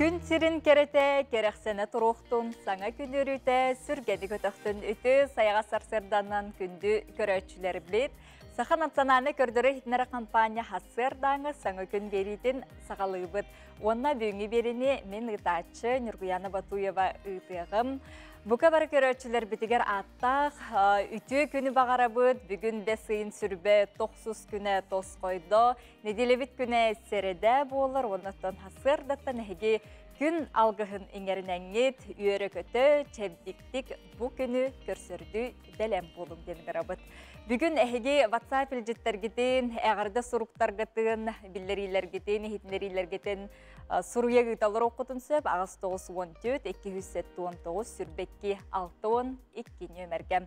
Күн сирин керете, керексене туруқтун, саңа күн үріте, сүргені көтіқтін үті, саяға сарсырданнан күнді көрөтчілер білет. Саха национальный көрдірі хитнері компания хассырдаңы саңа күн беретін сағалығыбыд. Онна бүйіңі беріне мен ұтачы Нұргияна Батуева ұтығым. Бұқа бар көрөтчілер бітігер аттақ, үті күні бағарабыд, бүгін бесейін сүрбе 9 күні тос қойды, неделебіт күні середе болыр, оннаттан хассырдаттан әйге күн алғығын еңерінәңет, үйері көті, чәбдіктік бұ күні көрсірді дәлем болым ден қарабыд. Бүгін әйге WhatsApp үлжеттер кетен, әғарда сұруқтар кетен, білдерилер кетен, хитнерилер кетен, Суруя гыталар оқытын сөп, ағыз 9-14, 219 сүрбекке 6-12 нөмерге.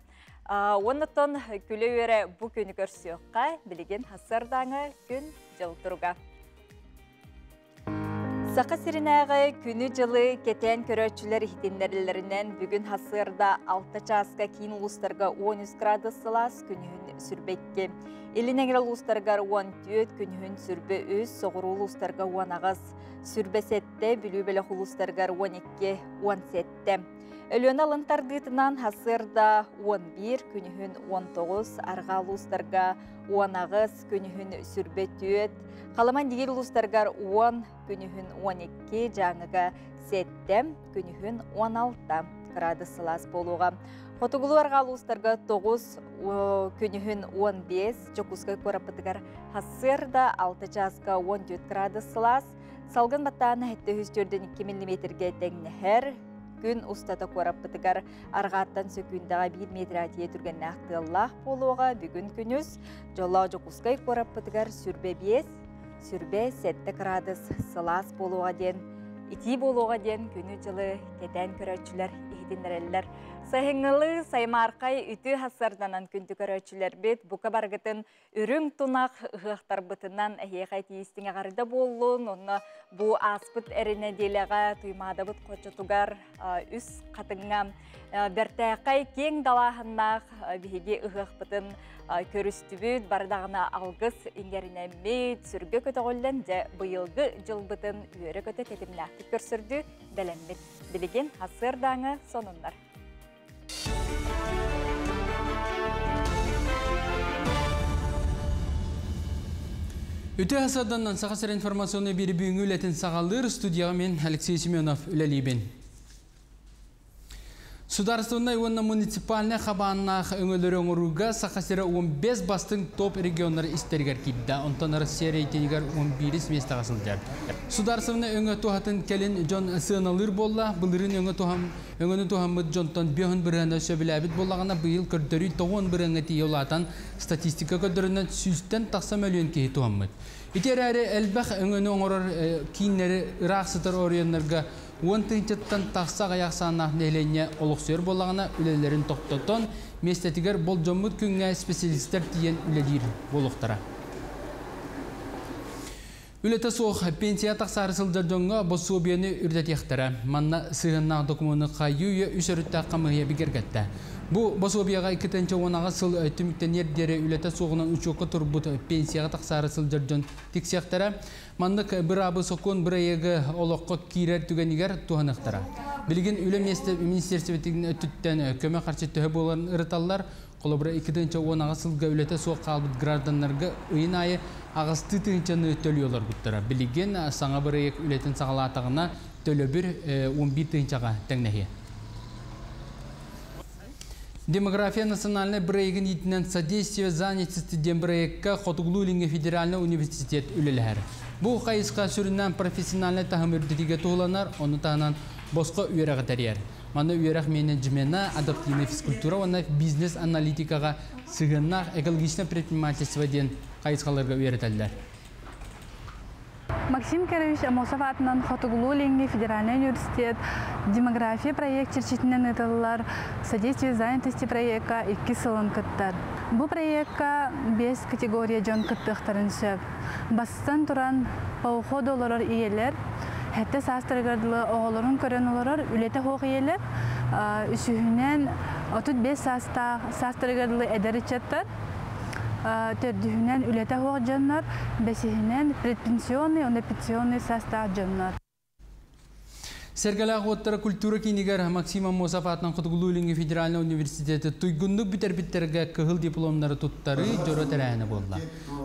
Онытын күлі өрі бұ күні көрсіоққа білеген хасырдаңы күн жыл тұруға. Сақы сиринағы күні жылы кетен көрөтчілер хитинлерілерінен бүгін хасырда 6 часқа кейін ұлыстарға 13 градус сылас күнігін сүрбекке. Елінегер ұлыстарға 14 күнігін сүрбе өз соғыру ұлыстарға 10 ағыз. Сүрбесетте бүлі-бөлі ұлыстарға 12-17. Өліон алынтардытынан хасырда 11 күнігін 19, арға ұлыстарға 10 ағыз күнігін сүрбе түйет. Қаламан дегер ұлыстарға 10 күнігін 12, жаңыға 7, күнігін 16 градус сылас болуға. Хотугулу арға ұлыстарға 9, күнігін 15, жокузға көрапытығар хасырда 6 жасқа 14 градус сылас. Салгын баттағына әтті 2 мм-ге тәңнәхер, күн ұстата көрапытығар арғаттан сөкіндағы 1 метр әтие түрген нәқтыллақ болуға бүгін күніз жолау жокузға көрапытығар сүрбе 5, сүрбе 7 градус сылас болуға ден, ити болуға ден күні жылы кетен көрөтчілер, ехденерелер. Сайыңылы саймарқай үті хасарданан күнді көрөтчілер бет, бұқа барғытын үрің тұнақ ұғықтар бұтынан әйеқай тейістің ағарыда болуын, оны бұ аспыт әріне делеға тұймада бұт қочатуғар үс қатыңға бәртәқай кең далағынақ бейге ұғық бұтын көрісті бүт, бардағына алғыз еңгеріне мейт, сүрге көтіғылден де бұйылғы жыл бұтын үйері көті тетімнәқті көрсірді бәлембет. Білеген хасырдаңы сонынлар. Үті асаданнан сақасыр информационы бері бүйінгі үлетін сағалыр студияға мен Алексей Семенов үләлейбен. Сударственная и муниципальная хабаннах өңөлөрі өңіруға сақасыры 15 бастың топ регионлары истергер кейді. Онтан Россия рейтингер 11 места қасылдар. Сударственная өңі туғатын кәлін жон сығыналыр болла, бұлырын өңіні туғамыд жонтан бүйін біріні сөбіләбіт боллағына бұйыл көрдері 9 біріні тейолатан статистика көдірінен сүзден тақса мөлен кейі туғамыд. Итер әрі әлбәқ өңіні оңырыр кейінлері рақсытыр орионларға 10-тен тақсақ аяқсанақ нәйлене олықсыр болағына үлелерін тоқтотон, местетігер бол жомыд күнге специалистер тиен үлелер болуқтара. Үлеті соқ пенсия тақсары сылдар жоңға босу бейіні үрдетектері. Манна сығыннақ документны қайуы үшірітті қамығия бігергетті. Бұл бособияға 2-тен оңаға сыл түміктен ердері үлеті соғынан үшоқы тұрбыт пенсияға тақсары сылдар жон тексияқтары. Мандық бір абы соқын бір егі олыққа кейрер түгенігер туғанықтара. Білген үлем министерсіветігін өттіттен көмі қаршы түхі болған ұрыталар, қолы бір 2-тен оңаға сылға үлеті соқ қалбыт гражданларға ұйын айы ағысты тыңчаны төліолар бұттыра. Білген саңа бір егі үлетін сағалатығына төлі бір 11 тыңчаға тәңнәхе. Демография национальной брейгін етінен содействие занятости дембрейгка Хотуглулинге федеральный университет үлілер. Бұл қайысқа сүрінен профессиональный тағым үрдетіге туғыланар, оны тағынан босқа үйеріға тәрер. Маны үйеріқ менеджмена, адаптивный физкультура, оны бизнес-аналитикаға сығыннақ экологичный предпринимательство ден қайысқаларға үйеретелдер. Максим Карович Амосов атынан Хотуглулинге федеральный университет демография проект черчетінен ұтылылар содействие занятости проектка 2 сылын күттір. Бұл проектка 5 категория жон күттіқтарын сөп. Бастан тұран пауқод оларар иелер, әтті састырғардылы оғыларын көрін оларар үлеті хоқ иелер, үсігінен 35 састырғардылы әдәрі чаттар, Төрдүхүнен үлете хоқ жаннар, бәсihinen предпенсионный, он пенсионный состав жаннар. Сергелах оттара культура кинигер Максима Мосафатнан Кутгулулинги Федеральный университеті туйгунлук битер-биттерге кыгыл дипломнары туттары жора тәрәне болла.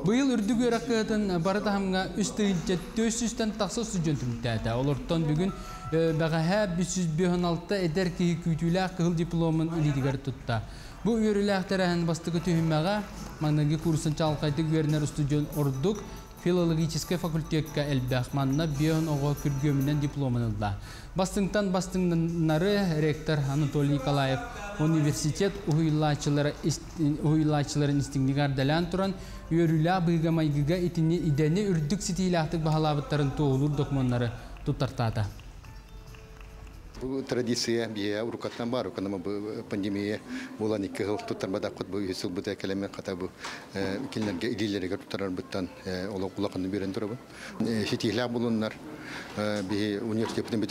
Быйыл үрдүк өрәккәтен баратахамга үстөйінче 400-тен тақсы студентімтәді. Олорттан бүгін бағаға 556 эдер кейі күйтіләк кыгыл дипломын үлидігер тутта. Бу үріләк тәрәхін бастығы түйіммәға маңнағы курсын чалқайды гувернер студент ордук филологический факультетка элбәхманна бион оғы күргөмінен дипломынылда. Бастыңнары ректор Анатолий Николаев университет уйылачыларын истиңниг ардалан туран үйөрүлә быйгамайгыга идени үрдүк ситилақтық бағалабыттарын тоғылыр документары тұттартады. Bu tradisiya biya urukattan бар, kanama bu pandemiya bulan iki yıl tutarmada kut bu yıl bu tekeleme kata bu killerge ililere tutaran buttan ola kulakını biren duru bu. Şitihla bulunlar bir üniversitetin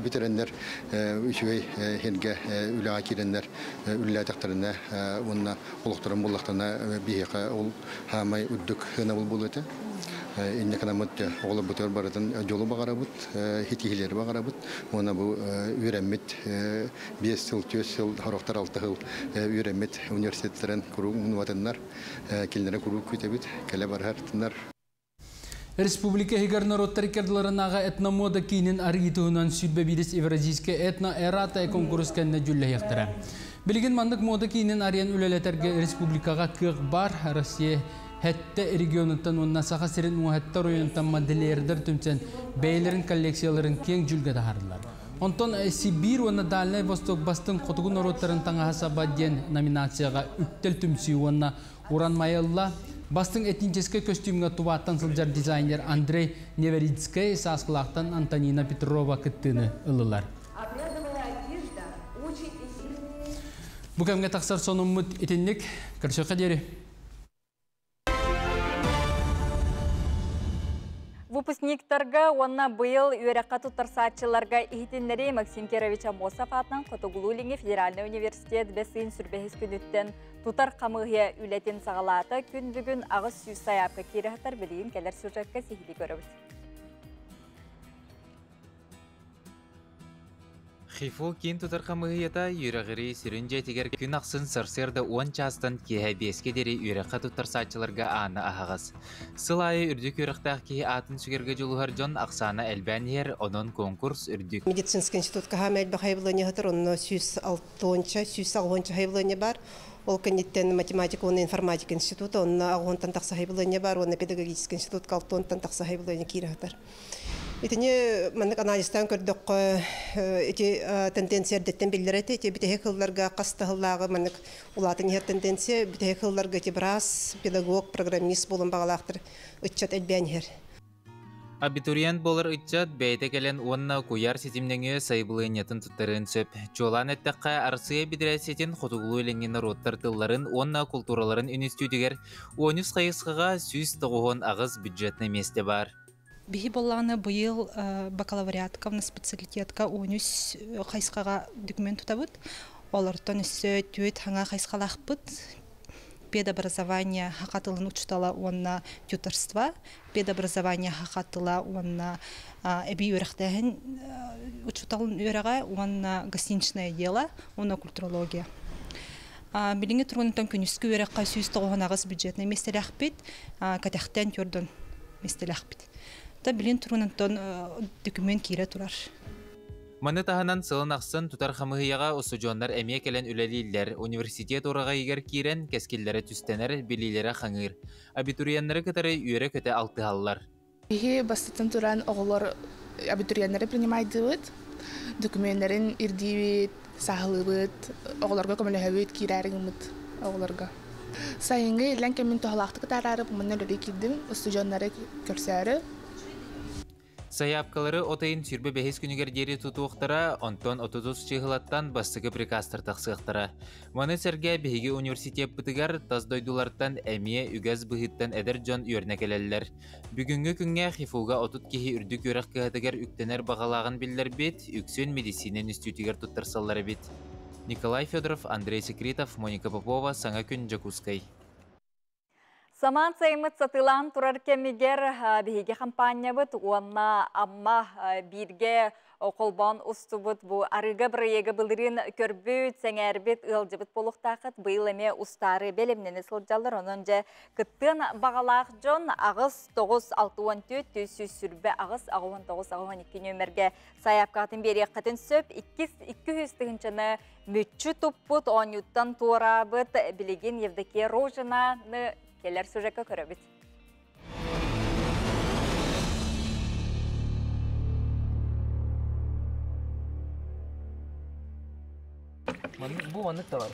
bitirenler şöyle henga üla akirenler üla taktarına onunla olukturan bullaklarına bir ol hamay udduk hına bulbulete. İnne kanamat oğlu butar baradan yolu bagarabut, hitihileri bagarabut. Ona bu üremet 5 yıl, 4 yıl, haraftar 6 yıl üremet üniversitelerin kurum vatanlar, kilnere kurum kütebit, kale barhartlar. Республика Хигарнародтар керділерінаға этномода кейінен аргитуынан сүрбе біріс Евразийске этно-эрата конкурс кәнне жүлі яқтыра. Білген мандық мода кейінен ариян үлелетерге республикаға кық бар Россия Хәтті регионыттан онна сақа серін мұхәтті районтан моделердер түмсен бәйлерін коллекцияларын кең жүлге дағардылар. Онтон Сибир онна Дальний Восток бастың қотығын народтарын таңа хасаба ден номинацияға үттел түмсі онна Уран Майалла бастың этнический костюмға тубаттан сылжар дизайнер Андрей Неверицкий сасқылақтан Антонина Петрова күттіні ылылар. Бұқамға тақсар соның мұт етінлік көршіққа дері. Выпускниктарға онна быйыл үйрәққа тұтарсатчыларға ихтенлері Максим Керович Амосов атынан Котогулулинги Федеральный университет бәсін сүрбәхіз күніттен тұтар қамығия үләтен сағалаты күн бүгін ағыз сүйіз саяпқа керіғатар білейін кәлер сюжетқа сихили көріміз. Хифу кин тутар қамығията үйрәғірі сүрінже тегер күн ақсын сырсырды 10 частан кеге беске дері үйрәққа тұттар сатчыларға аны ағағыз. Сылайы үрдік үйрәқтақ кеге атын сүгерге жолуғар жон ақсаны әлбәнер, онын конкурс үрдік. Медицинский институтқа хамайд ба хайбылыне ғытыр, оны 106 хайбылыне бар. Ол кәнеттен математика, оны информатика институты, оны ағуынтан тақсы хайбылыне бар, оны педагогический институтқа 6 тақсы хайбылыне кейрі ғытыр. Итіне мәнік анализтан көрдік эти тенденциялерден білдіреті, эти бітеге қылларға қастығылағы мәнік улатын ер тенденция, бітеге қылларға біраз педагог, программист болын бағалақтыр үтчат әлбән ер. Абитуриент болар үтчат бәйті кәлен онна куяр сетімнеңе сайбылыйнетін тұттарын сөп. Жолан әттіққа арсыя бідірәсетін құтығылу еліңген роттар тылларын онна культураларын институтігер 13 қайысқыға 100 ағыз бюджетні месте бар. Бихи болланы быйыл бакалавриатка на специалитетка 13 қайысқаға документ тұтабыд. Оларттан үсі түйет хаңа қайысқалақпыд. Педобразование хақатылын учтала онна тюторство. Педобразование хақатыла онна әбей өріқтәхін учталын өріға онна гостиничное дело, онна культурология. Билинге тұрғынытан күніскі өріққа 100 ағыз бюджетный местелі ақпет, кәтәқтен түрдің местелі ақпет. Билин турунантон документ кире турар. Маны таханан сылын ақсын тұтар қамығыяға осы жондар әме кәлен үләлейлер, университет ораға егер кирен, кәскелдері түстенер, білейлері қаңыр. Абитуриянлары кітары үйері көте алты халылар. Бихи бастытын туран оғылар абитуриянлары принимайды бұд, документлерін ирдейбет, сағылы бұд, оғыларға көмілі кирәрің бұд оғыларға. Сайынғы елен кәмін тұғалақты кітарары бұмын өлері кидім, осы жонлары көрсәрі. Саяпкалары отайын сүрбе бәхес күнігер дері тұтуықтара, онтон 30 чығылаттан бастығы прикастыр тақсықтара. Маны сәрге бәхеге университет бұтығар таздойдулардан әмие үгәз бұхыттан әдір жон үйеріне келелілер. Бүгінгі күнге хифуға 30 кехи үрдік өріқ кіғатығар үктенер бағалағын білдер бет, үксен медицина институтығар тұттырсалары бет. Николай Федоров, Андрей Секретов, Моника Попова, Саңа күн Жакускай. Саман саймыт сатылан турар кемигер биһиге компания быт, уанна амма бирге колбан устубут бу арыга бирege былырын көрбүт, сеңербит ылжыбыт болуктакыт быйыл эме устары белемнени сылжалар, онунча кыттын багалак жон агыс 964 төсү сүрбе агыс 19-12 нөмерге саяпкатын берек катын сөп 200 тыгынчаны мүччү туппут онюттан туарабыт билеген Евдокия Рожинаны келер сюжетке көрөбүт. Bu anlık da var.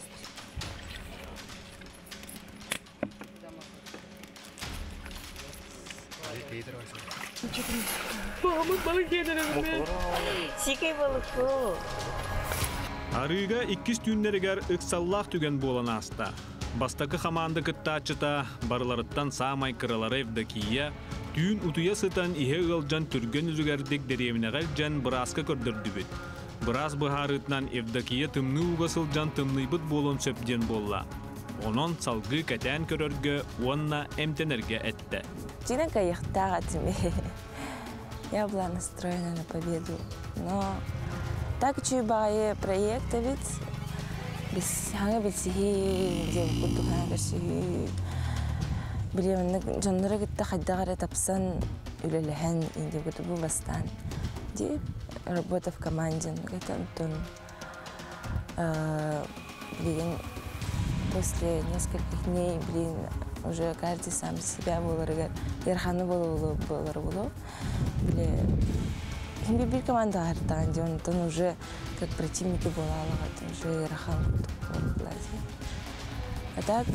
Арыга 200 түннерігер ықсаллақ түген болан аста. Бастакы хаманды кыттачыта барыларыттан самай кыралары Евдокия түйін утуя сытан ihe ылжан түрген үзігердік деревінеғер жан бұраска көрдірді бүт. Бұрас бұхарытнан Евдокия тымны уғасылжан тымныбыт болон сөпден болла. Онон салғы кәтән көрөргө онна эмтенерге әтті. Тина кайықтаға тіме. Я была настроена на победу, но так чуйбае проекта ведь без ханга битсиги дем куту ханга шиги билемнек жоннора гитта хаддагара тапсан үлелехен инде куту бу бастан дип работа в команде это Антон блин после нескольких дней уже каждый сам себя болырга ярханы болу бир команда артан Антон уже как противники была, уже Рахан была. А так,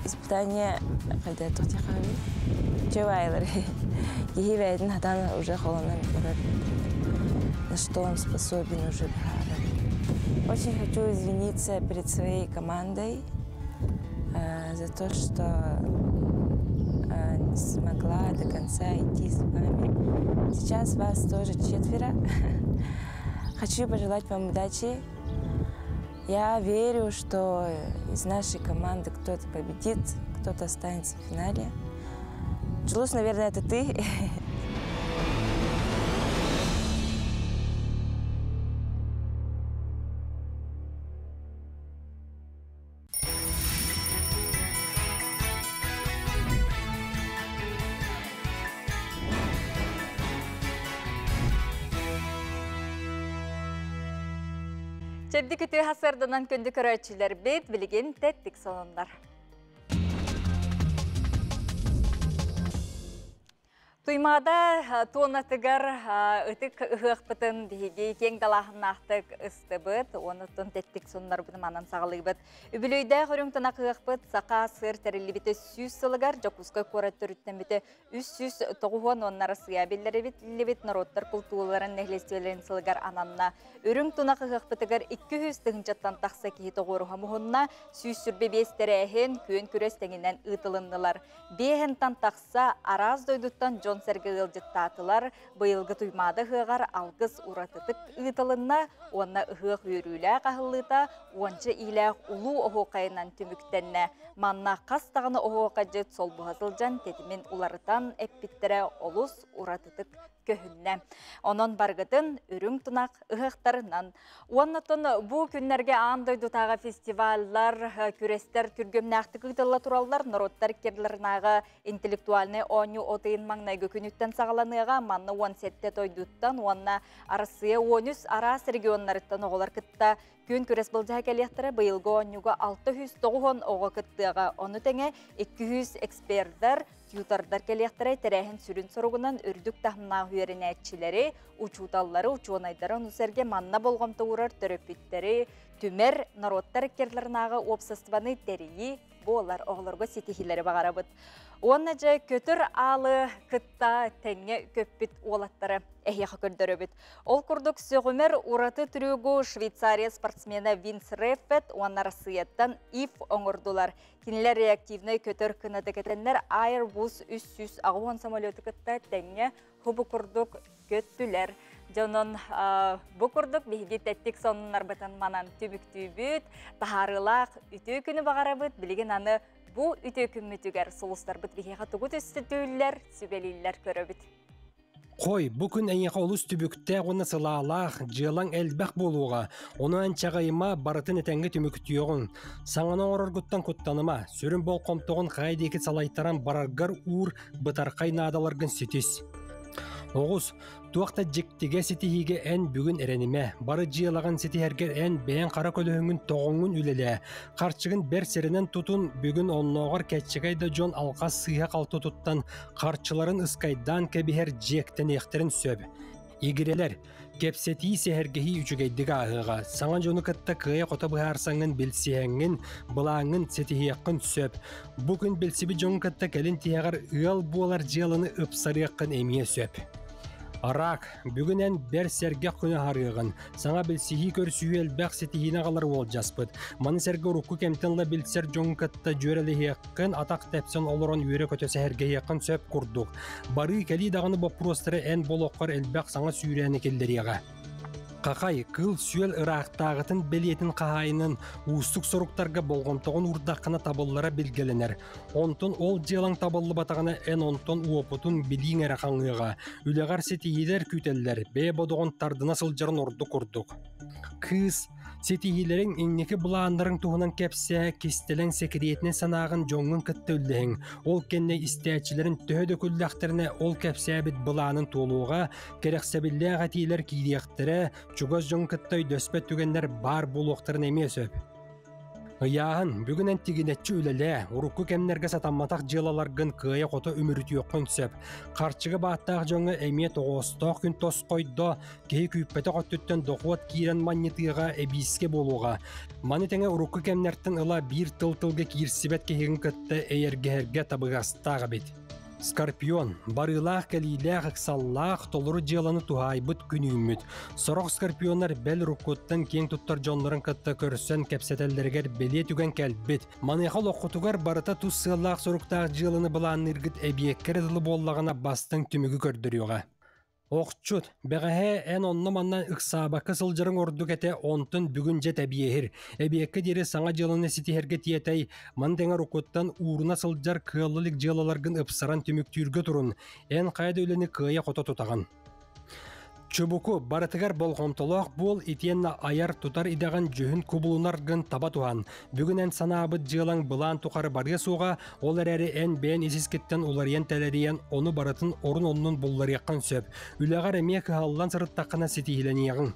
испытание, когда я тут ехала, чевайлер, ей видно, а уже холодно, на что он способен уже. Очень хочу извиниться перед своей командой за то, что не смогла до конца идти с вами. Сейчас вас тоже 4. Хочу пожелать вам удачи. Я верю, что из нашей команды кто-то победит, кто-то останется в финале. Джулус, наверное, это ты. Çebdi kütüğü hasırdınan kündü köröçüler bit, bilgin tettik sonunlar. Туймада тонатыгар ытык ыхпытын биһиги кең далахнахтык ыстыбыт, онутун теттик соннар бутманан сагалыбыт. Үбүлөйдө хорюңтана кыхпыт сака сыр терилибите 100 сылыгар жокуска кораттөрүттен бите 309 оннары сыя биллерибит либит народтар культураларын нехлестелерин сылыгар ананна. Үрүңтуна кыхпытыгар 200 тыгынчаттан такса кихи тогоруха мухунна сүйсүрбе бестерехен күн күрестеңинен ытылыннылар. Бехентан такса араз дойдуттан Жон Сергейл жыттатылар быйылгы туймады хыгар алгыс уратытык ытылынна, онна ыхык үйрүлә кахылыта, ончы иләк улу охокайынан түмүктенне. Манна кастагыны охокажы сол бухасылжан тетимин уларытан эппиттере олус уратытык көһүнне. Онон баргытын үрүң тунак ыхыктарынан. Оннотон бу күннерге андойдутага фестиваллар, күрестер түргөмнактык ытылла тураллар, народтар керлернага интеллектуальный оню отыын маңнайгы күнүттен сагаланыга манны 17 тойдуттан, онна арысыя 13 арас регионнарыттан оголар кытта күн күрес былжа келектері быйылғы онюга 609 оғы кыттыға. Оны тәңе 200 эксперттер Ютардар келектері тәрәхін сүрін соруғынан үрдік тахмына үйеріне әтчілері, учуталлары, учуанайдарын үсерге манна болғамты ұрар төрөппіттері, түмер народтар керлерінағы опсастываны тәрейі болар оғыларға сетихилері бағарабыд. Онна жа көтір алы кытта тәңе көппіт олаттары әйеқі көрдірі бүт. Ол күрдік сөғімер ұраты түрігі Швейцария спортсмена Винс Рефет онар сыяттан иф оңырдылар. Кинелер реактивный көтір кынады кетенлер Airbus 300 ағуан самолеты кытта тәңе хубы күрдік көттілер. Жонон бу күрдік бейгі тәттік сонынар бұтын манан түбік-түбіт, тахарылақ үті күні бағарабыт, білген аны Bu üte kümmütüger solustар bitkihe qatugut üstütüller, sübeliller köröbüt. Қой, бүкін әйеқа олыс түбікті оны сылалақ, жылан әлбәқ болуға, оны әнчағайыма барытын әтәңгі түміктіоғын. Саңаны орыргуттан құттаныма, сөрін бол қомтоғын қайдекі салайтаран бараргар ұр бұтарқай надаларғын сүтіс. Оғыз, туақта жектіге сетихиге ән бүгін әрәніме, бары жиылаған сетихергер ән бәйін қара көлігін тоғыңын үлелі. Қарчығын бәр серінен тұтын бүгін онноғар кәтчігайда жон алқа сыйға қалты тұттан қарчыларын ысқайдан кәбігер жектен ехтерін сөп. Егірелер, кепсети сехергеhi үчігейдігі ағыға, саңан жоны кітті күйе қота бұғарсаңын білсеңін, бұлаңын сетихияқын сөп. Бүгін білсебі жон кітті кәлін тияғар ұял болар жылыны ұпсарияқын әмие сөп. Арақ, бүгінен бәр сәрге күні харығын. Саңа білсихи көрсүйі әлбәқ сетихіне қалар ол жаспыд. Маны сәрге ұрыққы кемтінлі білсер жоң кітті жөрелі еқін атақ тәпсін олырын үйері көтесі әрге еқін сөп күрдік. Бары кәлі дағыны бапыростыры ән болуққар әлбәқ саңа сүйрәні келдеріға. Қақай, қыл сүйел ырақтағытын белетін қағайының ұстық соруқтарға болғымтығын ұрдаққына табыллара білгеленер. Онтын ол жылан табылы батағына ән онтын уопытын білейін әрі қаңыға. Үлеғар сетихилер күтеллер, бәе бодығын тардына сылжарын орды күрдік. Қыз, сетихилерін еңнекі бұлағандарын туғынан кәпсе, кестелен секретіне санағын жоңын күтті үлдіғін. Ол кенне істәтчілерін төхеді күлдіқтеріне ол кәпсе әбіт бұлағының туылуға, керексәбілі ағатилер кейдіқтірі, чугаз жоң күтті дөспет түгендер бар бұлуқтарын емес өп. Яғын, бүгінен тегінетчі үлелі, ұрыққы кәмнерге сатаматақ жылаларғын күйе қоты өміріті өққын сөп. Қарчығы баттақ жоңы әме тоғыстақ күн тос қойды, кей күйіппеті қоттыттен доқуат кейрен маннетіға әбейске болуға. Манетеңе ұрыққы кәмнерттен ұла бір тыл-тылғы кейірсібет кейгін күтті әйергерге табығастағы бет. Скорпион, барылақ кәлиләқ ұқсаллақ толыры жыланы туғайбыт күнімміт. Сорық скорпионар бәл рұққыттан кең тұттар жонларын күтті көрсен кәпсетелдергер беле түген кәлбет. Манеқал оқытуғар барыта тұс сыллақ сұрықтақ жыланы бұлан үргіт әбиеккер дылы боллағына бастың түмігі көрдіріуға. Оқчут, бәғәе ән онны маннан ұқсабақы сылжырың ордық әте онтын бүгін жет әбиехір. Әбиекке дері саңа жылыны сетихерге тиетей, мандеңа рұқыттан уырына сылжар кылылық жылаларғын ұпсаран түміктүрге тұрын, ән қайды өліні күйе қота тұтаған. Чубуку барытыгар болғымтылық бол итенна аяр тутар идаған жүйін күбулунарғын таба туған. Бүгінен санабыт жылан бұлан тұқары барға суға, олар әрі ән бән есіскеттен олариян тәлериян оны барытын орын онның бұллар яққан сөп. Үләғар әме кығаллан сырыттаққына сетихілені яғын.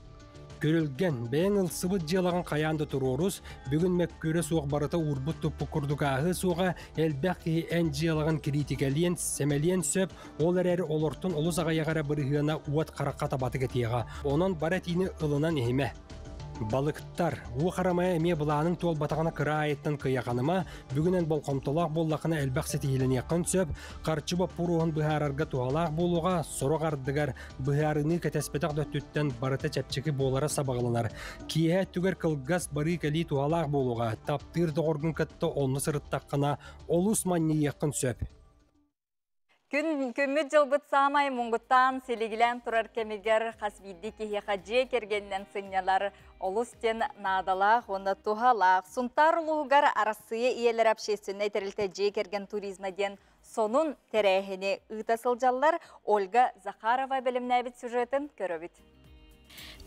Көрілген бәң ылсыбыт жылаған қаянды тұрурус, бүгін мәккөрі суық барыта урбут тұппы күрдік ағы суға әлбәқ кейі ән жылаған критикалиен, сәмәлиен сөп, олар әрі олортын олыз ағаяғара бірғына уат қараққа табаты кетеға. Онын бара тейіні ылынан ехеме. Балықтар, у қарамая әме бұланың тол батағына кыра айттан кыяқаныма, бүгінен бол қомтолақ боллақына әлбәқ сетихіліне қын сөп, қарчыба пұруғын бұхарарға туғалақ болуға, сорық ардығар бұхарыны кәтәспетақ дөттіттен барыта чәпчікі болара сабағылынар. Кейе түгер кылгас бары кәли туғалақ болуға, таптыр доғырғын кәтті оны сырыттаққына олус манне еқін сөп. Көммет жылбыт самай мұңғыттан селегілен тұрар кемегер қасбейді кейеға же кергеннен сыңнялар олыстен надалақ, оны туғалақ. Сұнтар ұлығығар арасыйы иелер апшесіне тәрілті же керген туризмаден сонун тәрәхіне ұйтасылжалар Ольга Захарова білімнәбіт сюжетін көрөбіт.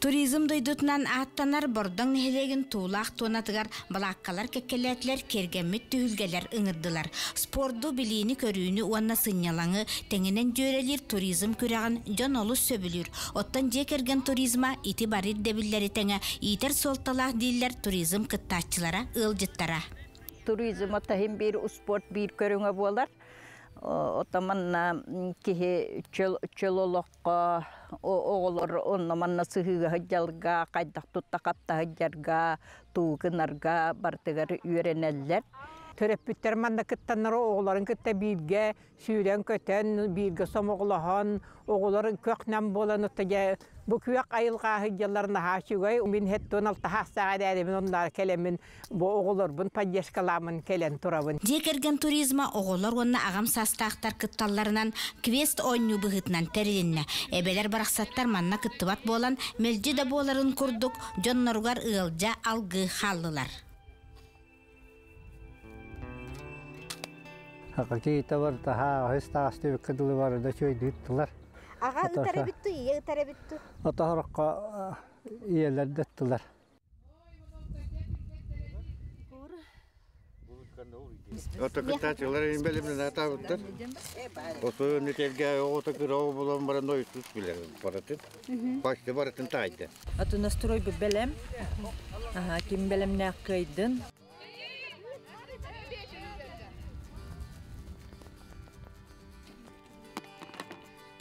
Туризм дойдутынан аттанар бордың нәхелеген туылақ туынатығар балаққалар кәккеләтлер кергеммет түйілгелер ұңырдылар. Спорду білейіні көрүйіні уанна сынялаңы тәңінен жөрелер туризм көреген жон олыс сөбілір. Оттан же керген туризма ити барыр дебілері тәңі итер солталақ дейлер туризм кыттатчылара ылжыттара. Туризм отахин бір спорт бір көріңі болар. Отаманна кихи чөлолоққа оғылыр оннаманна сығыға хыджалға, қайдақ тұтта қапта хыджарға, туғынарға бартығар үйренелер. Төрөппүттер манна кыттаннары оғыларын кытта бирге сүйрен көтен, бирге сомоғылахан, оғыларын көкнен болан ұттаға bu kuyaq ayılğa hıcılarına haşıgay min hetton alta sağa derimin onlar kelemin bu oğullar bun paylaşkalamın kelen turabın. Декерген туризма оғолар онна ағам састақтар кытталларынан квест ойну бұғытынан тәрелінне. Эбелер барақсаттар манна кыттыбат болан мелжі да боларын күрдік жоннорғар ылжа алғы халлылар. Какие-то вот хистасты кадулы бар да чөйдүттүлөр. Ага үтәрәбитту, ие үтәрәбитту. Атаракка иелер деттилер. Ota kıtaçılar en belimden atavuttur. Osu nitelge ota kırao bulan bana noyusuz bile baratın. Başta baratın taydı. Atu nastroy bir belem. Aha kim belem ne kıydın?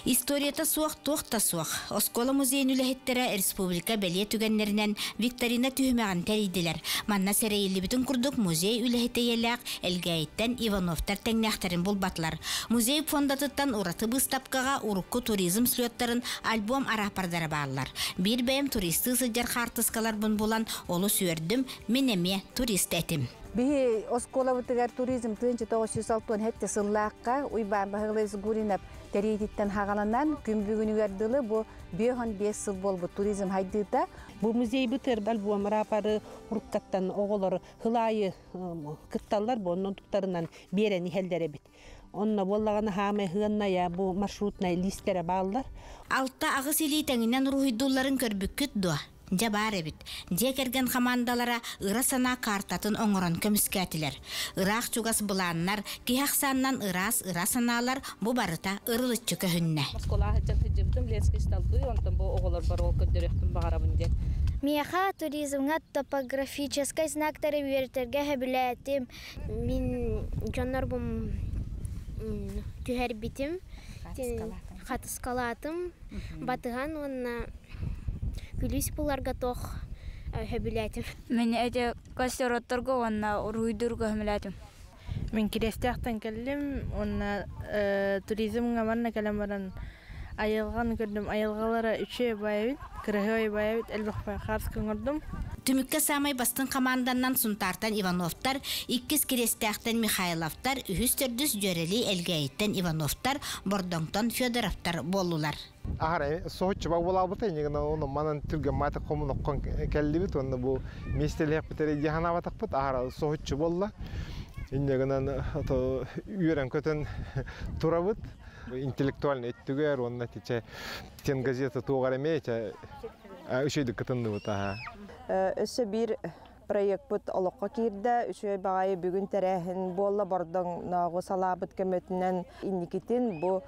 Историята суақ тоқта суақ. Оскола музейін үләхеттері республика бәлие түгенлерінен викторина түйімеған тәрейділер. Манна сәрейілі бүтін күрдік музей үләхетті еләқ әлгәйттен Ивановтар тәңнәқтарын бұл батлар. Музей фондатыттан ураты бұстапқаға урукку туризм слеттарын альбом арапардары бағылар. Bir бәйім туристы сыджар қартысқалар бұн болан олы сүйердім менеме турист әтім. Бихи оскола вытыгар туризм тынчы 906 хетте сыллаққа уйбан бағылайсы гуринап тәрейдеттен хағаланан күн бүгінігерділі бұ 5 сыл бол бұ туризм хайдыда. Бұл музей бұтыр бәл бұ амырапары ұрыққаттан оғылар хылайы кытталар бұ онын тұқтарынан берен хелдері біт. Онна боллағаны хаме хыанна я бұ маршрутнай листері бағылар. Алта ағыс елейтәңінен рухидуларын көрбүккіт дуа. Жабар эбит. Жекерген командалара ыра сана картатын оңорон көміскәтілер. Ырақ чугас бұланнар, кияқсаннан ыра саналар бұ барыта ырылытчы көхінне. Мияха туризмға топографическай знактары үйертерге хөбіләтім. Мен жонар бұм түйер бітім, қатысқалатым, батыған онына Күліс бұларға тоқ хөбіләтім. Мен әте кастер-отторға онна ұруйдырға хөбіләтім. Мен керестіқтен кәлім, онна туризмға манна кәлім баран айылған көрдім. Айылғалары үші байабит, кірігі байабит, әлбіқпай қарсқын көрдім. Түмікке самай бастың команданнан Сунтартан Ивановтар, иккіз керестіқтен Михайловтар, үхістердіс жөрелі әлгәйттен Ивановтар, Бордоңтан Федоровтар болулар. Ahara sohutçu bak ola butay ne gana onu manan Türkiye mata komun okkon kelli bit onu bu mestelek biteri cihana batak bit ahara sohutçu bolla inne gana to üren köten turabıt intellektualni ettüger onu tiçe ten gazeta tuğara meçe üşeydi kıtındı bit aha. Öse bir proyekt bit aloqa kirde üçe bagayı bugün terehin bolla bardang nago salabıt kemetinden indikitin bu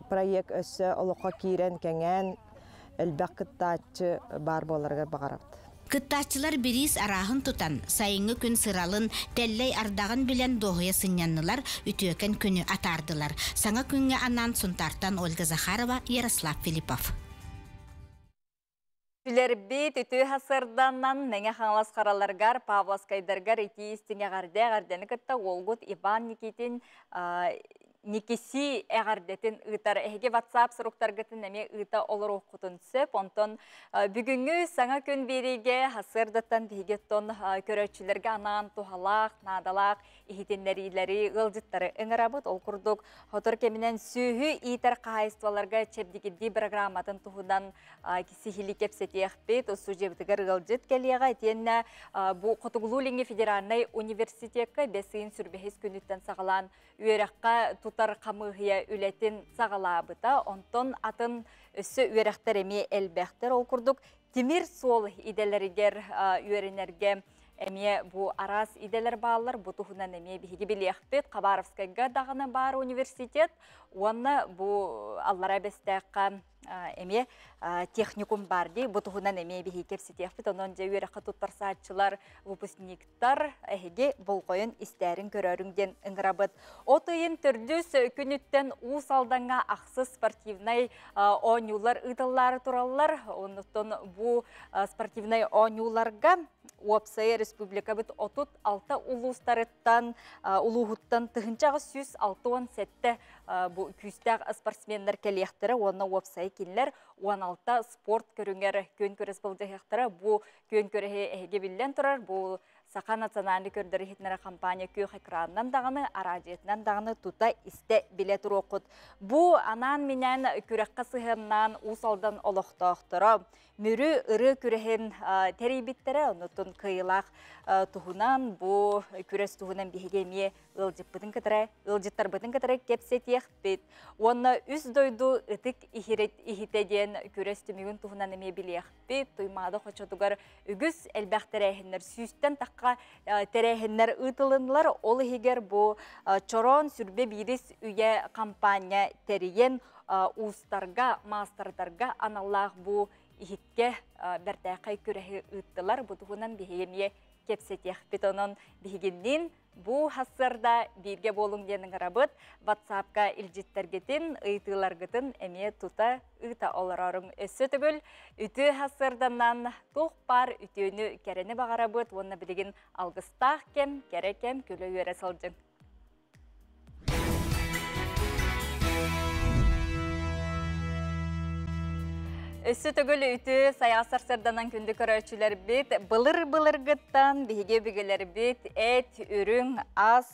proyekt öse aloqa kiren kengen elbaq kıttaçı bar bolarga bagaraptı. Kıttaçılar biriz arahın tutan, sayıngı gün sıralın, telley ardağın bilen doğuya sınyanlılar, ütüyöken günü atardılar. Sana günge anan Suntartan Olga Zakharova, Yaroslav Filipov. Tülerbi tütü hasırdannan nenge xanlas qaralargar Pavlovskaydargar iti istinge gardeni kıtta Olgut Ivan Nikitin Nikisi eğardetin ıtar ehge WhatsApp soruktargıtın neme ıta olur okutun söp onton bugünkü sana gün birige hasırdatan bigetton köröçülerge anan tuhalak nadalak ihitinlerileri gılcıtları ıngırabıt ol kurduk hotor keminen sühü iter kahayistvalarga çepdigiddi programatın tuhudan kisihili kepsetiyekbet o sujebitigar gılcıt keliyega etiyenne bu Kotuglulingi Federalnay Universitetke besin sürbehiz günütten sağalan üyerekka tutar kamıhıya ületin sağalabıta, onton atın össü üyerekteremi elbekter okurduk. Timir sol ideleriger üyerenerge emiye bu aras ideler bağlar, bu tuhunan emiye bihigi biliyekbet. Kabarovskayga dağına bar universitet, onu bu allara bestekka emiye техникум барди, бутугунан эме бихи кепситехпит, онон же үйераққа туттарсаатчылар, выпускниктар әхеге болғойын истәрін көрөріңден ыңғырабыт. Отыйын түрдүс күніттен усалданға ақсы спортивнай оңюлар ұтыллары туралылар, оныттон bu спортивнай оңюларға Уапсайы республика бит 36 улустарыттан, улуғыттан тұхынчағы 106 bu küstәк спортсменлер келектері, оны Уапсайы келілер, 16 спорт көріңер көн көрес бұл дегектері, bu көн көрі әге білден тұрар, bu Сақа национальный көрдері хитнері компания күйх экранынан дағаны, арадиетінен дағаны тута істе билет роқыт. Бұ анан менен күрекқа сығыннан усалдан олықтақтыры. Мүрі ұры күрехен терейбіттері, ұнытын қиылақ тұхынан, бұ күрес тұхынан бігеме ылжыттар бұтын кітірі кепсетех бет. Онна үз дойду ұтық ихитеден күрес түмігін тұхынан әме білех бет. Тұймады қочатығар үгіз әлбәқ тәрәхінлер, сүйістен таққа тәрәхінлер ұтылынлар. Ол егер бұ чорон сүрбе бирис үйе компания тәрейен ұстарға, мастардарға аналлақ бұ ихитке бәртәқай күрәхі ұттылар. Бұтығынан бігеме кепсетех бет. Оның бігеннен бұ хасырда бірге болың денің рабыт, WhatsApp-ка илжеттергетін, ұйтыларғытын әме тұта ұйта оларарың өсі түгіл. Үті хасырданнан тоқ бар үтіні кәрені бағарабыт, оны білеген алғыстақ кем, кәрекем көлі өре салжың. Өсі түгіл үті саясар сырданан күнді көрәчілер бет, бұлыр-бұлырғыттан біге бігілер бет, әт, үрің, ас,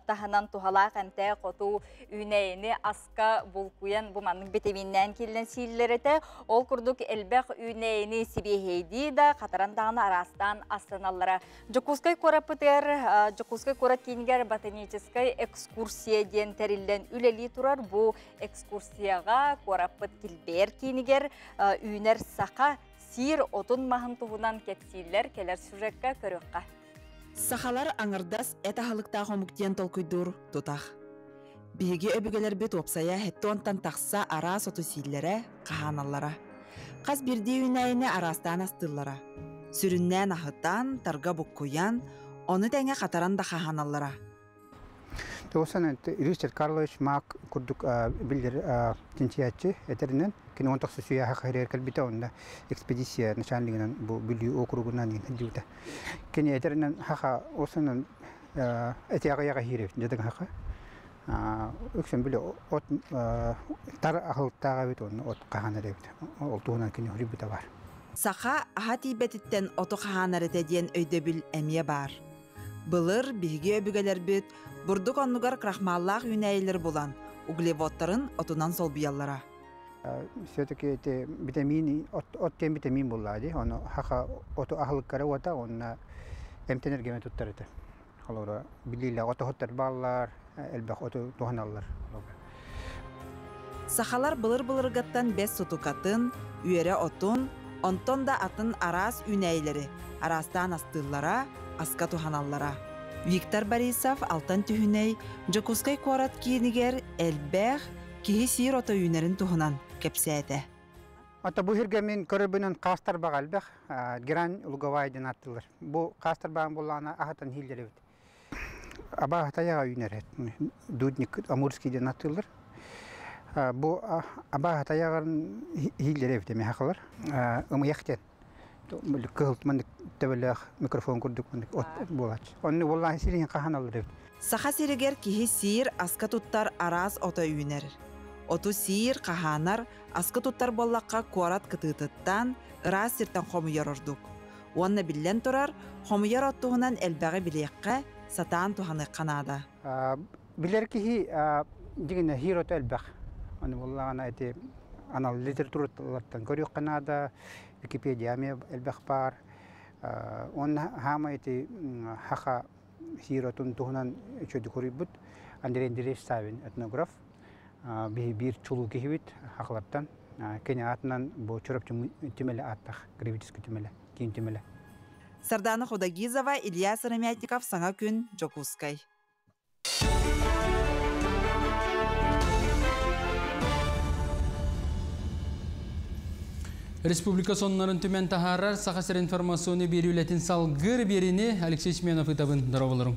тахынан тухалақ әнті қоту үйнәйіні асқа бұлкуян бұманның бетевіннен келін сейлеріті, ол күрдік әлбәқ үйнәйіні сибейхейді да қатарандағын арастан астаналары. Жокускай корапытыр, Жокускай корат кейінгер ботаническай экскурсия ден тәрілден үлелі тұрар, бұл экскурсияға корапыт келбер кейінгер үйнер сақа сир отын мағын тұғынан кепсейлер келер сюжетка көріққа. Сақалар аңырдас әті халықта қомықтен толкүйдур тұтақ. Бігі өбігелер бет опсая хетті онтан тақса ара соту сейлері қағаналара. Қаз бірде үйнәйіне арастан астыллара. Сүріннен ағыттан, тарға бұққуян, оны тәңе қатаран да қағаналара. Тоғысан Ричард Карлович Мак күрдік білдер тентиятчы әтерінен кені 19 сүйе хақырер кәлбіті онда экспедиция начальнигінен бұл бүлі округынан еген дүйті. Кені әтерінен хақа осынан әте ағаяға хирев жадың хақа. Өксен білі тар ақылықтаға бет оны от қағанар ебет. Ол туғынан кені хүрібіті бар. Сақа аға тейбетіттен оты қағанар етеден өйді біл әмие бар. Былыр бігі өбігелер бет бұрдық оннығар крахмаллақ үйнәйілер болан, углеводтарын отынан сол бияллара. Все-таки витамин, оттен витамин болады. Оны хақа оту ақылыққары ота, оны әмтенергеме тұттарыды. Қалуыра білейлі оты хоттар баллар, әлбәқ оту туғаналар. Сақалар былыр-былырғаттан 5 сутукатын, үйері отун, онтон да атын арас үйнәйілері, арастан астыллара, аска туғаналлара. Виктор Борисов алтан түйіней Жокускай корат кейінігер әлбәқ кейі сир ота үйнерін туғынан кепсәді. Ата бұл жерге мен көрібінен қастар баға әлбәқ, Геран Луговайден аттылар. Бұл қастар бағын болағына ағытан хилдер өйді. Аба ағытаяға үйнер әді. Дудник Амурскийден аттылар. Бұл аба ағытаяғын хилдер өйді ме хақылар. Үмі яқтен. Кығылтмандық тәбіліғ микрофон күрдік болады. Оны болған сирен қаған алыр. Сақа сирегер кейі сир асқа тұттар араз ота үйінер. Оту сир қағанар асқа тұттар боллаққа қуарат кытытыттан ыраз сиртан қомыяр ордық. Онна білен тұрар қомыяр оттуғынан әлбәғі білеққа сатан туғаны қанада. Білер кейі дегені хир ота әлбәқ. Оны болған әйті анал литературалардан көрек қанада, Википедияме әлбәқ бар. Он хама эти хаха хиротун тугунан чөйді көріп бұд. Андрей Андреевич Савин, этнограф. Бір чулу кехебет хақлардан. Кене атынан бұл чөріп түмелі аттақ, гравический түмелі, кейін түмелі. Сардана Худагизова, Илья Сырамятников, Саңа күн, Жокускай. Республика соннарын түмен тахарар сақасыр информационы берулетін салғыр беріне Алексей Семенов итабын дұрауылырың.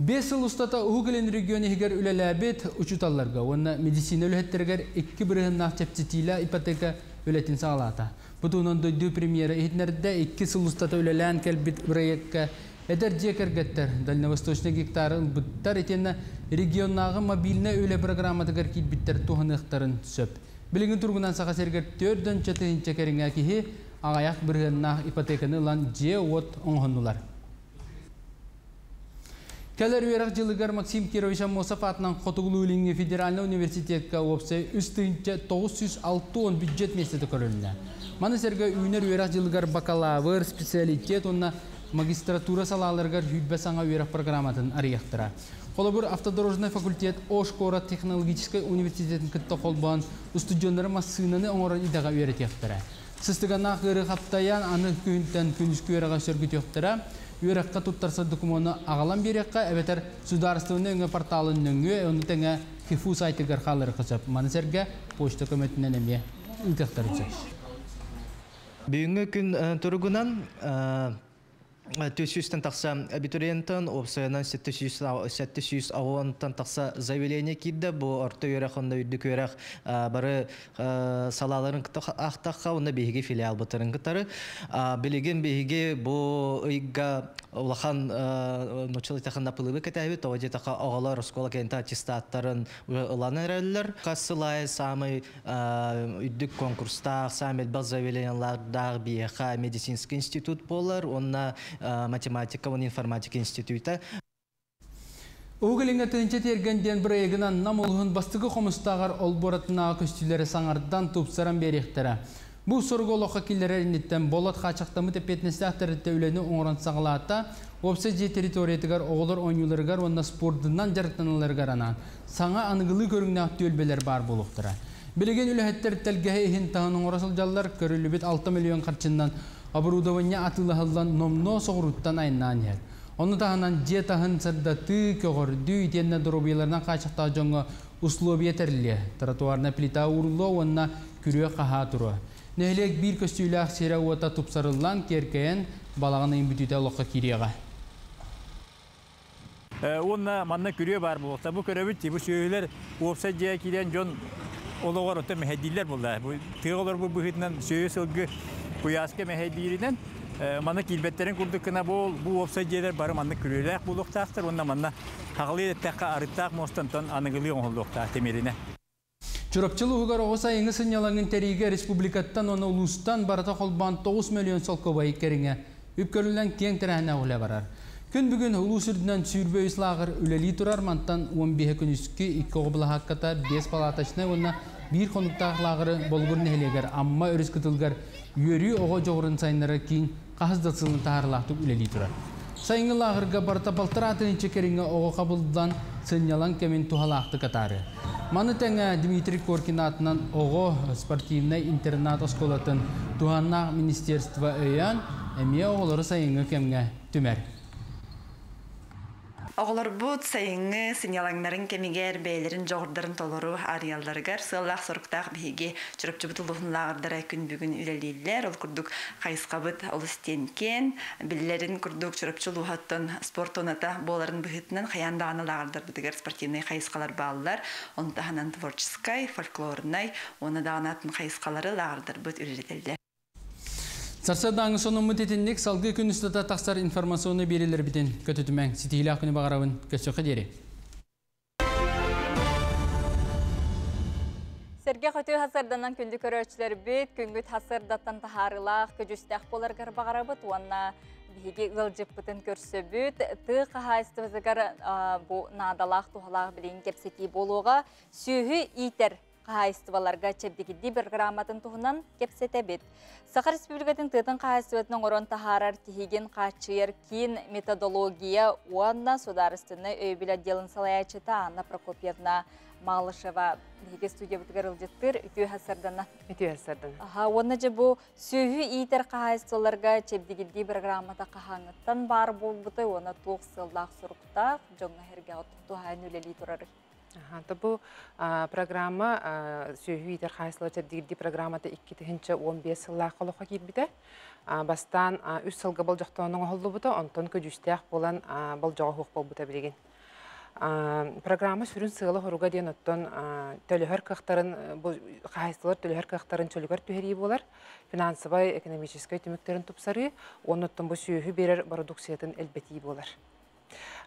5 жыл ұстата ұғылын регионы егер үлеләбет ұчуталларға, онына медицина өлеттергер 2 бірігін нақтепцетила ипотека өлетін сағалата. Бұтуынан дөйді премьера етнерді 2 жыл ұстата үлелән кәлбет проектқа әдір жекергеттер. Дальневосточный гектарын бұттар етені регионнағы мобильна өлі программатығар кейт біттер туғын ұқтарын сөп. Білігін тұрғынан сақа сергер 4-4 чекеріңе кейі ағаяқ біргеннақ ипотеканы лан же от оңғынылар. Кәлер верақ жылығар Максим Кирович Амосов атынан Қотығылы Улинге Федеральный университетка опсы үстінче 960 бюджет местеті көрілді. Манысерге үйнер верақ жылығар бакалавр, специалитет, онна магистратура салаларғар хүйтбе саңа верақ программатын арияқтыра. Қолабыр автодорожный факультет Ошкора технологический университетін күтті қолбан студенттары массынаны оңырын идаға өретектіра. Сыстығана қыры қаптаян аны күйінтен күніскі өреға сөргітектіра, өрекқа тұттарса документны ағалан берекқа әбетер сударыстығыны өңі порталын өңі, оны тәңі кефу сайтығыр қалыры қысып. Манысерге почта көметінен әме үлтектер үтсек. Бүгінгі күн тұрғынан Төсүстен тақса абитуриенттен, опсайынан 700 ауантан тақса заявление кирді. Бұл орта өрәқында үрдік өрәқ бары салаларын ақтаққа, онда бейге филиал бұтырын қытары. Білеген бейге бұл ұйға улахан ночылы тақында пылыбы кәтәбі, тоғаде таққа оғалар оскола кәнті аттестаттарын ұланы әрәлілер. Қасылай самый үрдік конкурстақ, самый әлбақ заявлениялардағы бейеқа медицинский институт болар, онна математика, он информатика института. Оғылыңа түйінче тергенден бір егінан намылығын бастығы қомыстағар олборатына көстілері саңардан тұпсаран беректері. Бұл сұрғы олыққа келері әйнеттен болат қачақтамы тепетнесі әқтірітті өлені оңыран сағылата, опсы же территориятығар оғылар ойнуларығар, онна спордынан жарықтаныларығар анан. Саңа анығылы көріңіне атты өлбелер бар болуқтыра. Білеген үліхеттер тәлгәе ехін тағының орасыл жаллар көрілі бет 6 миллион қарчындан оборудование атылығылдан номно соғыруттан айнан ер. Оны тағынан же тағын сырдаты көгірді үйтенне дұрубияларынан қачықта жоңы условия тәрілі. Тротуарна плита ұрлы, онына күрі қаға тұры. Нәйлек бір көстүйлі сері ота тұпсарылан керкейін балағына имбүтіті олыққа кереға. Онына манна күрі бар болықта. Бұл көрі бұл сөйлер опса же келен жон олығар өтті мәхәдейлер болды. Тығылар бұл бұхетінен сөйі сылғы Куяске мәхәдейірінен маны келбеттерін күрдікіна бұл опса жерлер бары маны күрелек бұлықтақтыр, онна маны қағылы еттәққа арыттақ мостантан анығылы оңылдықтақ темеріне. Чурапчылы ұғар оғыса еңі сынялаңын тәріге республикаттан оны ұлыстан барата қолбан 9 миллион сол көбайы керіңе үпкөлілен кен тәрәне ұғылы барар. Күн бүгін ұлыс үрдінен сүйірбе ұслағыр үлелі тұрар мантан 15 күн үскі 2 оғылы хаққатар 5 палаташына онна bir konuktağlağırı bolgur nehlegер, amma örüs kıtılgar, yörü oğa жоғырын сайынлары кейін қағыздатсылын тағырлақтық үлелей тұрар. Сайыңылағырға барта балтыратының чекеріңі оға қабылдан сынялан кәмен тухалақты катары. Маны тәңі Дмитрий Коркин атынан оға спортивный интернат осколатын Туханнақ министерство өйян, әме оғылары сайыңы кәмге түмәр. Оғылар бұд сайыңы сынялаңнарын кемегер бәйлерін жоғырдарын толыру арияларығар сыллақ сұрықтақ бейге жүріп-жүріп тұлығын лағырдара күн бүгін үлелейлер. Ол күрдік қайысқабыт олыстенкен, білілерін күрдік жүріп-жүріп ұғаттын спорт оната боларын бұхытынан қаяндағаны лағырдар бұдығар спортивный қайысқалар балылар. Оны тағынан творческай, фольклорнай, оны дағанатын қайысқалары лағырдар бұд үлелейлер. Сарсадағы соның мұтетіндік салғы күн үстіда тақсар информационы берелер бітен көтетімен сетейлі ақыны бағарауын көсіқі дері. Серге қөту хасарданан күнді көрөчілер бет, күнгіт хасардаттан тахарылақ, көжістәқ боларғар бағарабыт, уанна бейге ғылжып бұтын көрсі бет, тұқ қағайсты візігар бұл надалақ тұғалақ білейін кепсети болуға, сүйі итер қағайстываларға чәбдегідді бір грамматын тұғынан кепсеті бет. Сақар Республикатын тұтын қағайстыватының орын тахарар тихеген қачыер кейін методология уанна сударыстыны өйбіл отделын салаячыта Анна Прокопьевна Малышева бейге студия бұтығар ұлжеттір үтіу хасарданна. Үтіу хасарданна. Оны же бұл сүйі итер қағайстываларға чәбдегідді бір граммата қағаңыттан бар бол бұты, оны тоқ сылдақ сұрықтақ, жоңға herге тұғайын өлелей тұрары. Бұл программа сөйі итер қайсылы чәбдегілді программата 2-15 сыллақ қолуға келбіді. Бастан 3 сылғы бұл жоқтауының оғылды бұты, онтон көжістіяқ болан бұл жоғы хоқ бол бұта білеген. Программа сүрін сылы ғыруға ден оттон төлігер қақтарын, қайсылар төлігер қақтарын чөлігер түйері болар, финансывай, экономическай түміктерін тұпсары, оныттың бұл сөйі берер продукциятын әлбеті болар.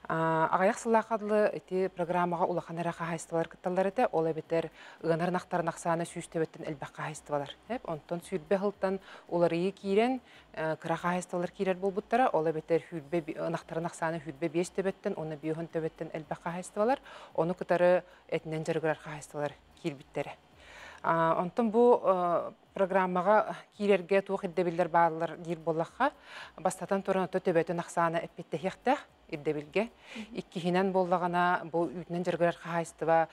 Ағаяқ сылақадлы эти программаға улаханара қағайыстывалар кытталар эте, ол әбетер ығанар нақтарын ақсаны сүйістебеттен әлбәқ қағайыстывалар. Онтон сүйірбе ғылттан олар ие кейрен, кыра қағайыстывалар кейрер бол бұттара, ол әбетер нақтарын ақсаны хүрбе бестебеттен, оны бейхін төбеттен әлбәқ қағайыстывалар, оны күтары әтінен жарғырар қағайыстывалар кейрбіттері. Онтон бұл программаға кейлерге туық ирдебілдер бағылар дейір болаққа, бастатан тұрын төбетін ақсаны әппетті хектәқ ирдебілге. Иккихинен болағана бұл үйтінен жүргілер қағайыстыва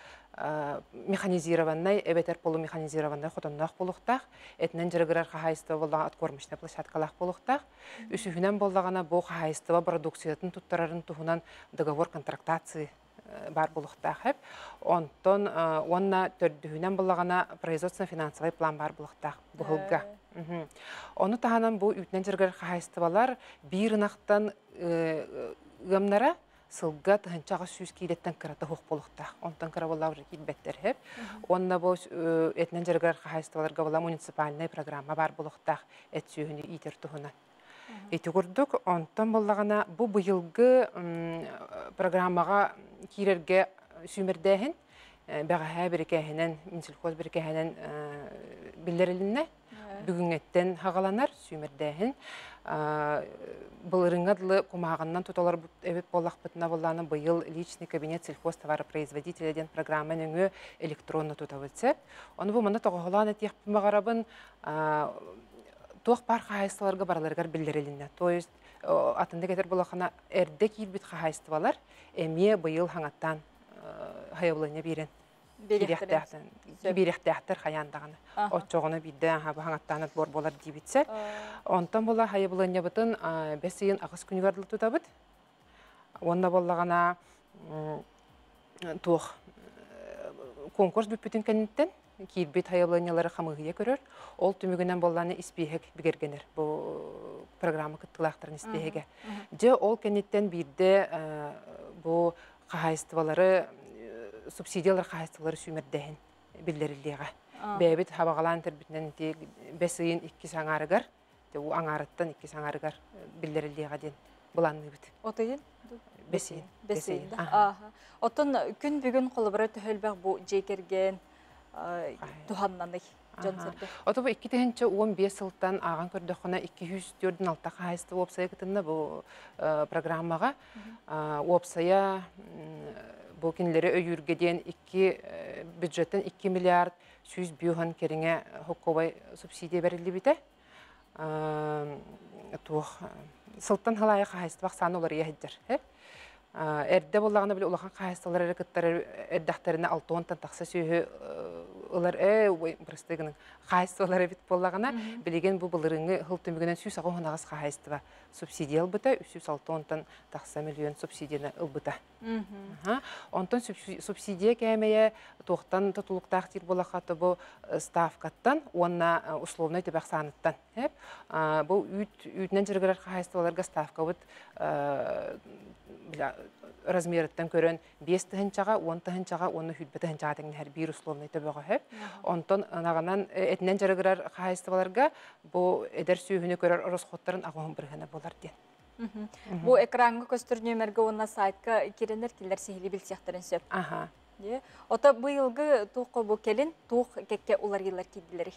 механизированной, әбетер полу механизированной құтыннақ болуқтақ, әтінен жүргілер қағайыстыва болаған атқормышны площадкалақ болуқтақ. Үсігінен болағана бұл қағайыстыва продукциятын тұттарарын тұғынан договор контрактации бар болуқтақ. Онтон онна төрдігінен болағана производственно-финансовый план бар болуқтақ бұғылға. Оны тағанан бұл үйтінен жүргілер қағайыстывалар бейірінақтан ғымнара сылға тұхынчаға сүйіз кейлеттен кіраты хоқ болуқтақ. Онтан кіра болауыр кейлбеттер. Онна бұл әтінен жүргілер қағайыстываларға бола муниципальный программа бар болуқтақ әт сүйіні итер тұхынан. Эти күрдік, онтан болағана бұл бұйылғы программаға кейлерге сүймердәхін, бәғаға бірекәхінен, минсілхоз бірекәхінен білдеріліне, бүгін әттен хағаланар сүймердәхін. Бұлырыңадылы құмағынан тұталар әбет болақ бұтына болағаны бұйыл личный кабинет сельхозтоваропроизводителя ден программын өңі электронны тұтап өтсеп. Оны бұл мұны тоғылан әтек бұмағарабын тоқ бар қағайыстыларға бараларғар білдеріліне. То есть, атында кетер болақана әрді кейлбіт қағайыстывалар, әме бұйыл хаңаттан хайабылыне берен. Беректәқтір қаяндағаны. Отчоғыны бейді хаңаттанат бор болар дейбітсе. Онтан бола хайабылыне бұтын бәсейін ағыз күні бардылы тұтабыд. Онна болағана тоқ конкурс бүппетін кәнеттен кейлбет хайабылынелары қамығыя көрір. Ол түмігінен болғаны іспейхек бігергенер. Бұл программы күттілақтарын іспейхеге. Же ол кәнеттен бейді бұл қағайыстывалары субсидиялар қағайыстывалары сүймердәйін білдерілдеға. Бәйбет хабағалан түрбітінен бәсейін 2 саңарығар, аңарыттан 2 саңарығар білдерілдеға ден бұланны бүт. Отайын? Бәсейін. Отын күн бүгін қолыбыры түхілбәқ бұл жекерген туханнаны жонсырды. Ота бұл 2015 жылдан аған көрдіқына 204-6 қағайысты опсая күтінді бұл программаға. Опсая бұл кенлері өйіргеден бюджеттен 2 миллиард 100 бүйіған керіңе хокковай субсидия бәрілі біті. Сылттан халайы қағайысты бақ саны олар ехеддер. Әрді болағына білі олаған қағайыстылар әрекеттері әрдақтарына 6-10 тақса сүйі олар бұрыстығының қағайыстылар әбет болағына білеген бұл бұлырыңы ғыл түмігінен сүйіс ағын ағыз қағайыстыва субсидия ұлбыта, 306 тақса миллион субсидияны ұлбыта. Онтан субсидия кәмейе тоқтан тұтылықтақ тер болақаты бұл ставкаттан, онына условной төбәқ саныттан. Бұл үйтінен жүргілер қағайыстываларға ставка бұд размеріттен көрін 5 тұхынчаға, 10 тұхынчаға, 10 хүтбі тұхынчаға тәңін әр бір условный төбіға хөп. Онтан нағанан әтінен жүргілер қағайыстываларға бұл әдер сүйіні көрер ұрысқоттарын ағуын біргені болар ден. Бұл экранғы көстір нөмерге онына сайтқа керенер келер сейілі білсияқтарын сөп. Ота бұйылғы туқы бұл келін, туқ кәкке олар елер кейділері?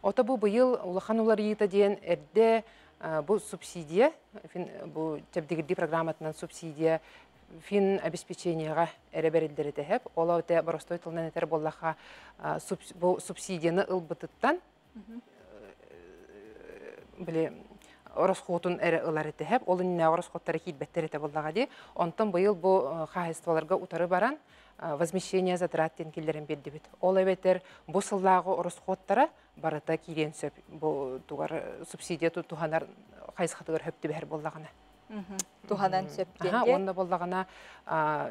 Ота бұл бұйыл ұлақан олар ейті ден әрді бұл субсидия, бұл тәбдегірді программатынан субсидия фин обеспеченияға әрі бәрілдері тәхіп. Ола өте баростой тылынан әтер боллаға субсидияны ұлбытыттан оросқотын әрі ұлары тәхіп. Олын не оросқоттары кейтбәттері тә боллаға де. Онтан бұйыл бұл қағайыстываларға ұтары баран возмещение затраттен келдерін берді бет. Ол әбеттер бұл сыллағы оросқоттары барыта кейлен сөп. Бұл субсидия тұғанар қайсықатығыр хөпті бәр боллағына. Туханан сөпкенге. Онда боллағына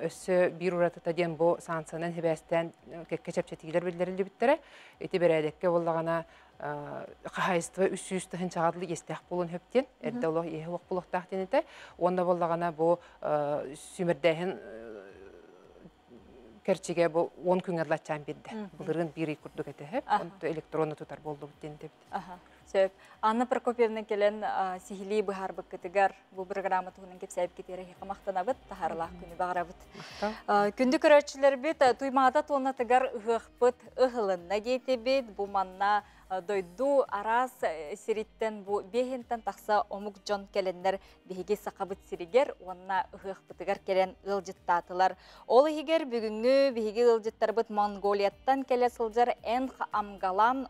өссі бір ұратыта ден бұл санкцияның хебәстен кәчәпчәтігілер білдерілді біттері. Өте бір әдекке боллағына қағайыстығы үсі-үсті хынчағадылы естәқ болын хөптен. Әрді олық ехі оқ болықтақ денеті. Онда боллағына бұл сүмірдәйін кәрчеге бұл 10 күн әділатчан беді. Бұлырын бір күрдік әті әп. Онда электронны тұтар болды бұттен деп. Сөп. Анна Прокопьевна келен сихили быхар быккытыгар бу программа туһунан кепсәйп кетере хикмактанабыт, тахарлах күнү багарабыт. Күндү көрөчүлөр бит туймада тонатыгар ыхпыт ыхылынна кетебит, бу манна дойду арас сириттен бу бехинтен такса омук жон келендер биһиги сакабыт сиригер, онна ыхпытыгар келен ылжыттатылар. Ол хигер бүгүнгү биһиги ылжыттарбыт Монголияттан келе сылжар эн амгалан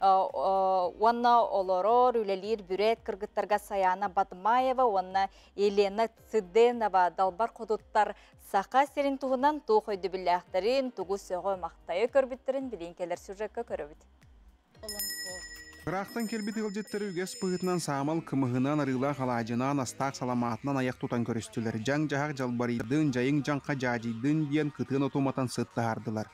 Онна олорор, үлелер, бүрет, кыргыттарға Саяна Батмаева, онна Елена Циденова, далбар қодуттар сақа серин туғынан туқ өйді біләқтірін, туғы сөғы мақтайы көрбіттерін білейін келер сюжетқа көрібіт. Қырақтан келбеті ғылжеттері үгес пұғытынан самал кымығынан арыла қалажынан астақ саламатынан аяқ тұтан көрістілер. Жаң жағақ жалбаридың, жайың жаңқа жажидың дейін күтін отуматан сытты ардылар.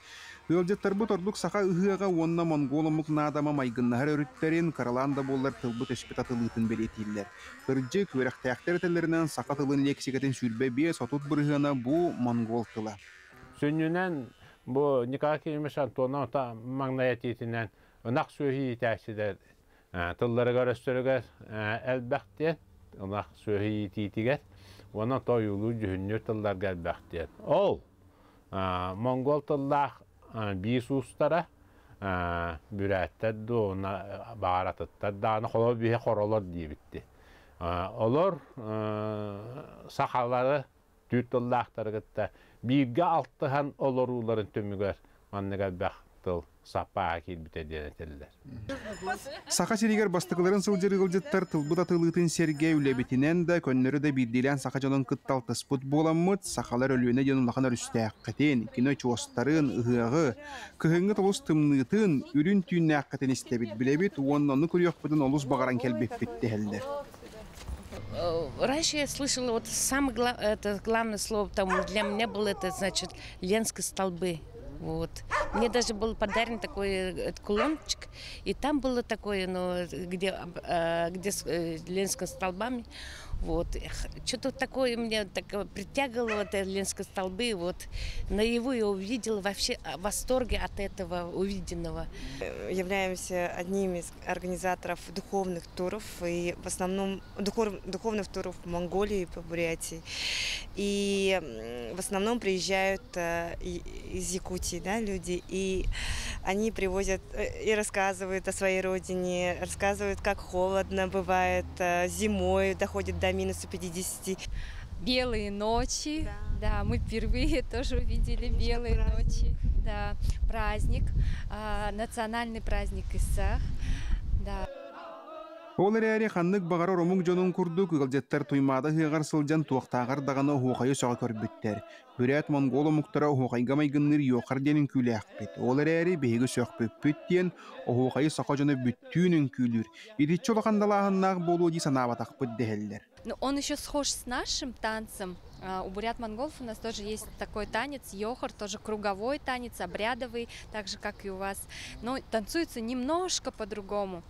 Ғылжеттер бұт ордық сақа ұғыға онна монголымық надама майгыннағыр өріттерін қараланда болар тылбыт өспет атылытын белетейлер. Үрджі көріқтәқтер тәлерінен сақа тылын лексикетін сүрбе бе сотут бұрғына бұ монгол тыла. Сөннінен бұ никаға келмешан тона маңнаятетінен ұнақ сөйі тәсідер тыллары көрістірігер әлбәқтер, ұнақ сөйі тетігер, оны тойылу жүхіннер тыллар әлбәқтер. Ол монгол тыллақ бейс ұстара бүрәттер доғына бағаратыттар дағына қолы бейе қоролар дейбітті. Олар сақалары түт тыллақтары күтті. Бейге алтыған олар ұларын төмігер манныға бәқтіл сапаға келбіте денетелдер. Сақа серигер бастықларын сылжыры ғылжыттар тылбыт атылытын серге үлебетінен да көннері де бірделен сақа жонын күттал тыспыт боламыд, сақалар өлуіне ден ұлақанар үстәқ қытен, кино чуостарын, ұғығы, күхіңі толыс тымнытын, үрін түйінне аққытын істебет білебет, оннаны көріяқ бұдын олыс бағаран келбет бітті әлдер. Раньше я слышала, вот самое главное слово там для меня было, это значит Ленские столбы. Вот. Мне даже был подарен такой кулончик, и там было такое, ну, где с ленскими столбами. Вот. Что-то такое меня так притягивало, вот, ленские столбы. Вот. Наяву я увидела вообще в восторге от этого увиденного. Являемся одним из организаторов духовных туров, и в основном духовных туров в Монголии, по Бурятии. И в основном приезжают из Якутии, да, люди, и они привозят и рассказывают о своей родине, рассказывают, как холодно бывает зимой, доходит до минус 50. Белые ночи, да, мы впервые тоже увидели белые ночи, да, праздник, национальный праздник Исах, да. Олар әрі қаннық бағар оромуң жонын күрдік, ғылжеттер туймады ғығар сылжан туақтағар дағаны ұхуқайы соға көрбіттер. Бүрәт монголы мұқтара ұхуқайға майгынныр йоқар денін күлі ақпет. Олар әрі бейгі сөқ бөппет ден ұхуқайы соқа жоны бүттүүнін күлір. Идітчі олақандалағыннағы болу дей санабат ақпет дәхелдер. Он еще схож с нашим танцем. У бурят-монголов у нас тоже есть такой танец, йохар, тоже круговой танец, обрядовый, так же, как и у вас. Но танцуется немножко по-другому.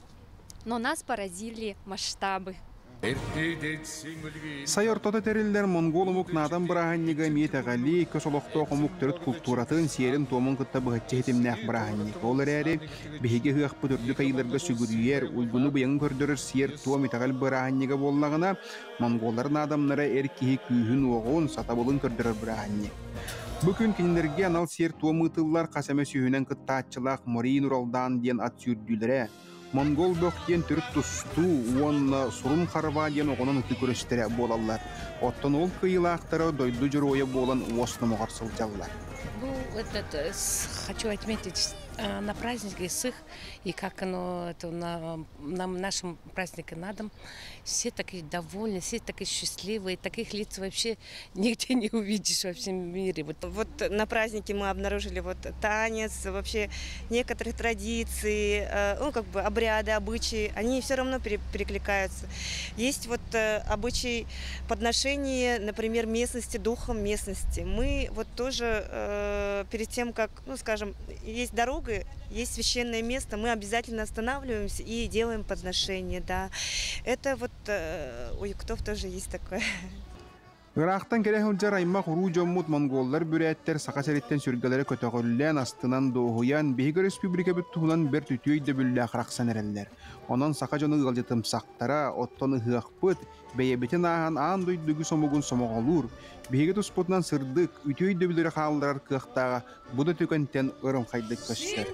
Но нас поразили масштабы. Сайор тоты териллер монгол мукнадан браханнига метагали көсолоқто қомук түріт культуратын серин томын кытта бұғытчы хетімнәқ браханник. Олар әрі бігеге ғық бұтырды кайыларға сүгірүйер, ұлгыны бұян көрдірір сер туа метагал браханнига боллағына монголларын адамнары әркеге күйін оғын сатабылын көрдірір браханник. Бүкін кенілерге анал сер туа мұтыллар қасаме сүйінен кыттаатчылақ Морин Уралдан ден ат сүрділері. Монгол бөқтен түріт тұсту, онна сұрын қарва ден оғынан ұты көрістері болалар. Оттан ол кыйлақтары дойды жүрі ойы болан осыны мұғарсыл жаллар. Хочу отметить на празднике Исых, и как оно это на нашем празднике на дом. Все такие довольны, все такие счастливые, таких лиц вообще нигде не увидишь во всем мире. Вот на празднике мы обнаружили вот танец, вообще некоторые традиции, ну как бы обряды, обычаи, они все равно перекликаются. Есть вот обычай подношения, например, местности, духом местности. Мы вот тоже перед тем, как, ну скажем, есть дорога, есть священное место, мы обязательно останавливаемся и делаем подношение, да. Это вот у якутов тоже есть такое. Iraqtan kerehuljar ayma huru jommut Mongollar bürettер saka seritten sürgülere kötögüllen astынан doğuyan Bihiga Respublika büttuğunan bir tütüyde bülle akraksan ereller. Ondan saka jonu ılcıtım saktara, ottonu hıaqpıt, beyebetin ahan ağın duydugu somugun somoğulur. Bihiga tusputnan sırdık, ütüyde bülere kaldırar kıqtağa, bu da tükenten ırım kaydık köster.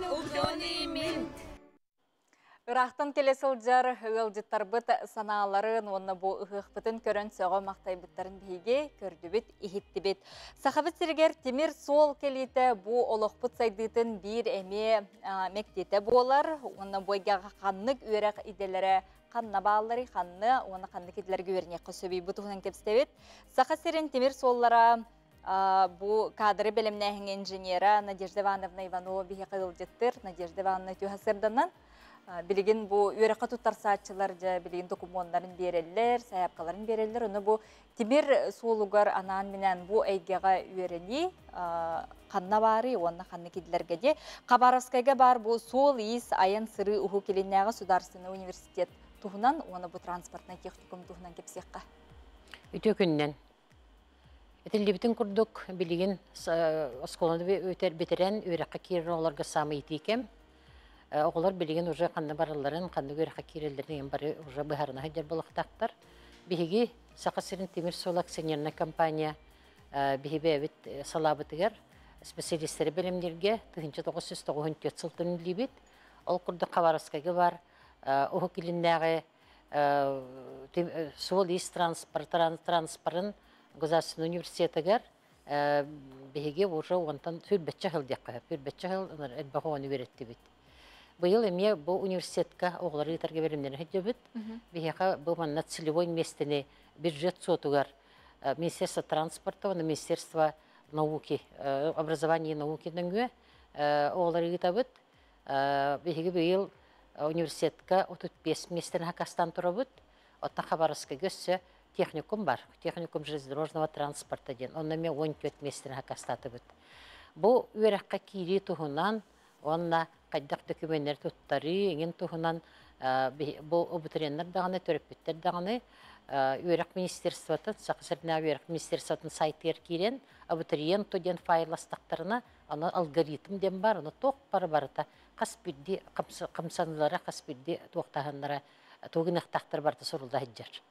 Iraqtan kelesıljar ılcıttarbıt sanalарын onna bu ıhıqbıtın körön söğü maqtaybyttарын bihiге kördübüt ihittibit. Saxabıt sirger Timir sol kelite bu oloqbıt saydıtın bir eme mektete bolar. Onna boyga qanlık üreq idelere qanna bağları qanlı, ona qanlık idelere güverine qısöbey butuğundan kepstebit. Saxa sirin Timir sollara bu kadrı bilimnähin inженера Надежда Ивановна Иванова bihi qılcıttır. Надежда Ивановна tühasırdanan Bilgin bu üreqa tutar saatçılarca bilgin dokumonların bererler, sayapkaların bererler. Onu bu Timir solugar anan minen bu eygaga üereli qanna bari, onna qanna kidilerge de. Qabaraskayga bar bu sol is ayın sırı uhu kelinnaga Sudarsını Universitet tuhunan, onu bu transportna texnikum tuhunan kepsiqqa. Ütü günnen. Etilli bütün kurduk bilgin oskolanı bitiren üreqa kirin olarga samı itikem. Oğlar bilgin уже qanna baralların, qanna üreqa kirinlerin bari уже bıharına hıcar bulaqtaqtar. Bihigi Saqasirin Timir Solak Senyerna kampanya bihi bevit salabıtıgar. Spesialistleri bilimlerge 1994 sıltının libit. Ol kurdu Qabaraskayga var. Ohu kilinnağı Sol is transparın Gozasın Üniversitetigar. Bihigi уже ondan sürbetçe hıl diqqa. Sürbetçe hıl elbağı üretti bit. Bu yıl emye bu üniversitetka oğları yeterge verimlerini hıcabıt. Bihiqa bu manna целевой местini бюджет сотугар Министерство транспорта, Министерство науки, образования и науки дөнгө оğları yetabıt. Bihiqi bu yıl üniversitetka 35 местен хакастан турабыт. Otta Xabarovsk'a gösse texnikum var. Texnikum железнодорожного транспорта den. Onda me 14 местен hakastatıbıt. Bu ürekka kiri tuhunan onna qaddaq dokumentler tuttarı, engin tuhunan bu abituriyenler dağını, töröpütler dağını üyerek ministersvatın, saqısırına üyerek ministersvatın saytır kiren, abituriyen toden faylastaqtarına ana algoritm den var, onu toq barbarıta qasbiddi, qamsanılara qasbiddi toqtahanlara toğunaqtaqtar barda sorulda hıccar.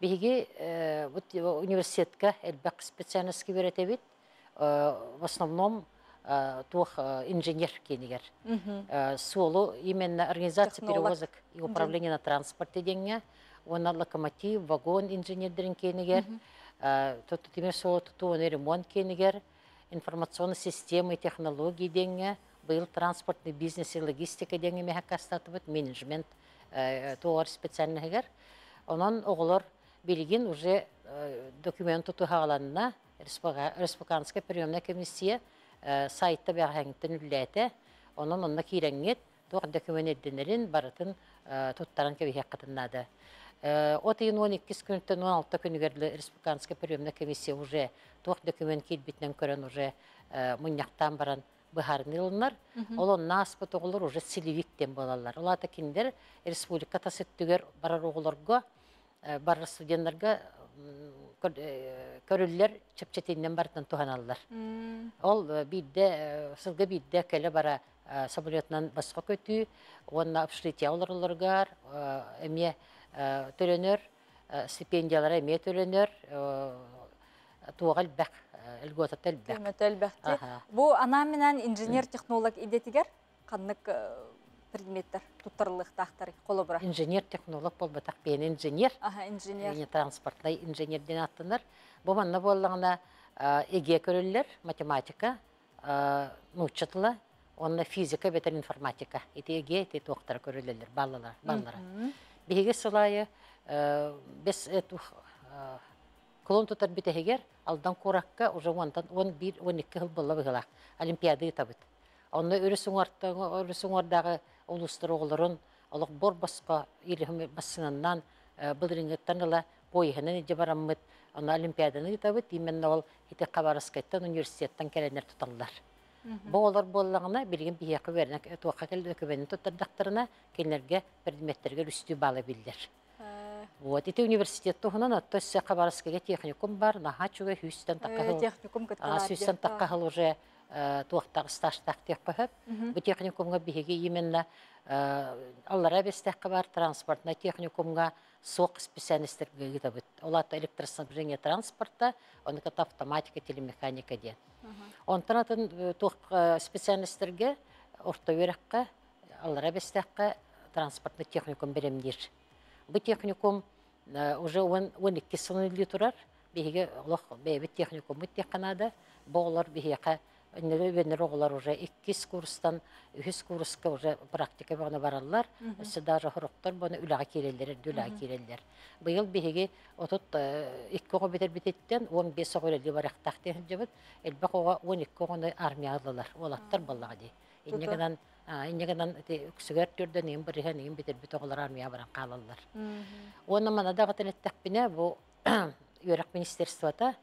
Bihigi üniversitetka elbaq spesialistki veretebit, в основном тух инженер кенигер. Соло именно организация перевозок и управления на транспорте деньги. Он локомотив, вагон инженердерин кенигер. Тут теперь соло тут ремонт кенигер. Информационные системы и технологии деньги. Был транспортный бизнес и логистика деньги мехакастатывает менеджмент туар специальный гер. Онан оғлар билигин уже документу тухаланна республиканская приемная комиссия сайtta бәғәңттен үлләті, onun onunla kirengit, doğru dokümen edinlerin baratın tuttaran kebihek katınladı. O tıyın 12 gününden 16 günügerli Respublikanska Priemna Komissiya уже doğru dokümen kilbitinden kören уже munyaktan baran bıharın yılınlar. Olon naspıt oğulur уже silivikten bolarlar. Ola da kinder Respublika tasıttüger barar oğulurga, barar studenlarga körüller çöpçetinden bardan tuhanallar. Ol bidde sılgı bidde kele bara sabulyotnan basqa kötü, onna обшития olurlargar, emye törenör, stipendiyalara emye törenör, tuğal baq, elgotatel baq. Tömetel baqti. Bu anaminen inженер технолог idetiger qanlık предметтер туттарлык тахтар колобра. Инженер технолог болбатак бен инженер. Инженер. Транспортный инженерден аттынар. Бу манна боллагына эге көрөллөр, математика, научатыла, онна физика, бетер информатика. Эти эге, эти тоқтар көрөллөр, баллара. Биге сылайы бес колон тутар битегер, алдан коракка уже ондан 11-12 жыл болла быгылак. Олимпиада табыт. Онна өрүсүң ордағы улустар оғылырын, олық бор басқа елігім басынаннан бұлдырыңыттан ыла бойығынан еде барамыд. Онна Олимпиаданы табыт, именно ол еті Қабараскайттан университеттен кәлінер тұталылар. Бұл олар болағына білген бейеқі верінек туаққа кәлді өкөбенін тұттардақтарына кәлінерге предметтерге үсті балы білдер. Вот, это университет туһунан оттоssa Хабаровская техникум бар, нахачуга Хюстен такахыл. Техникум кытталар. Хюстен такахыл уже туохтаг стажтаг техпахып. Бу техникумга биһиги именно аллара бестәккә бар транспортна техникумга сок специалистларга гитабыт. Олата электроснабжение транспорта, онда автоматика, телемеханика дия. Онтанатын тух специалистларга орта өрәккә аллара бестәккә транспортна техникум беремдир. Бу техникум уже 12 сынлы турар. Биһиге олох бәйбит техникум технада болар биһиге иннелер оглар уже 2 курстан 3 курска уже практика багына баралар. Се даже хороктор буны үләгә кирелләр, дүләгә кирелләр. Быел биһиге отот 2 битер битеттен 15 гөле барак тахтен җибет, элбәкога 12 гына армиялылар. Олаттар баллага ди. Иннегенен үксүгәр төрдән ин бирһән ин битер бит оглар армия баран калалар. Оны мана да гателеттәкпине бу Юрак министерствота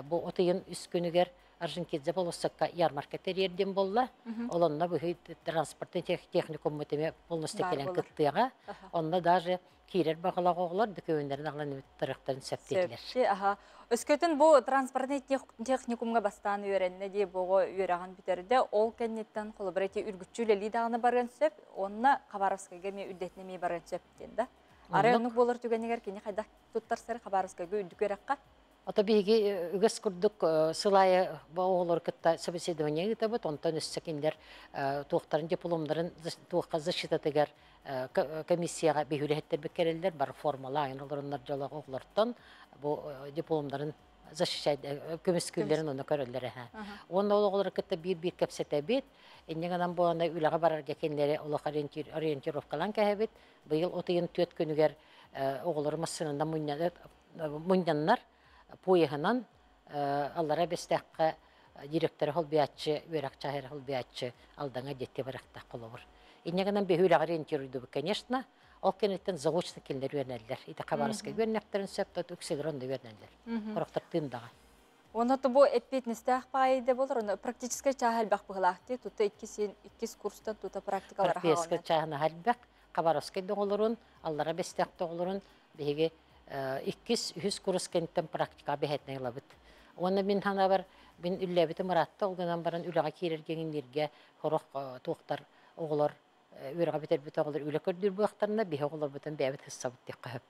бу отыйын үс күнүгер Аржинкидзе болосакка ярмаркетер ерден болла. Олонна бу транспортный техникум мөтеме полностью келен кыттыга. Онда даже кирер багалага оглар дөкөндөрүн аглан тарыктарын септелер. Өскөтүн бу транспортный техникумга бастан үйренне ди бого үйраган битерде ол кеннеттен колобрати үргүчүлели даганы барган сөп, онна Хабаровскайга ме үддетнеме барган сөптен да. Арайонук болор түгенегер кини кайда туттарсар Хабаровскайга үддүкөрөкка. Ото биги үгөс курдук сылайы боолор кытта собеседование гитабыт, онтон өссекендер туохтарын дипломдарын туохка защитатыгар комиссияга бихүлехеттер бекерелдер, бар формала айналарыннар жолага оглортон бу дипломдарын защищать көмүскүллерин оны көрөллөр. Онда оглор кытта бир кепсете бит, иннегенен бу аны үлага барарга кенлери олох ориентировкалан кәһәбит. Быйыл отыйын 4 күнүгер оглор массынында муньяннар поеханан аллара бестәккә директор холбиятчы, веракчахер холбиятчы алдаңа детте баракта колобур. Иннегенен бехүләгә ориентируйды, конечно, ол кенеттен заочно килдер вернәләр. Ите Хабаровская вернәктерен сәптә үкселерон да вернәләр. Корактар тындага. Онаты бу эппетнестәх пайда булыр, практически чахал бак булахты, тута 2 курстан тута практикалар хаган. Практически чахна халбак Хабаровская доголорун, аллара бестәк доголорун беге 200 курс кенттен практика бехетне лабыт. Оны мин хана бар, мин үлләбите маратта олганан баран үләгә кирергәнгәннәргә хорох туктар оглар үрәгә битер бит оглар үлә көрдүр бу вакытларында бе оглар бутан бәбит хисабыт диккәп.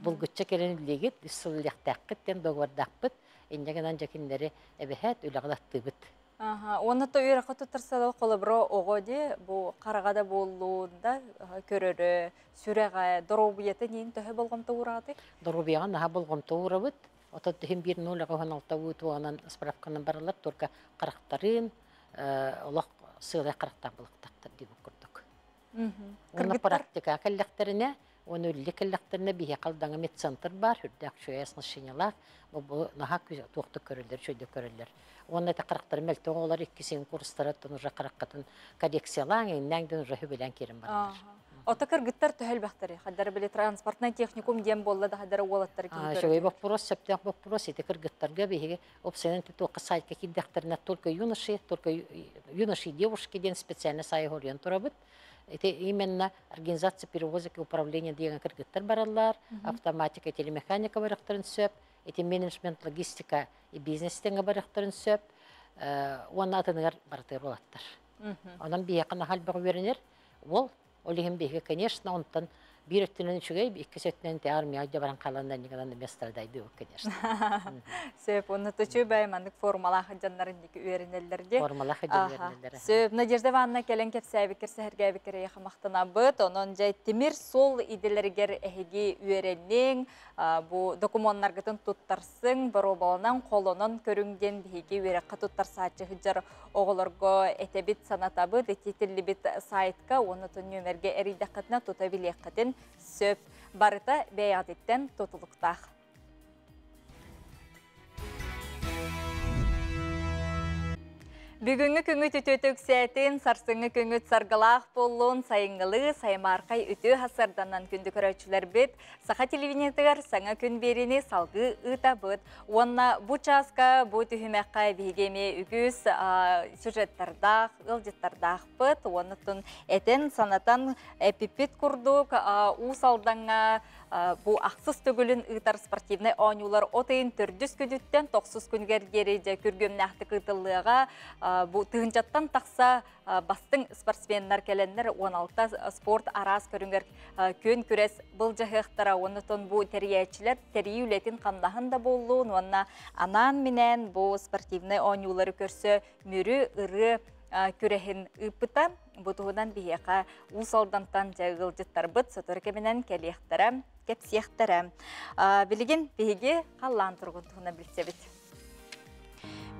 Бул гүччә келен легит, исуллык тәккәттен договордакпыт, индегәнән җакиннәре әбәһәт үләгә тыбыт. Оны то үрәгә тутырсалар колобро огоди, бу карагада булуында көрөрө, сүрәгә дорубияте нин төһә булган тураты. Дорубияга наһа булган турабыт. Ото тем 1.06 туанан справканы баралар, только карактарын, олох сыйлы карактан булыктактыр дип күрдүк. Оны практика келлектерине, оны үлле келлектерине бие калдаңа медцентр бар, хүрдәк шөясны шинялар, бу наһа тукты көрөлдөр, шөйдө көрөлдөр. Оны да карактар мелтен олар 2 курстардан уже караккатын коррекциялаң, иннәңден уже белән кирим бар. Ото кыргыттар төһәл бактары, хәдәр беле транспортный техникум дем болла да хәдәр олаттар килде. Шөй вопрос, септяк вопрос, ите кыргыттарга биге опсенен туту кысайка киддәктерне только юноши, и девушки ден специально сайгорьян турабыт. Это именно организация перевозок и управления дигән кыргыттар бараллар, автоматика, телемеханика барактарын сөп, эти менеджмент, логистика и бизнестен барактарын сөп. Оны атыныр бартыр болаттар. Онан бие кана хал бак беренер, ол олиһин беге, конечно, онтан bir ötünün çügey, 2 ötünün de armiyada baran kalandan nigadan mestardaydı o, конечно. Söp, onu tuçu baymandık formalah janlarındaki öğrenelerde. Formalah öğrenelerde. Söp, Nadejda Ivanovna kelen kepsay bikir sehergay bikir yaxamaktana bıt, onun jay timir sol idilerger ehegi öğrenning, bu dokumentlargıtın tuttarsın, barobalan kolonun körüngen bihegi öğrenqa tuttarsaçı hıcar oğularga etebit sanatabı, detitilli bit saytka, onu tun nömerge eridaqatına tutabiliyaqatın söp barıta beyaditten tutuluktaq. Бүгінгі күңі түтөтік сәтін, сарсыңы күңі сарғалақ болуын, сайыңғылы, саймарқай үті хасарданан күнді көрәтшілер бет, сақа телевинетігер саңа күн беріне салғы ұта бұд. Онна бұ часқа, бұ түхімәққа бейгеме үгіз сюжеттардақ, ғылдеттардақ бұд. Онытын әтен санатан әпіпет күрдік, ұсалдаңа бұ ақсыз түгілін ұтар спортивный ойнулар отайын түрдіс күдіттен 90 күнгер гереде күргемнәқті қытылыға бұл тұғынчаттан тақса бастың спортсменнар кәлендер 16 спорт арас көрінгер көн күрес бұл жағықтара онытын бұл тәриячілер тәрі үлетін қамдағында болуын, онына анан менен бұл спортивный ойнулары көрсі мүрі ұры күрәхін ұпыта, бұтығынан бейеқа ұсалдантан жәғылжыттар бұд, сотыркеменен кәлияқтара, кәпсияқтара. Білген бейге қалан тұрғынтығына білсебет.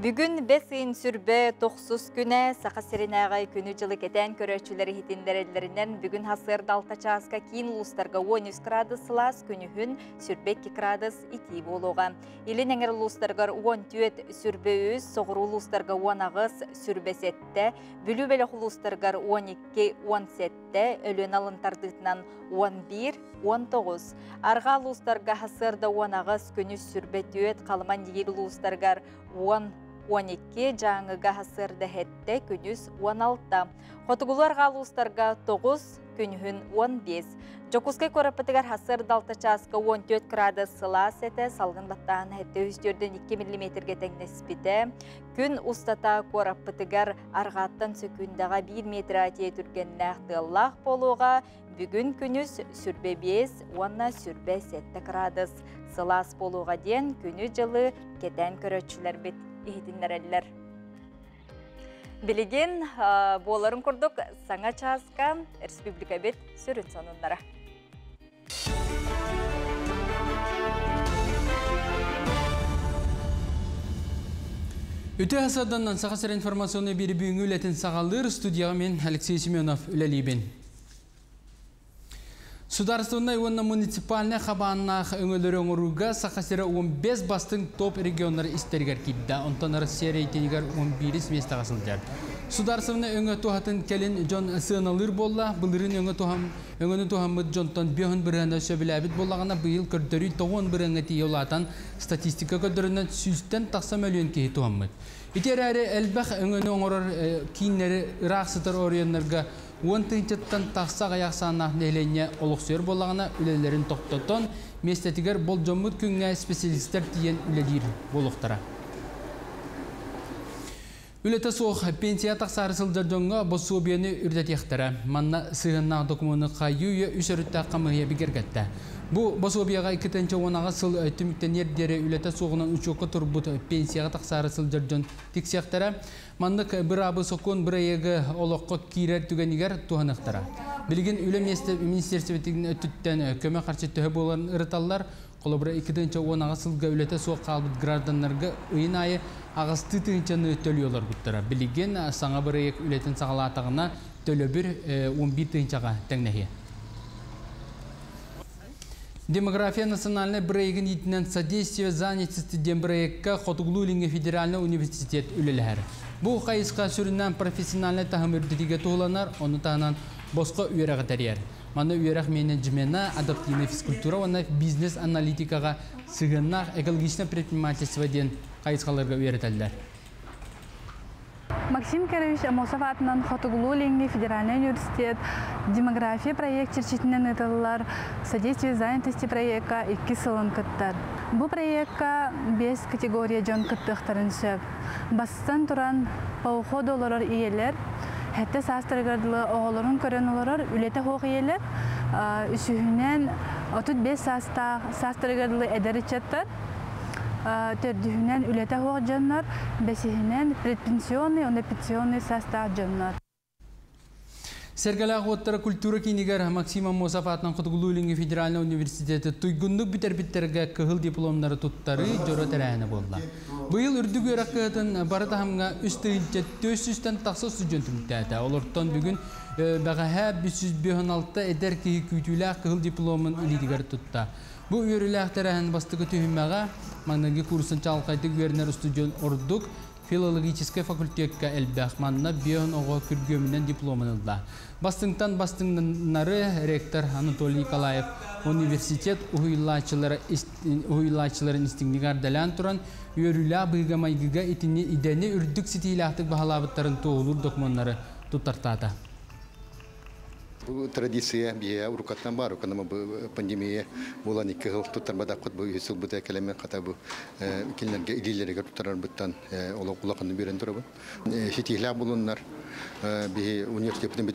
Бүгін бәсін сүрбе 90 күні сақа серенағай күні жылы кетен көрәтшілері хитіндерелерінен бүгін хасырды 6 часқа кейін ұлыстарға 13 градус сылас күнігін сүрбе 2 градус ити болуға. Елін әңір ұлыстарға 14 сүрбе өз, соғыр ұлыстарға 10 ағыз сүрбе сетті, бүлі бәлі ұлыстарға 12-10 сетті, өлін алынтардығынан 11-19. Арға ұлыстарға хасырды 10 ағыз күні сүрбе түйет, қалыман дегер ұлыстарға 10-12 жаңыға хасырды хетті күніз 16. Хотығылар ғалыстарға 9 күнігін 15. Жокускай көріпітігер хасырды 6 часқа 14 градус сылас әті, салғын баттағын хетті үстерден 2 мм-ге тәңнеспіті. Күн ұстата көріпітігер арғаттан сөкіндағы 1 метр әтей түрген нәқтылақ болуға, бүгін күніз сүрбе 5, онна сүрбе 7 градус сылас болуға ден күні жылы кетен көрөтшілер бет ехетіндерелер. Білеген боларын күрдік саңа часқа республика бет сүрін сонындара. Өте асаданнан сақасыр информационы бері бүйінгі үлетін сағалыр студияға мен Алексей Семенов үлелейбен. Сударственная и муниципальная хабаннах өңөлөр өңөрүгө сакасыра 15 бастың топ региондар истергер кидда. Онтон Россия рейтингер 11 местага сылжар. Сударственная өңө тухатын келин жон сыналыр болла, былырын өңөнү тухамыт жонтон бөһөн бирәндә сөбиләбит боллагана быйыл көрдөрү 9 бирәнгә тиюлатан статистика көдөрүнөн 100тен 90 миллион ки тухамыт. Итерәре элбах өңөнү оңорор киннери рахсытыр орыйоннарга 10-тен тақсақ аяқсанақ нәйлене олықсыр болағына үлелерін тоқтотон, местетігер бол жомыт күнге специалистер тиен үлелер болуқтара. Үлеті соқ пенсия тақсары сылдырдыңға босу бені үрдетектірі. Манна сығыннақ документны қайуы үшірітті қамығия бігергетті. Бұл босу бияға 2-тен онаға сыл түміктен ердері үлеті соғынан үшоқы тұрбұт пенсияға тақсары сылдырдың тексектірі. Мандық бір абы соқын бір егі олыққа кейрер түгенігер туғанықтара. Білген үлі министерсіветігін өттіттен көмі қаршы түхі боларын ұрыталар, қолы бір 2-тен онаға сылға үлеті соқ қалбыт гражданларға ұйын айы ағысты түйінчені төліолар бұттыра. Білген саңа бір егі үлетін сағалатығына төлі бір 11 түйінчаға тәңнәхе. Демография национальной проектин итинен содействие занятости демброекка Хотуглулинге федеральный университет үлелер. Бұл қайысқа сүрінен профессиональный тағым үрдетіге туғыланар, оны тағынан босқа үйеріға тәрер. Маны үйеріқ менеджмена, адаптивный физкультура, оны бизнес-аналитикаға сығыннақ экологичный предпринимательство ден қайысқаларға үйеретелдер. Максим Карович Амосов атынан Хотуглулинге федеральный университет демография проект черчетінен етілілер содействие занятости проектка 2 сылын кыттар. Бұл проектка 5 категория жон кыттықтарын сөп. Бастан тұран пауходы оларар иелер, әтті састырғардылы оғыларын көрін оларар үлеті хоқ иелер, үсігінен 35 састырғардылы әдәрі чаттар, төрдүхүнен үлете хоқ жаннар, бәсихінен предпенсионный, онда пенсионный састав жаннар. Сергелақ оттары культура кейнігер Максим Амосов атынан Хотуглулинге федеральный университеті туйгундық бітер-біттерге кығыл дипломнары туттары жора тәрәйіні болды. Бұйыл үрдігі өрәк кығытын барытағымға үстігінче 400-тен тақсы сүджен түміктәді. Олырттан бүгін бағаға 556 әдер кейі күйтілі кығыл дипломын үлідігер тұтта. Бұл үйірілі әқтәрәйін бастығы түйіммәға маңнағы курсын чалқайды гвернер студион ордық филологический факультетка элбэх манна бион ого күргөмүнен дипломын алды. Бастыңнары ректор Анатолий Николаев университет уюлачыларын истиңнигар далан туран үйөрүлә быйгамайгыга итини идени үрдүк ситилактык баһалабыттарын тоолур документтары тутартата. Бұл традиция бия урукаттан бар, уканама пандемия була никке хыл туттарбада кот бу үсүл бута келеме ката бу килнерге илилерге туттарар буттан улакны берен турабы. Шитиһлә булуннар би университеттен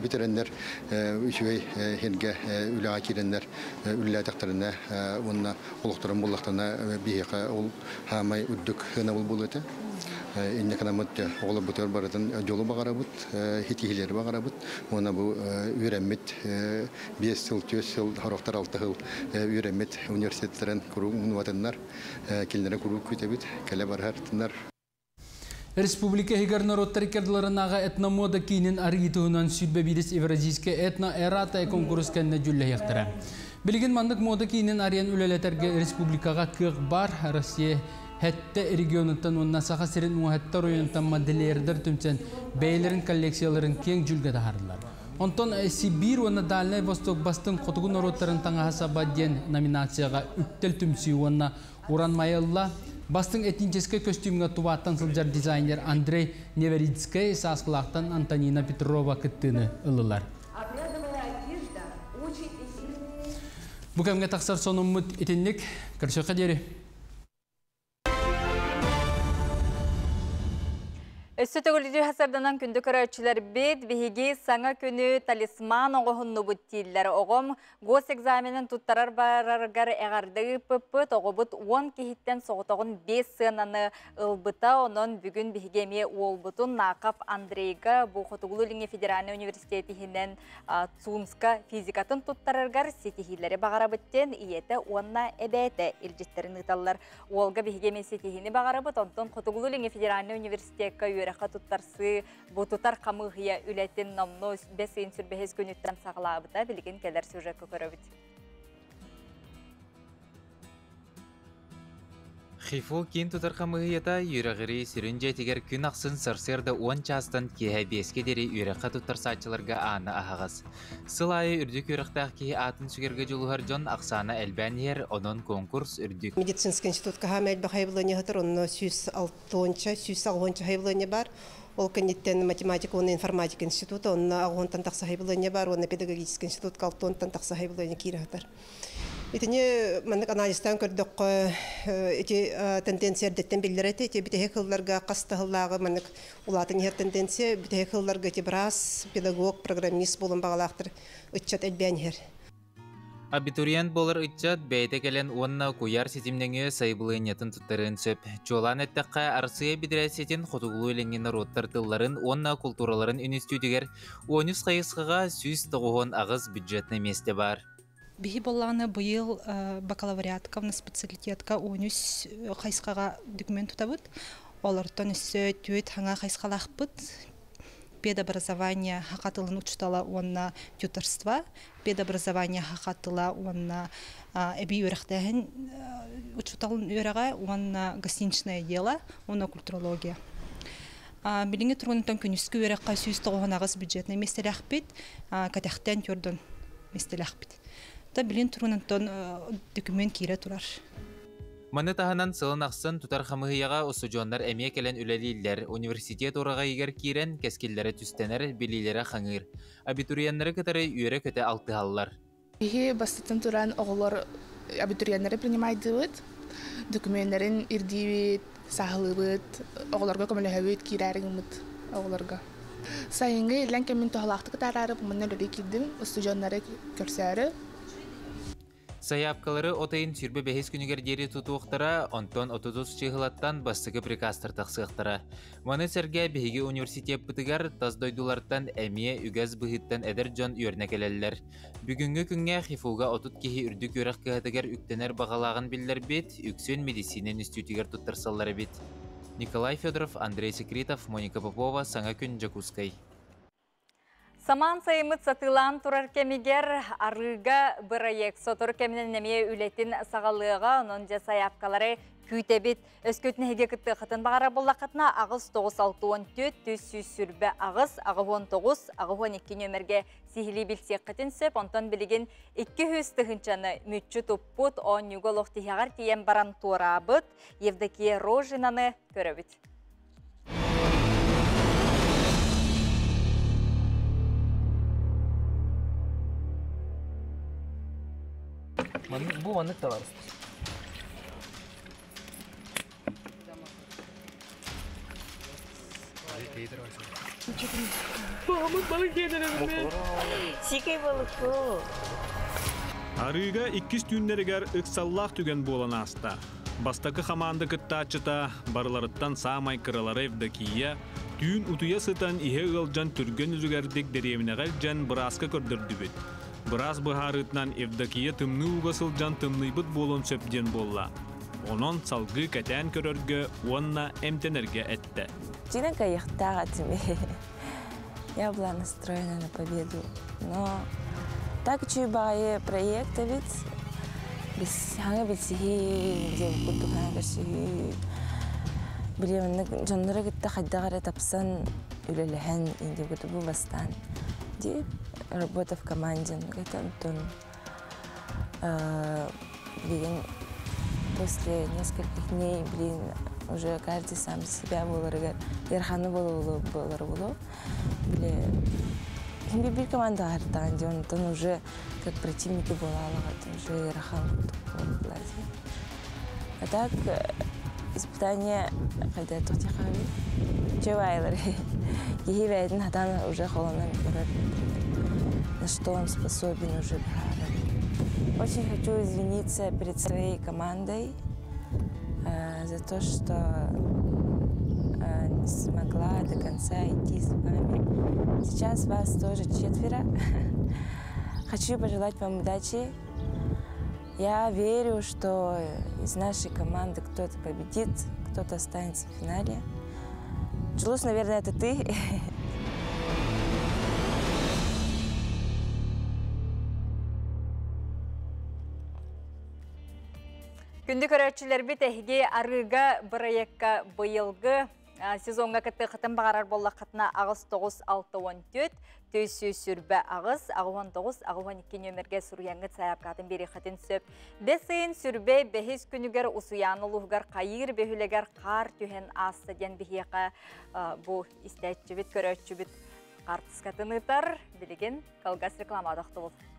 битереннер үчөй хенге үлә киреннер үлә тактарына онна улуктарын буллактана бия ул хамай үддүк хына булыты. Инне канамыт оглы бутер баратын жолу багарабыт, хитихилер багарабыт. Она бу үйрәммит 5 жыл, 4 жыл, характар 6 жыл үйрәммит университеттерен куру мунватыннар, килнере куру күтәбит, кәле барһартыннар. Республика хигар народтар кердларынага этномода кинин аргитуунан сүрбебидис евразийский этно-эрата конкурс кенне жүлле яктыра. Билген мандык мода кинин ариен үлелетерге республикага кык бар Россия Хәтте регионыттан онна саха серин муһаттар ойынтан моделердер түмсен бәйлерин коллекцияларын кең жүлге дahарылар. Онтон Сибир онна Дальний Восток бастың котугу народтарын таңа хасабаден номинацияга үттел түмсүй онна Уран Майылла бастың этнический костюмга тубаттан сылжар дизайнер Андрей Неверицкий саскылақтан Антонина Петрова кыттыны ылылар. Бүкәмге тақсар сонуммут етіннік көрсөқа дері. Өссөтөгөлүдү хасарданан күндү көрөчүлөр бит биһиги саңа күнү талисман огохунну буттиллер огом госэкзаменин туттарар бараргар эгардыгы пп тогобут 10 кихиттен соготогун 5 сынаны ылбыта онон бүгүн биһигеме олбутун Наков Андрейга бу Хотугулулинге федеральный университетинен Цунска физикатын туттараргар сетихилери багарабыттен иете онна эбете илжиттерин ыталлар олга биһигеме сетихини багарабыт онтон Хотугулулинге федеральный университетка Рахатуттарсы бутутар камыгыя үлетин намно бесин сүрбехес күнүттен саглабыта билген келер сюжет көрөбүт. Хифу кин тутар камыгыята юрагыри сүрүнжө тигер күн аксын сырсырды 10 частан кеһе беске дери юракка туттар сачыларга аны ахагас. Сылайы үрдүк юрактак ки атын сүгерге жолугар жон аксана элбенер онон конкурс үрдүк. Медицинский институтка хамет бахайблыне хатыр онно 106 хайблыне бар. Ол кенеттен математика он информатика институты онно агонтан такса хайблыне бар, онно педагогический институт калтонтан такса хайблыне кире хатыр. Итине мандык анализтан көрдүк эти тенденциялерден билдирет эти битеге кылларга кастыгылагы мандык улатын хер тенденция битеге кылларга эти брас педагог программист болон багалактыр ыччат элбенер. Абитуриент болар ыччат бейте келен онна куяр сетимнеңе сайбылыйнетін туттарын сөп. Жолан әттіққа арсыя бидресетін Хотугулу еленген народтар тылларын онна культураларын институтигер 13 қайысқыға сүз тұғуын ағыз бюджетный месте бар. Биһи болланы быйыл бакалавриатка на специалитетка 13 қайысқаға документ тұтабыд. Олардан үсі түйет хаңа қайысқалақпыд. Педобразование хақатылын учтала онна тюторство, педобразование хақатыла онна эби өріқтәхін учталын өріға онна гостиничное дело, онна культурология. Билинге тұрғынытан күніскі өріққа сүйіз тоғын ағыз бюджетный местеләқ бет, кәтәқтен түрдің местеләқ бет. Та билин тұрғынытан документ кейре тұрар. Маны таханан сылын ақсын тутар хамыгыяға осуджондар әме келен үлелейлер, университет ораға егер кирен, кәскеллері түстенер, билилері қаңыр. Абитуриенлері кітары үйері көте алты халлар. Биһи бастытын туран оғылар абитуриенлері принимайдыбыт, документлерін ирдибит, сағылыбыт, оғыларға көміліғабыт, кирәріңіміт оғыларға. Сайынғы елен кәмін тоғылақты кітарарып, мұнны өлі кидім, осуджонлары көрсәрі. Саяпкалары отайын сүрбе бәхес күнігер дері тұтуықтара, онтон 30 чығылаттан бастығы прикастыр тақсықтара. Маны сәрге бәхеге университет бұтығар таздойдулардан әмие үгәз бұхыттан әдір жон үйеріне келелер. Бүгінгі күнге хифуға 30 кехи үрдік өріқ кіғатығар үктенер бағалағын білдер бет, үксен медицинен институтигер тұттырсалары бет. Николай Федоров, Андрей Секретов, Моника Попова, Саңа күн Жакускай. Саман сайымыт сатылан турар кемигер арыга бұрайек сотыр кемінен неме үлетін сағалыға оның жасай апкалары күйтебет өскөтіне хеге күтті қытын бағара болақытына ағыз 9-6-14 төссіз сүрбі ағыз, ағы 19, ағы 12 нөмерге сихили білсек қытын сөп, онтан білеген 200 тұхынчаны мүтчі тұппыт, он юголық тихағар тиен баран турабыт, Евдокия Рожинаны көрөбіт. Bu manlık da var. Balık yedirelim mi? Sikay balık bu. Arıga ikis tünleriger ıksallaq tügen bolan asta. Bastakı xamandı kıttaçıta barılarıttan sağmay kıraları evdakiya, tün utuya sıtan ihe ılcan türgen üzügerdik derevine gelcan bıraska kördürdübüt. Biraz buharıtnan evdakiya tımnı ugasılcan tımnıybıt bolon söpden bolla. Onun salgı keten körörgü onna emtenerge etti. Дина каяхтага тебе. Я была настроена на победу, но так чуйбае проекта ведь без ханга без сихи дем куту ханга сихи билем жаннара гитта хаддагара тапсан үлелehen инде куту бу бастан ди работа в команде это Антон блин после нескольких дней блин уже каждый сам себя буларга ярханы булу биле химби бир команда артан он уже как противники булалага уже ярхан булази а так испытание когда тохтихави чевайлар гивейдин хадан уже холонан көрөт на что он способен уже. Очень хочу извиниться перед своей командой за то, что не смогла до конца идти с вами. Сейчас вас тоже 4. Хочу пожелать вам удачи. Я верю, что из нашей команды кто-то победит, кто-то останется в финале. Джулус, наверное, это ты. Күнді көрәтшілер бі тәхге арыға бұрайекка бұйылғы сезонға кітті қытын бағарар болла қытына ағыз 9-6-14, төсі сүрбі ағыз, ағы 19, ағы 12 нөмерге сұруяңғы саяп қатын бері қытын сөп. Бесейін сүрбі бәхіз күнігер ұсуяны ұлығығар қайыр бөхілігер қар түйен асты ден бігеға бұл істәтші біт, көрәтші біт қартыс қытынытар білеген қалғас рекламадақты болды.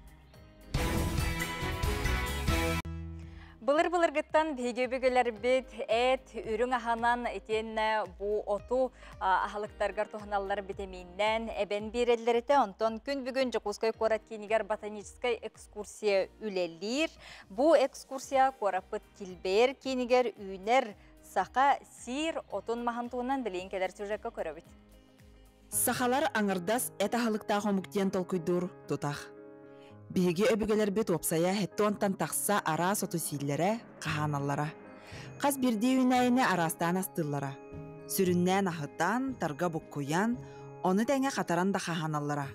Былыр гыттан бейге-бөгелер бет әт үрің аханан етенне бұ оту ахалықтарғар тұхыналар бітемейіннен әбен берелдеріті. Онтон күн бүгін Жокускай Корат Кенигер ботаническай экскурсия үлелер. Бұ экскурсия Корапыт Килбер Кенигер үйнер сақа сир отун махантуынан білейін кедер сюжетка көрөбіт. Сақалар аңырдас әт ахалықтағы мұқтен толкүйдур тұтақ. Биги өбүгелер бит опсая хеттонтан тақса ара соту силлере қаханаллара. Қаз бірде үйнайыны арастан астыллара. Сүріннен ахыттан, тарга бұққуян, оны тәңе қатаран да қаханаллара.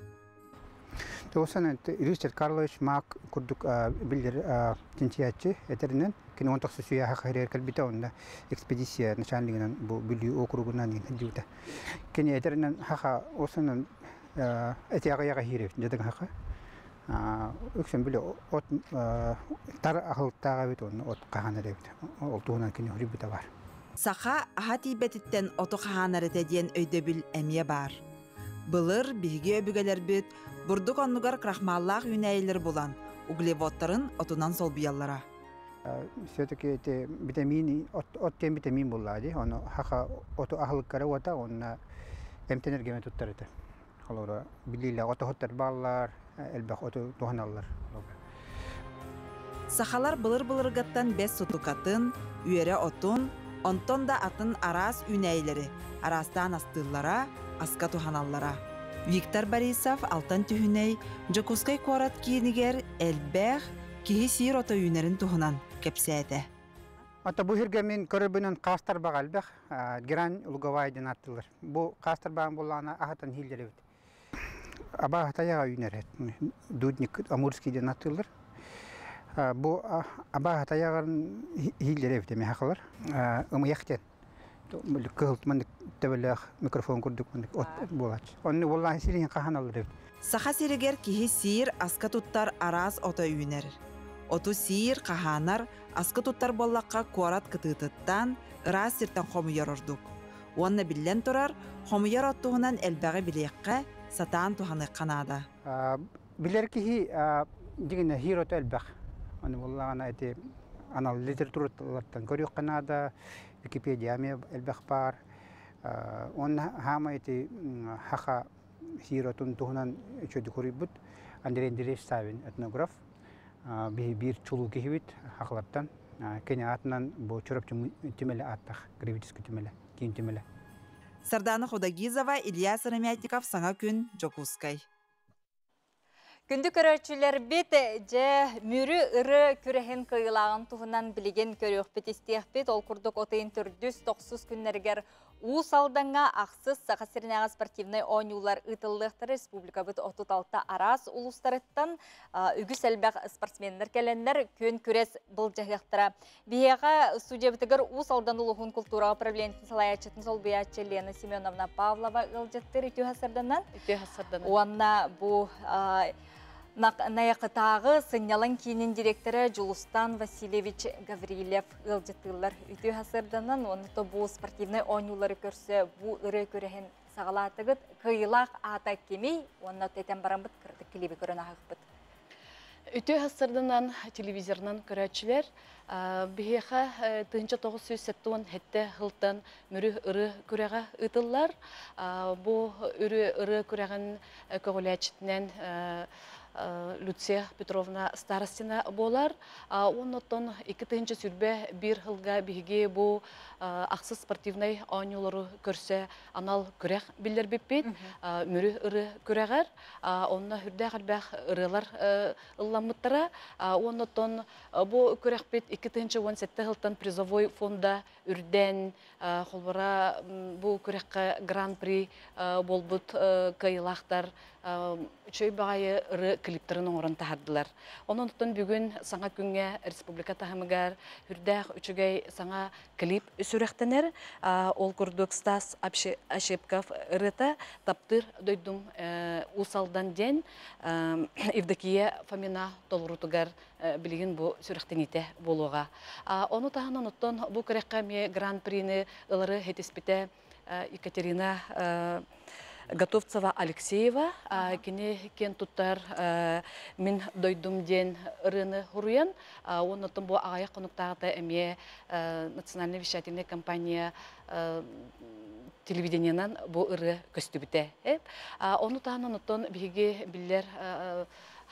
Тоғысан Ричард Карлович Мак күрдік білдер тентиятчы әтерінен, кені 19 сүйяға қайрер кәлбіті онда экспедиция начальнигінен бұл бүлі округынан еңін дейуді. Кені әтерінен хақа осынан әтияға хирев, жадың хақа. Өксен біле от тар ақылықтаға бет оны от қағанар ебет. Ол туғынан кені хүрібіті бар. Сақа аға тейбетіттен оты қағанары тәден өйді біл әмие бар. Бұлыр бігі өбігелер бет бұрдық онығар крахмаллақ үйнәйілер болан, углеводтарын отынан сол бияллара. Все-таки витамин, от тем витамин болады. Оны хақа оту ақылыққары ота, оны әмтенергеме тұттарыды. Қалуыра білейлі оты хоттар баллар, әлбәқ оты туғаналар. Сақалар бұлыр-бұлырғаттан бәс сұтықатын, үйері отын, онтон да атын арас үйнәйлері, арастан астыллара, аска туғаналлара. Виктор Борисов алтан түйіней, Жокускай Корат Кенигер әлбәқ кихи сир оты үйнерін туғынан кепсәді. Ата bu hirgemin körübünün kastar bağalbaq, giran ulgavaydan atılır. Bu kastar bağın bulağına ahatan hilleri bit. Аба таяга үйнерет. Дудник Амурскийден атылыр. Бу аба таягын хилдерев деме хакылар. Ымыяктен. Кылтман тәбеләх микрофон күрдүк от булач. Онны валлаһи сирин каханалар деп. Саха сиригер кихи сир аска туттар араз ота үйнер. Оту сир каханар аска туттар боллакка куарат кытытыттан ыраз сиртен хомуяр ордук. Онна биллен турар хомуяр оттугунан элбәге билekке сатан туханы канада. Билер кихи дигене хирот элбәг. Аны валлаһи әйте анал литературалардан көрүк канада Википедияме элбәг бар. Он хама әйте хака хиротун тухунан чөдү көрүбүт. Андрей Андреевич этнограф. Bir çulu kihivit haklardan Kenya atından bu çorap tümele attak gravitiski tümele kin tümele. Сардана Ходагизова, Ильяс Рамятников, саңа күн Жокускай. Күнді көрәтшілер бет же мүрі ұры көрәхен қиылағын тұғынан білеген көрек бет істеқ бет ол күрдік отайын түрдіс 90 күннергер уыс алданға ақсыз сақасырнағы спортивный ойнулар ұтылдықты республика бет 36 арас ұлыстарыттан үгіс әлбәқ спортсмендер кәлендер көн көрес бұл жағықтыра. Бияға студия бітігір уыс алдан ұлығын культураға правлентін салаячетін сол бұячы Лена Семеновна Павлова ұлжеттір үті ғасырданан. Уанна бұл Наяқытағы сынялан кейінен директоры Жулустан Васильевич Гаврилев ұлжеттілер үті ғасырданан. Оны бұл спортивный ойнулары көрсе бұл үрі көреген сағалатығыт қиылақ ата кемей, оны тәтен баран бұт кірді клебі көрін ағық бұт. Үті ғасырданан телевизорынан көрәтшілер бігеға 1970 хетті ғылтан мүрі үрі көреға ұтылар. Бұл үрі көреген көғіләчітінен Люция Петровна Старостина болар. Оннотон 2-тінші сүрбе бір ғылға біге бұл ақсыз спортивный ойнулары көрсе анал көрек білдер беппет, мүрі үрі көрегер. Онна хүрді қалбақ ұрылар ұлламыттара. Оннотон бұл көрек бет 2-тінші 17 ғылтан призовой фонда үрден қолбара бұл көрекке гран-при болбыт кайылақтар үчөй бағайы ұры клиптерінің орын тахардылар. Onun тұтын бүгін саңа күнге республика тахымыгар хүрдәқ үчігей саңа клип сүректенер. Ол күрдік Стас Ашепков ұрыта таптыр дөйдің ұсалдан ден Евдокия Фомина толырутыгар білген бұл сүректенете болуға. Оны тағынан ұттын бұл көрекқа ме гран-прины ылары хетеспіте Екатерина Готовцева Алексеева, кен туттар мен дойдум ден ырыны хуруян, оны тұн бұл ағаяқ қонуқтағыда әме национальная вещательная компания телевидениянан бұл ыры көстүбіте. Оны тағынан ұттын біге білер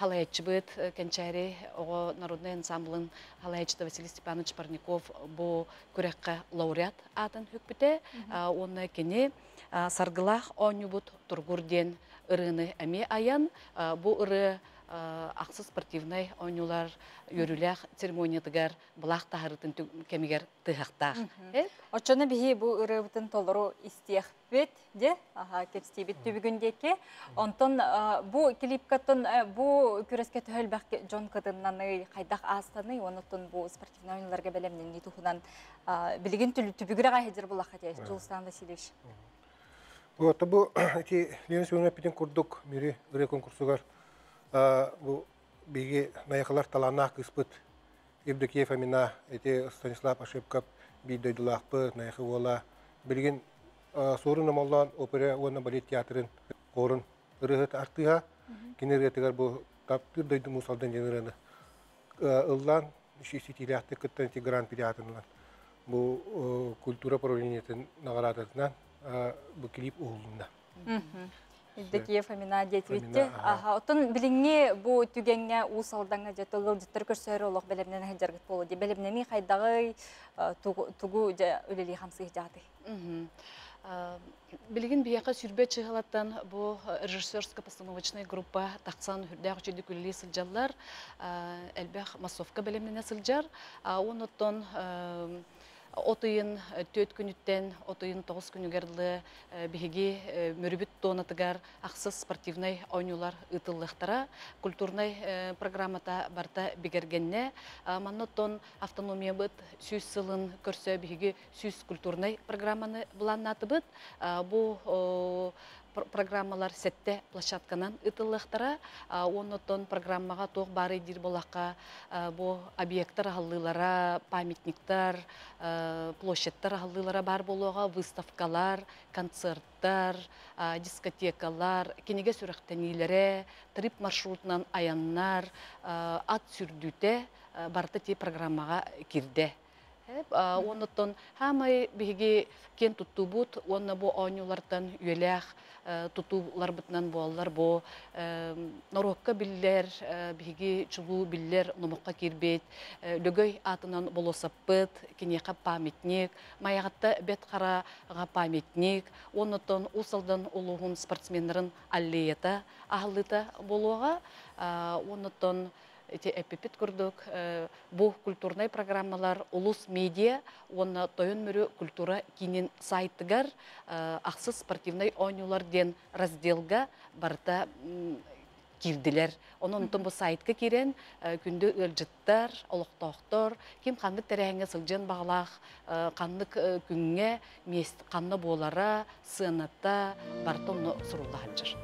халаячы бұд, кәнчәрі оғы народный ансамблын халаячыда Василий Степанович Парников бұл көрекқа лауреат атын хүкбіте. Оны кене саргылах ойнубут тургурден ырыны әме аян, бұл ыры ақсы спортивный ойнулар өріләқ церемониятыгар бұлақ тағырытын кәмегер тұғақтақ. Очаны бігі бұл ыры бұтын толыру істеқ бет, де? Кепсті бет түбігіндеке. Онтын бұл клипкатын, бұл көреске түхіл бәк жон қыдыннаны қайдақ астаны, онытын бұл спортивный ойнуларға бәлемнен нетуғынан білген түбігірі ғайдер бұлақ қадей, Жулстан Васильевич. Вот, бұл Лена Семеновна петен күрдік мері ұры конкурсуғар. Бұл беге наяқалар таланақ кыспыт. Евдокия Фомина, Станислав Ашепков бейдойдылақпы, наяқы ола. Білген сорын амалдан опера оны балет театрын қорын ұрығыт артыға. Кенергетігер бұл таптыр дойды мұсалдан женерені. Ұлдан шестетеліяқты күттен гран-при атынлан. Бұл культура правлениетін нағарадатынан бұл клип оғылында. Евдокия Фомина детвитте. Отын біліңе бұл түгенге ұсалданға жетілі жеттір көрсөйір олық бәлемнен әжергіт болу. Бәлемнені қайдағы тұғу өлелі қамсы жады. Білген бияқа сүрбе чығылаттан бұл режиссерско-постановочный группа тақсан хүрдәқ жүді күлі сылжалар, әлбәқ массовка бәлемнені сылжар. Оныттон Отойын 4 күнүттен, отойын 9 күнүгерлы биһиги мөрүбүт тонатыгар ақсыз спортивный ойнулар ытыллыктара, культурный программата барта бигергенне, маннотон автономия быт сүз сылын көрсө биһиги сүз культурный программаны буланнатыбыт. Бу программалар сетте площадканан ытыллыктара, оннотон программага тоқ бары дир болаққа бу объекттар халлылара, памятниктар, площадьтар халлылара бар болуға, выставкалар, концерттар, дискотекалар, кенеге сүрәктенилере, трип маршрутынан аяннар, ат сүрдүте барты те программага кирде. Оннотон хамай биһиги кен туттубут, онна бу ойнулардан үелях тутулар бытынан болар, бу норокка биллер, биһиги чулуу биллер номокка кирбет, лөгөй атынан болосаппыт, кенеқа памятник, маягатта бет қараға памятник, оннотон усалдан улуғын спортсменлерін аллеята ахылыта болуға, оннотон эпипит курдук, бу культурный программалар улус медиа, онна тойын мөрі культура кинин сайттыгар, ақсыз спортивный ойнулар ден разделга барта кирдилер. Onun bu saytка кирен, күнді өлжіттар, олықтоқтор, кем қандық тәрәңе сылжын бағлақ, қандық күнге, қанды болара, сыйнатта, барта оны сұрулаған жыр.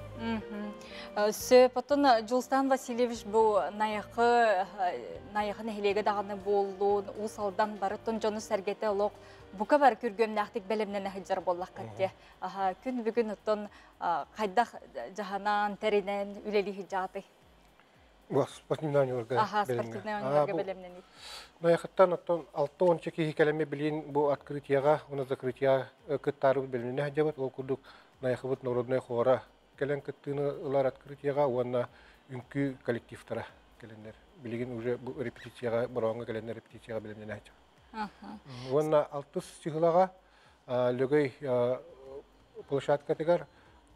Потом Жулстан Васильевич бұл найықын әхілегі дағаны болуын, ұсалдан барытын жоны сәргеті олық, бұқа бар күргөмнәқтік бәлемнен әхіджар болақ қатте. Күн бүгін ұттын қайдақ жағанан, тәрінен үлелі хиджаты. Спортивный ойнуларға бәлемнен. Найықыттан 6-10 кейі кәлеме білейін бұл открытияға, оны закрытия күттары бәлемнен әхіджабыт, ол күрдік найықыбыт народной хора. Келен кыттыны ылар открытияға, онна үнкі коллективтара келендер. Билеген уже репетицияға, бұрауынға келендер репетицияға білімден әйті. Онна 6 сығылаға лөгөй площадка тегар,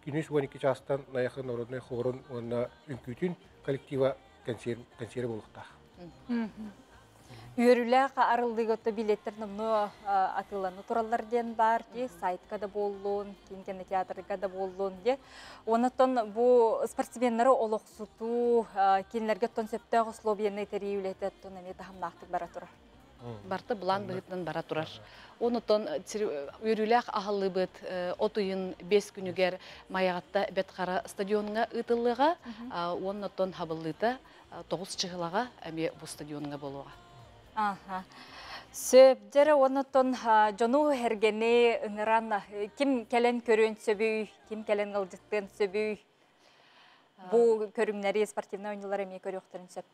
күніз 12 частан наяқы народный хорын онна үнкүтін коллектива консері болуқта. Үйіріләқ арылдығыты билеттерін атыланы туралар ден бар, сайтқа да болуын, кенкені театрға да болуын. Онытын бұл спортсменлері олық сұту, кенлерге тон сөпті ғыслобиенный тәрі үлеті тон әметі хамнақтық бара тұрар. Барты бұлан бұғытынан бара тұрар. Онытын үйіріләқ ағылы бұд, отойын 5 күнігер маяғатта бәтқара стадионыңа ұтылыға, онытын хабылыта 9 чығылаға әме бұл стадионыңа болуға. Сөбдері онытын жону әргені ұңыран кім кәлен көрін сөбүй, кім кәлен ғылжыттын сөбүй, бұл көрімнері спортивный ойнулар әме көріқтірін сөп.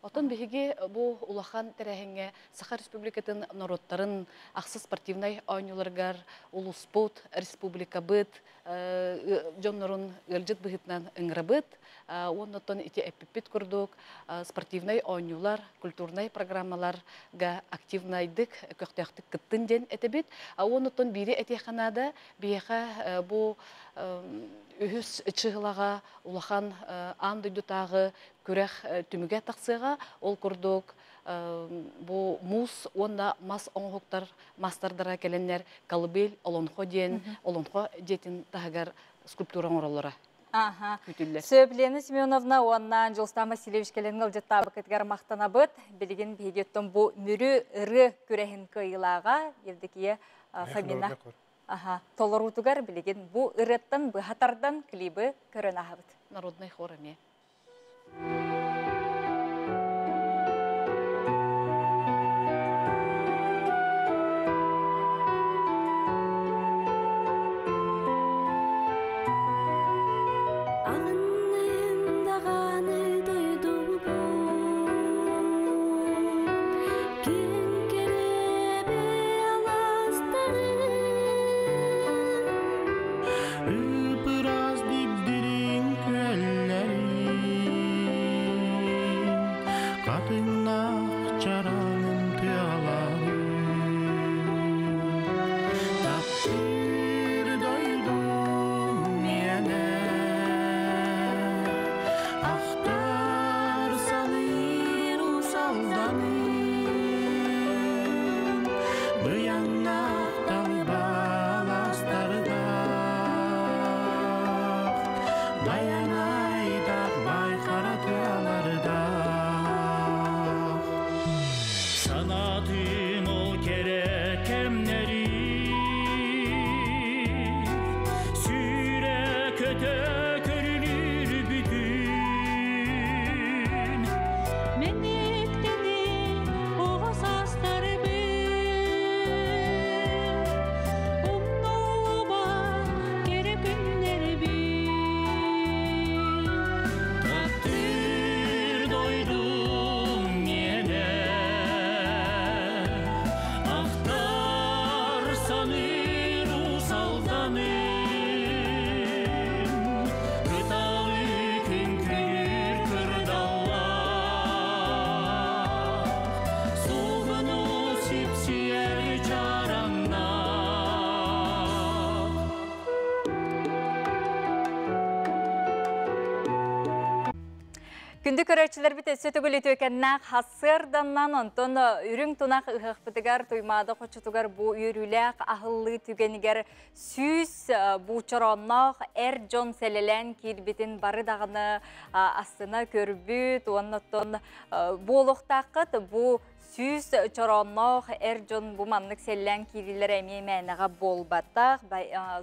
Отон биһиги бу улахан терәһеңе Саха Республикатын народтарын ақсы спортивный ойнуларгар улуспут республика быт жоннорун ылжыт быһытнан ыңрабыт, оннотон ити эппит курдук спортивный ойнулар, культурный программаларга активнайдык, көктөктүк кыттын ден этебит, оннотон бири этеханада бияха бу үхүс чыгылага улахан андыдутагы күрәх түмүгә тақсыға, ол күрдік бұл мұз, онда мас оңғықтар, мастардара келенлер, калыбел, олонхо детін тағығар скульптураң оралары. Сөблені Семеновна, оннан Жолстан Васильевич келен ғылжеттабы кәтігер мақтана бұд, білген бейгеттен бұл мүрі үрі күрәхін көйілаға, елдікие Фамина. Толырутугар білген бұл үреттен, бұл хатардан клибі көрін ағыбыд. Народный хораме. Sanatım ol gerek emleri Süre köte körülür bütün Menekleri o sasları bir Umnova gerek günleri bir Takdir doydum yine Aktar sanır usaldanım Kıtalı künkür kırdallar Soğunu sipsiyer çaranlar Күнді көрәтшілер біт өсөтігіл өтөкеннәк хасырданнан онтон үрің тұнақ ұғықпытығар тұймады қочытығар бұ үйріләк ағылы түгенігер сүз бұ чороннақ әр жон сәлелән келбетін бары дағыны астына көрбіт, оннаттон болуқтақыт бұ Сүз чороннох эрджон бу маннык селлән кирилер әме мәнәгә болбаттак,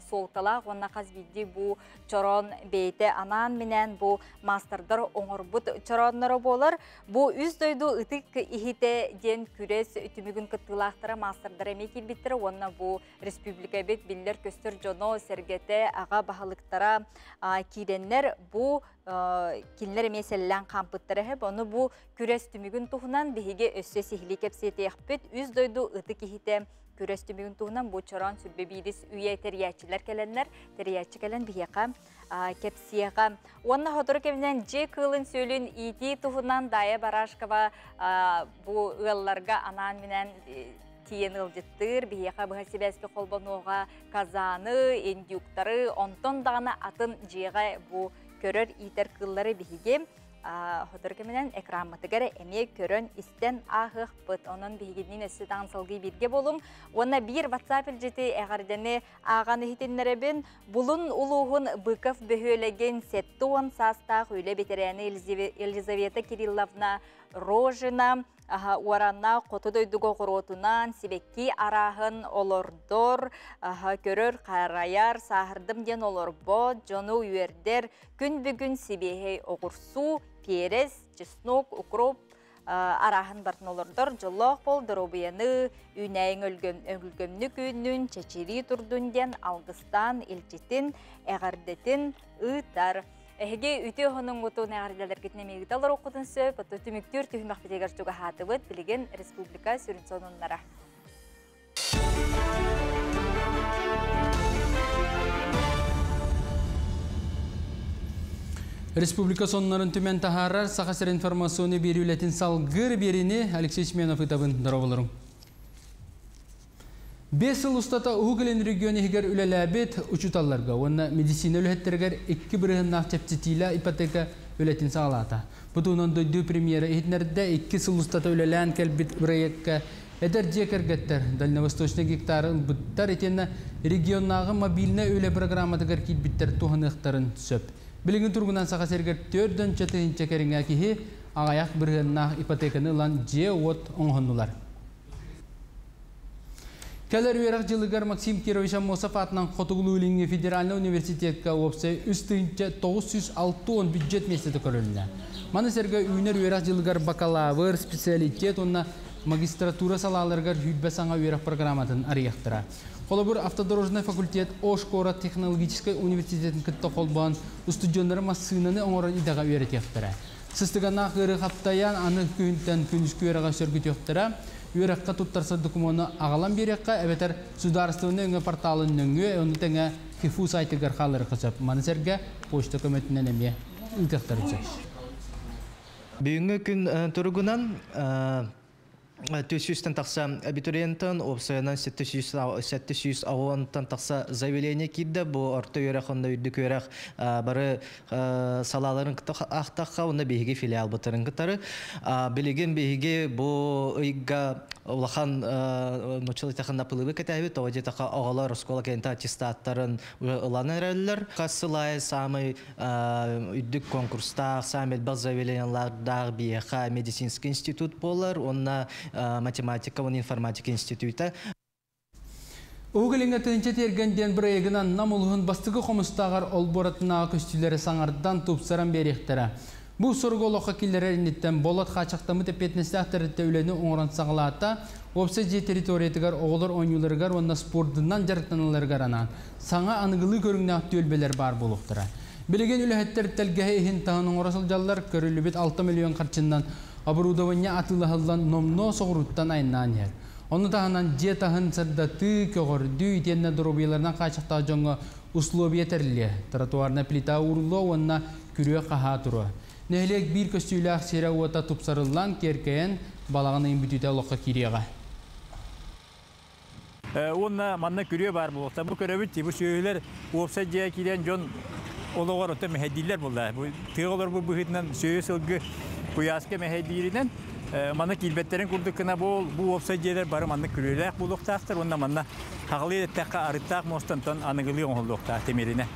солталак, онна казбидди бу чорон бейте анан менән бу мастердар оңорбут чороннары болар. Бу үз дойду ытык ихите ден күрес үтүмүгүн кыттылактыра мастердар әме килбиттер, онна бу республика бет биллер көстөр жоно сергете ага баһалыктара киреннер бу кинлер меселлән кампыттары һәм оны бу күрәс түмүгүн тухунан биһиге өссө сихли кепсете яхпет үз дойду ыты кихите күрәс түмүгүн тухунан бу чоран сүрбе бирис үе териячлар келеннер териячы келен биһига кепсига онна хотор кемнен же кылын сөйлүн ити тухунан дая барашкова бу ылларга анан менен тиен ылжыттыр биһига быһасибеске колбонуга казаны эндюктары онтон дагана атын жега бу көрөр итер кыллары биһиге Hodurke menen ekranmatıgara emeğe körön isten ahıq bıt. Onun bihiginin ösü dansılgı birge bolun. Ona bir WhatsApp ilceti eğardene ağanı hitenlere ben bulun uluğun bıkıf behölegen settuan sastağ öyle betereni Elizaveta Kirillovna Rojina Uaranna qotu doydugo qorotunan sibekki arahın olordor körör qarayar sahırdım den olorbo jonu uyerder gün bugün sibehey oğursu перес, чеснок, укроп, арахын бартын олордор, жоллоқ бол, дробияны, үнәйін өлгөмні күннің, чечери турдунден, алгыстан, илчетін, әғардетін, ұйтар. Әхеге үте оның ұтуын әғарделер кетіне мегіталар оқытын сөп, түміктер түйімақ бітегер жүгі хатыбыт, білеген республика сүрін сонынлара. Республика соннарын түмен тахарар сақасыр информационы берілетін салғыр беріне Алексей Сменов ұтабын дұрауылырың. 5 жыл ұстата ұғылен регионы егер үлеләбет ұчуталарға, онна медицина өлеттергер 2 бірігін нақтепцетила ипотека өлетін сағалата. Бұтуынан дөйді премьера етнерді 2 жыл ұстата үлелән кәлбет проектка әдір жекергеттер. Дальневосточный гектарын бұттар етені регионнағы мобильна өлі программатығар келбеттер туғынықтарын сөп. Білігін тұрғынан сақа сергер 4-дің чатығын чекеріңе кеге ағаяқ біргіннақ ипотеканы ұлан же от оңғынылар. Кәлер өйрақ жылығар Максим Кирович Амосов атынан Қотығылы өліңе Федеральный университетка опсы үстіңче 906 бюджет местеті көріліне. Маны сәрге өйнер өйрақ жылығар бакалавр, специалитет, онна магистратура салаларғар хүйтбә саңа өйрақ программатын арияқтыра. Қолабыр автодорожный факультет Ошкора технологический университетін күтті қолбан студионлары массынаны оңырын идаға өйрет ектірі. Сыстығана қыры қаптаян аны күйінттен күніскі өйраға сөргіт ектірі. Өйраққа тұттарса документны ағалан берекқа әбетер сударыстығыны өңі порталын өңі оны тәңі кефу сайтығар қалыры қысып. Манысерге почта көметінен әме үлтіқтар үтсек. Бүгінгі күн тұрғынан 400 тақса абитуриенттан, опсайынан 700 ауантан тақса заявление кидді. Бұл орта өйрақында үйдік өйрақ бары салаларын ақтаққа, онда бейге филиал бұтырын қытары. Білеген бейге бұл ұйға улахан ночылы тақында пылыбы кәтәбі, тоғаде таққа оғалар оскола кәнті аттестаттарын ұланы әрәлілер. Қасылай самый үйдік конкурстақ, самый баз заявлениялардағы бейеқа медицинский институт болар, онна математика, информатика института. Угылыңа тынча тергенден бір егінан намылығын бастығы қомыстағар олборатына көстілері саңардан тұпсаран беректері. Бұл сұрғы олыққа келері әрінеттен болат қачақтамы тепетнесі ақтарытты өлені оңыран сағылата, опсайдия территориятығар оғылар ойнуларығар, онна спордынан жарықтаныларығар анан. Саңа анығылы көріңне ақты өлбелер бар болуқтыра. Білеген үліхеттер тәлгәе ехін тағының орасыл жаллар көрілі бет 6 миллион қарчындан абырудавanya атылығылдан номно соғыруттан айнан ер. Оны тағынан же тағын сырдаты көгірді үйтенне дұрубияларынан қачықта жоңы условия тәрілі. Тротуарна плита ұрлы, онына күрі қаға тұры. Нәхілек бір көстүйлі ақсері ота тұпсарылан керкейін балағына имбүтіті олыққа кереға. Онна манна күрі бар болықта. Бұл көрі бұл сөйлер опса жия келен жон олығар өті мәхәдейлер болды. Тығылар бұл бұхытынан сөйі сылғы бұясқа мәхәдейлерінен Мана килбеттерин курдуккана бу опсайдерлер бары манна күрөлөк булуктаактыр. Онда манна тагылы этекка арыттак мостантан аныгылы оңолдукта темерине.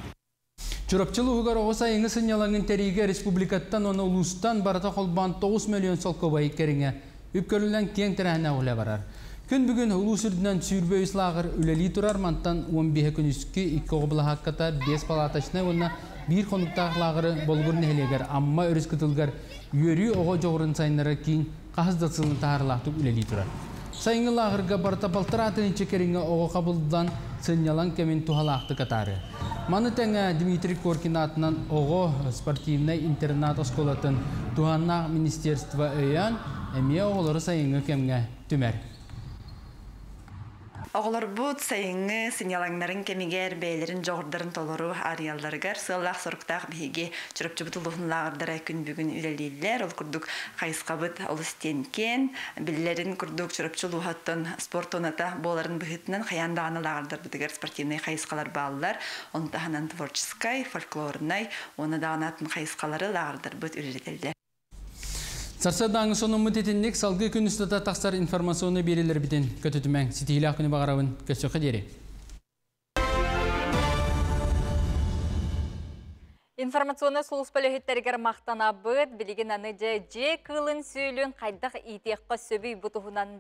Чурапчылыгар оса еңі сынялаңын териге республикаттан оны улустан барата холбан 9 миллион солковай кериңе үпкөлүлен кең терәһенә улы барар. Күн бүгін улусүрдүнөн сүйрбө ислагыр үлели турар мантан 15 күн үскү 2 обла хакката 5 палатачна онна bir konuktağları bolgur nehleger amma örüs kıtılgar yörü oğa жоғырын сайынлары кейін қағыздатсылын тағырлақтып үлелей тұрар. Сайынғы лағырға барта балтыратын чекеріңі оға қабылдан сынялан кәмен тухалақты катары. Маны тәңі Дмитрий Коркин атынан оға спортивный интернат осколатын Туханнақ министерство өйян әме оғылары сайынғы кәмге түмәр. Оғылар бұд сайыңы сынялаңнарын кемигер бәйлерін жоғырдарын толыру арияларығар сыллақ сұрықтақ бейге жүріп-жүріп тұлығын лағырдара күн бүгін үлелейлер. Ол күрдік қайысқабыт олыстенкен, білілерін күрдік жүріп-жүріп спорт оната боларын бұхытынан қаяндағаны лағырдар бұдығар спортивный қайысқалар балылар. Оны тағынан творческай, фольклорнай, оны дағанатын қайысқалары лағырдар бұд үлелейлер. Сарсадағы соның мұтетіндік салғы күн үстіда тақсар информационы берелер бітін көтетімен сетейлі ақыны бағарауын көсіқі дері. Информационы сұлыс бөлігеттергер мақтана бұд, білеген аны же қылын сөйлін қайдақ итеққа сөбей бұтығынан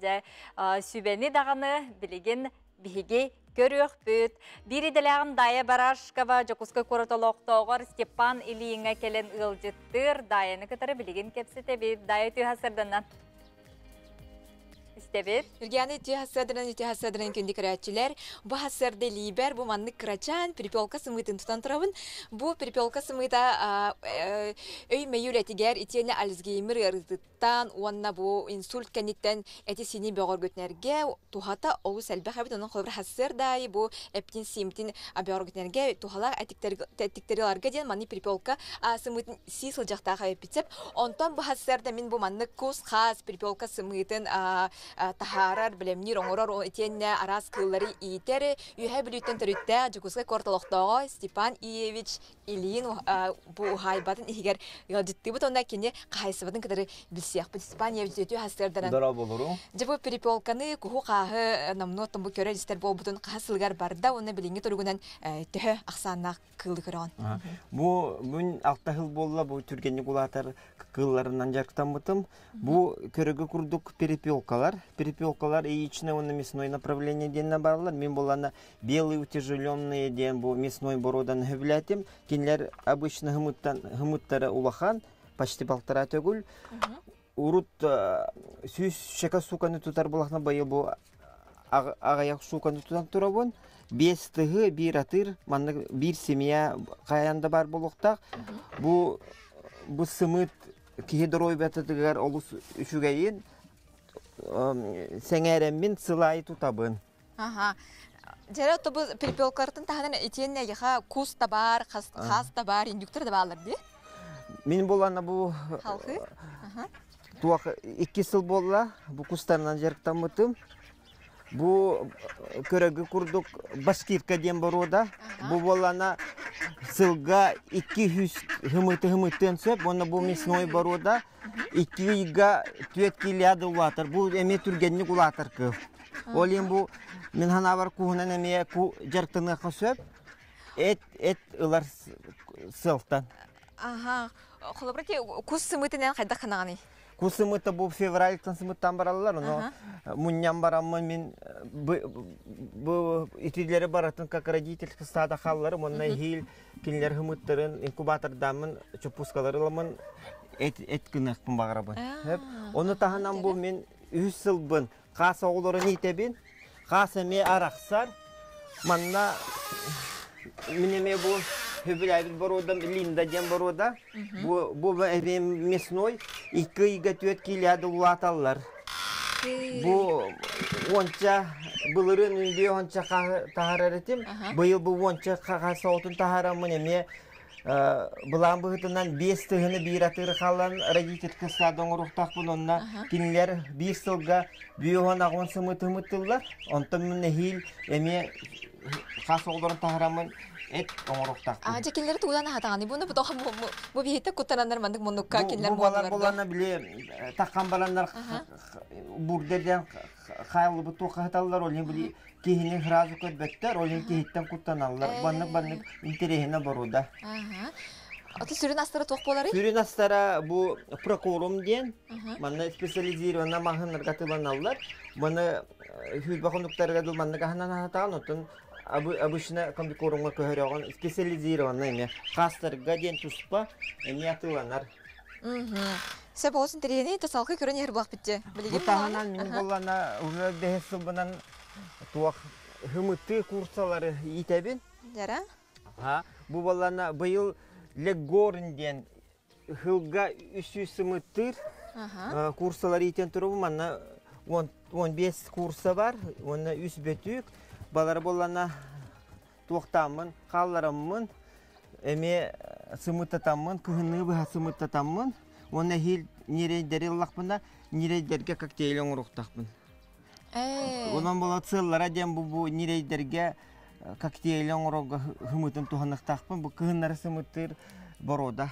сөбені дағаны білеген бігі көріқ бүт. Бири дәләғын дая барашкава жокуска коротолоқтоғыр Степан Ильинға келен ұлжыттыр. Даяны кітірі білеген кепсі тәбет. Дая түйхасырдынан. Истебет. Үргені түйхасырдынан күнді көрәтчілер. Бұ хасырды либер, бұ манны крачан, припелка сымытын тұтан тұрабын. Бұ припелка сымыта өй мәйіл әтігер итені Альцгеймер ырыздыттан, уанна бұ инсульт кәнеттен әті сені бөғыр көтінерге, тухата олу сәлбі қабет, оның қолбір хасырдай, бұ әптін симтін бөғыр көтінерге, тухалақ әтіктерілерге ден манны припелка сымытын сисыл жақтаға өпітсіп. Онтан бұ хасырда мен бұ манны көз қаз припелка сымытын тахарар білемнер оңырар етенне арас кыллары иетері үйе білуттен түрітті жүкізгі корталықтағы Степан Иевич Ильин бұл хайбатын егер ғалжытты бұд, онда кене қайсыбатын кідірі білсеқ бұд Степан Иевич өту хасырдаран. Дара болыру. Жабы перепелканы күху қағы намноттың бұл көрі жістер бол бұтын қасылғар барда, оны біліңі тұрғынан түхі ақсанына кылы көріған. Бұл ақтағыл болла, бұл түргенні құлатар кылларынан жарқтан бұтым. Бұл көрігі күрдік перепелкалар. Перепелкалар яичное, он мясное направление денно баралар. Мен болана белые утяжеленные ден, бұл мясной бородан хөвлятем. Кенлер обычно хымыттары улахан, почти 1,5 төгіл. Урут сүйіс шака суканы тұтар болақна байы бұл ағаяқ суканы тұтан тұрабын. 5 тығы, 1 атыр, 1 семья қаянда бар болуқтақ. Бұл сымыт кехедорой бәтітігер олыс үшігейін сәңәрәммен сылай тұтабын. Жәрі ұтты бұл перепелкардың тағынан етенне еға кус та бар, қас та бар, индюктор да балыр де? Мен болана бұл туақ 2 сыл болла, бұл кустарынан жарықтан мұтым. Бұл көрігі күрдік башкирка ден бар ода. Бұл болана сылға 200 хымыттен сөп, оны бұл мясной бар ода. 2-ға 4 килияды улатыр. Бұл әме түргенні улатыр кіл. Олен бұл мен хана бар куғынан әме жарықтыны сөп, әт ұлар сылтан. Қолыбырке, күз сымытынан қайда қынағаны? Кусымыта бу февральтан сымыттан баралар, но муннян барамын мен бу итилери баратын как родительский стада халлары, монна хил кинлер хымыттарын инкубатордамын чопускаларыламын эт кынакпын багарабын. Оны таханан бу мен 3 сылбын. Кас оғларын итебин, кас эме арақсар, манна минеме бу хөбүләбит бородам Линда дем борода. Бу эбем мясной 2-3 килода улаталар. Бу онча былырын үнбе онча тахараретим. Быйыл бу онча касаутун тахарамын эме Бұлан бұғытынан 5 тұғыны биратыры қалан родительский садың ұрықтақпын онына кинлер 5 сылға бүйоған ағын сымыты-мыттылар. Онтын мүнне хил әме қас олдарын тағырамын әт оңырықтақпын. Кинлер туғдан ағатағаны бұны бұ бейті құттарандар мандық мұныққа кинлер болаларды? Бұ балана біле таққан баландар бұрдерден қайлы бұ тоқаталар олен біле Кихinin хразу көтбеттер, олен кихиттен құттаналар. Баннык интерехіне баруда. Аты сүрін астары тоқ болары? Сүрін астары бұл прокуром ден. Манна специализирована мағынларға тыланалар. Баны хүлбі қондықтарға дұл манны қағынан ағатаған, отын обычно комбикорумға көхіріған специализирована еме. Қастарға ден тұспа еме атыланар. Сәп олсын терейіне тасалқы көрін ер бұлақ бітті. Бұтағынан мен болана уже дәхесі бұнан туақ хымытты курсалары итәбін. Жара? Бұ болана бұйыл легорынден хылға 300 сымыттыр курсалары итен тұры бұманна 15 курса бар, оны 3 бөтік. Балары болана туақтамын, қаларымын, әме сымыттатамын, күхіні бұға сымыттатамын. Оны хил нерейдері лақпында, нерейдерге коктейлін ұрықтақпын. Онан бола цыллара ден бұл нерейдерге коктейлін ұрығы хымытын туғанықтақпын. Бұл күхінлері сымыттыр борода.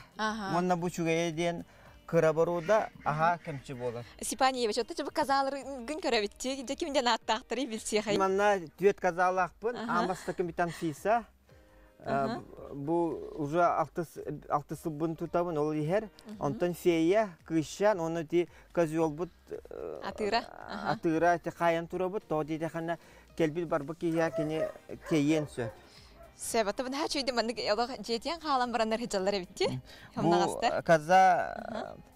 Онна бұл чүгәйе ден кыра борода, аға кәмчі болар. Сипаниевич, отты жабы казалары күн көрәбітті, жекімден аттақтыры білсе қай? Манна түйет казалақпын, амбаста кәмітан фиса. Бұл уже 6 сылбын тұтабын, ол ехер. Онтан фея, кышан, оны де козел бұд атыра қайын тұра бұд, то де қана келбіл бар бұд кейен сө. Сәбатты бұн әч өйді мәнді жетен қалан барандар хеджалар әбітті? Бұл қаза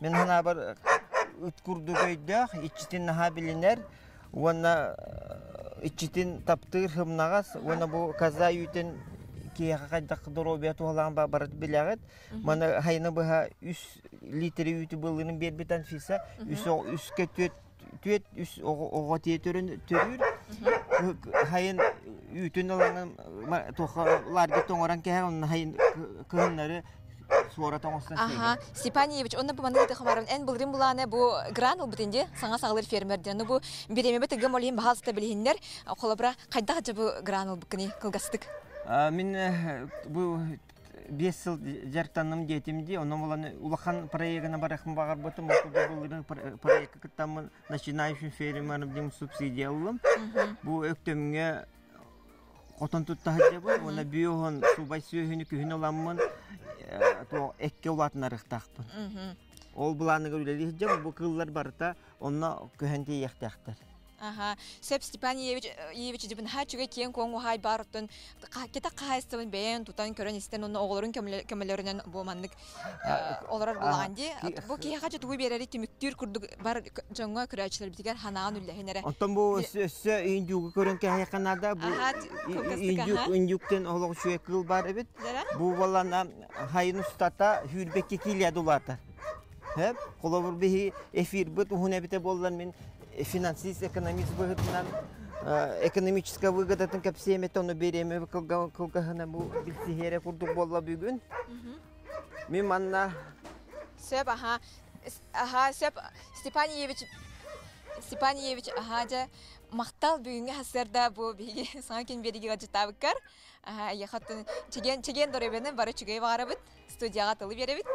мен ғана бар үткүрді көйдіқ, ичтен наға білінер, оны ичтен таптыр хымнағас, оны бұл қаза үйтен кейіға қайдақ дұробия туғалаған барады біләғыд. Мана хайны бұға 3 литри үйті бұлының бербетан фиса, үске төт, оға тие түрін түрір. Хайын үйтін олаңын тоқаларғы тоңыран кәйі, оның хайын кығынлары суара тоңыстан сейді. Степаниевич, онна бұл маңды қамарын ән бұлырын бұланы бұл гранул бұтынде саңа сағылыр фермерден. Бұл береме бұты ғым олейін бағалсыта білігіндер, қолабыра қайдақ жабы гранул бұқыны қылғастық? Мен бұл 5 жыл жарықтаным детімде, оның оланы улахан проектіна барақым бағар бұтым, бұл проекті күттамын начинающим фермерім субсидия ұлым. Бұл өктеміңе қотын тұттағы жабы, оны бүйоғын субай сүйіні күйін оламын, әкке олатын арықтақпын. Ол бұланы көрілі жабы, бұл қылылар барыта, оны күйінте ектіқтір. Сәп Степаниевич дебін хачуға кен коңу хай барыттын кета қайыстығын бәйін тұтан көрін істен оны оғылырын көмілерінен болмандық оларар болғанды. Бұл кей қачы туғы берері теміктер күрдік бар жаңға күрәчілер бітігер ханаған үлләхенері. Онтан бұл өсі үйіндігі көрін кәйі қанада үйіндіктен олығы шуе қыл бар әбет. Бұл болана хайын ұстата хүрбекке келеді оларды. Қолабыр бейі эфир бұд ұғын әбіте болдан мен финансист, экономист выгодынан, экономическая выгодатын кәпсеме тоны береме кылғағына бұл білсігері құрдық болла бүгін. Мен манна... Сөп, сөп, Степаниевич, жа мақтал бүгінгі хасырда бұл бейге саңа кен береге ғажытабыққар. Яқаттын чеген дөребені бары чүгей бағарабыд, студияға тылы беребід.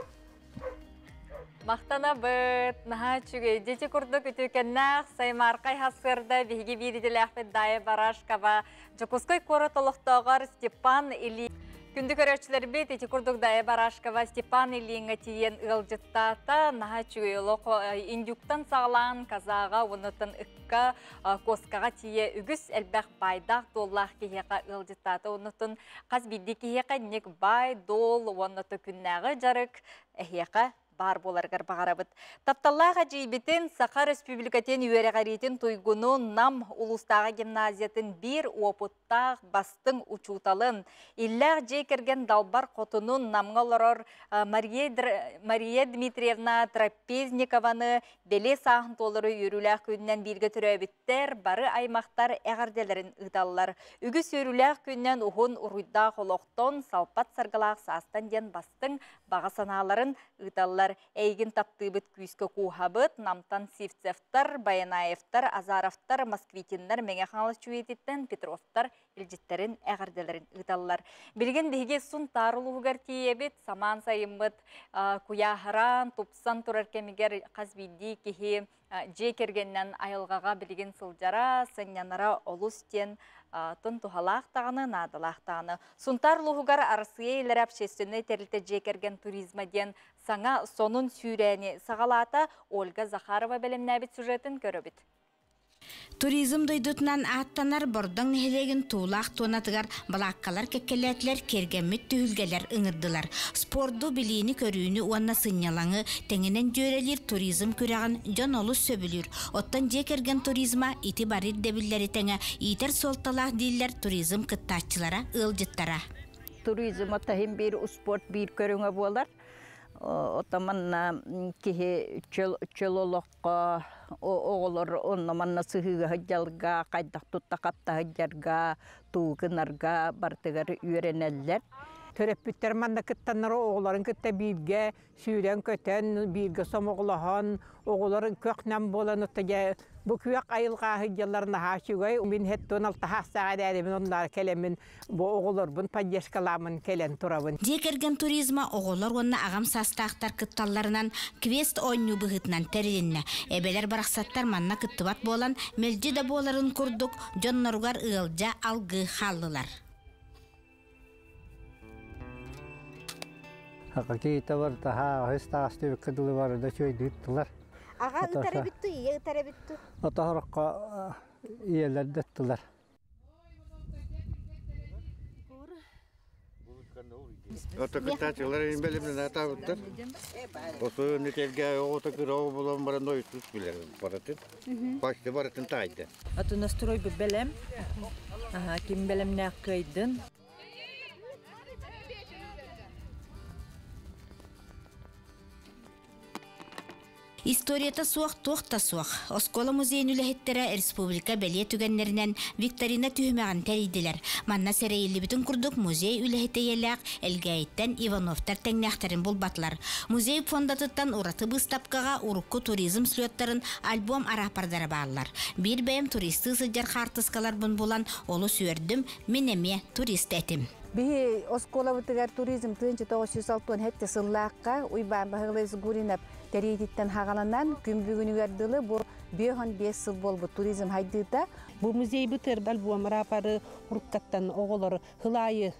Мақтана бұд, наға чүгей, дети күрдік үтікеннақ, саймарқай хасырда бейге бейділі әқпет дайы бараш каба. Жокускай көрі толықтағар Степан или Күндік өрөчілер бет, еті күрдікдайы Барашкова Степан Ильинға тиен ұлжыттата, наға чүйелік индюктан сағылан казаға, онытын үкка коскаға тие үгіс әлбәқ байдақ доллақ кейеға ұлжыттата, онытын қаз бидді кейеға нек бай, дол, оныты күннәғы жарық әхеға бар боларғар бағарабыт. Тапталлаға жейбетін Сақар Республикатен үйеріғаретін тойгуну нам улустағы гимназиятын бір опыттақ бастың учуталын. Илләғ жейкерген далбар қотынын намғаларар Мария Дмитриевна Трапезникованы беле сағын толыры үйріләқ күннен бірге түрәбіттер, бары аймақтар әғарделерін ұдалылар. Үгіс үйріләқ күннен ұғын ұруйда қолоқтон салпат сарғалақ састан ден бастың баға саналарын ұдалылар. Әйгін таптыбыт күйіскі кухабыт, намтан Сивцевтар, Баянаевтар, Азаровтар, Москвитинлар, Меңеқаңлы чуететтен Петровтар елжеттерін әғарделерін ұдалылар. Білген бейге сұн тарылуғығар тиебет, саман сайымбыт, куяхаран, тупсан тұрар кемегер қазбейді кеге жекергеннен айылғаға білген сылжара, сәнянара олустен тын тухалақтағыны, надылақтағыны. Сұнтар луғығар арсыя елер әпшесіні тәрілті жекерген туризмаден саңа сонун сүйрәне сағалата Ольга Захарова бәлемнәбет сюжетін көрөбіт. Туризм дойдутынан аттанар бордың нехелеген туылақ тонатығар балаққалар кеккелетлер кергеммет түйілгелер ыңырдылар. Спорду білейіні көрүүні уанна сынялаңы тәңінен жөрелер туризм көреген жон олыс сөбілір. Оттан жекерген туризма ити барир дебіллері тәңі итер солталақ дейлер туризм кыттачылара ылжыттара. Туризм оттахин бір спорт бір көріңі болар. Отаманна кихи чөлолоққа оғылыр оннаманна сығыға хыджалға, қайдақ тұтта қапта хыджарға, туғынарға бартығар үйренелер. Төрөппүттер манна кыттаннары оғыларын кытта бирге, сүйрен көтен, бирге сомоғылахан, оғыларын көкнен болан ұттыға. Бұ күйек айылға хыджаларына хашуғай, мен хеттон алты хастаға дәрімен онлар келемін, бұ оғылар бұн падешкаламын келен тұрабын. Декерген туризма оғылар онна ағам састақтар кытталарынан квест ойну бұғытынан тәрінне. Әбелер барақсаттар манна кыттыбат болан, мелжі да боларын күрдік, жоннарғар ұғылжа алғы халылар. Кейті бар, таға хыстағасты өккіділі бар, да шөй дүйттілер. Аға ұтары бітті, ие ұтары бітті. Отағырыққа иелер дүйттілер. Отақыттачылар ембелімнен атабыттыр. Осы нетелге оғыта күрауы болан баран ойсыз білер баратын. Башты баратын тайды. Аты настрой бір бәлем. Кем бәлемне аққайдын. Историята суақ тоқта суақ. Оскола музейін үләхеттері республика бәле түгенлерінен викторина түйімеған тәрейділер. Манна сәрейілі бүтін күрдік музей үләхетті еләқ әлгәйттен Ивановтар тәңнәқтәрін бұл батлар. Музей фондатыттан ураты бұстапқаға урыққы туризм слеттарын альбом арапардары бағылар. Bir бәйім туристы сыджар қартысқалар бұн болан олы сүйердім менеме турист әтім. Бихи оскола вытыгар туризм 1906 хетте сыллаққа уйбан бағылайсы гуринап тәрейдеттен хағаланан күн бүгіні өрділі бұл 5 сыл бол бұл туризм хайдыда. Бұл музей бұтыр бәл бұл амырапары ұрыққаттан оғылар хылайы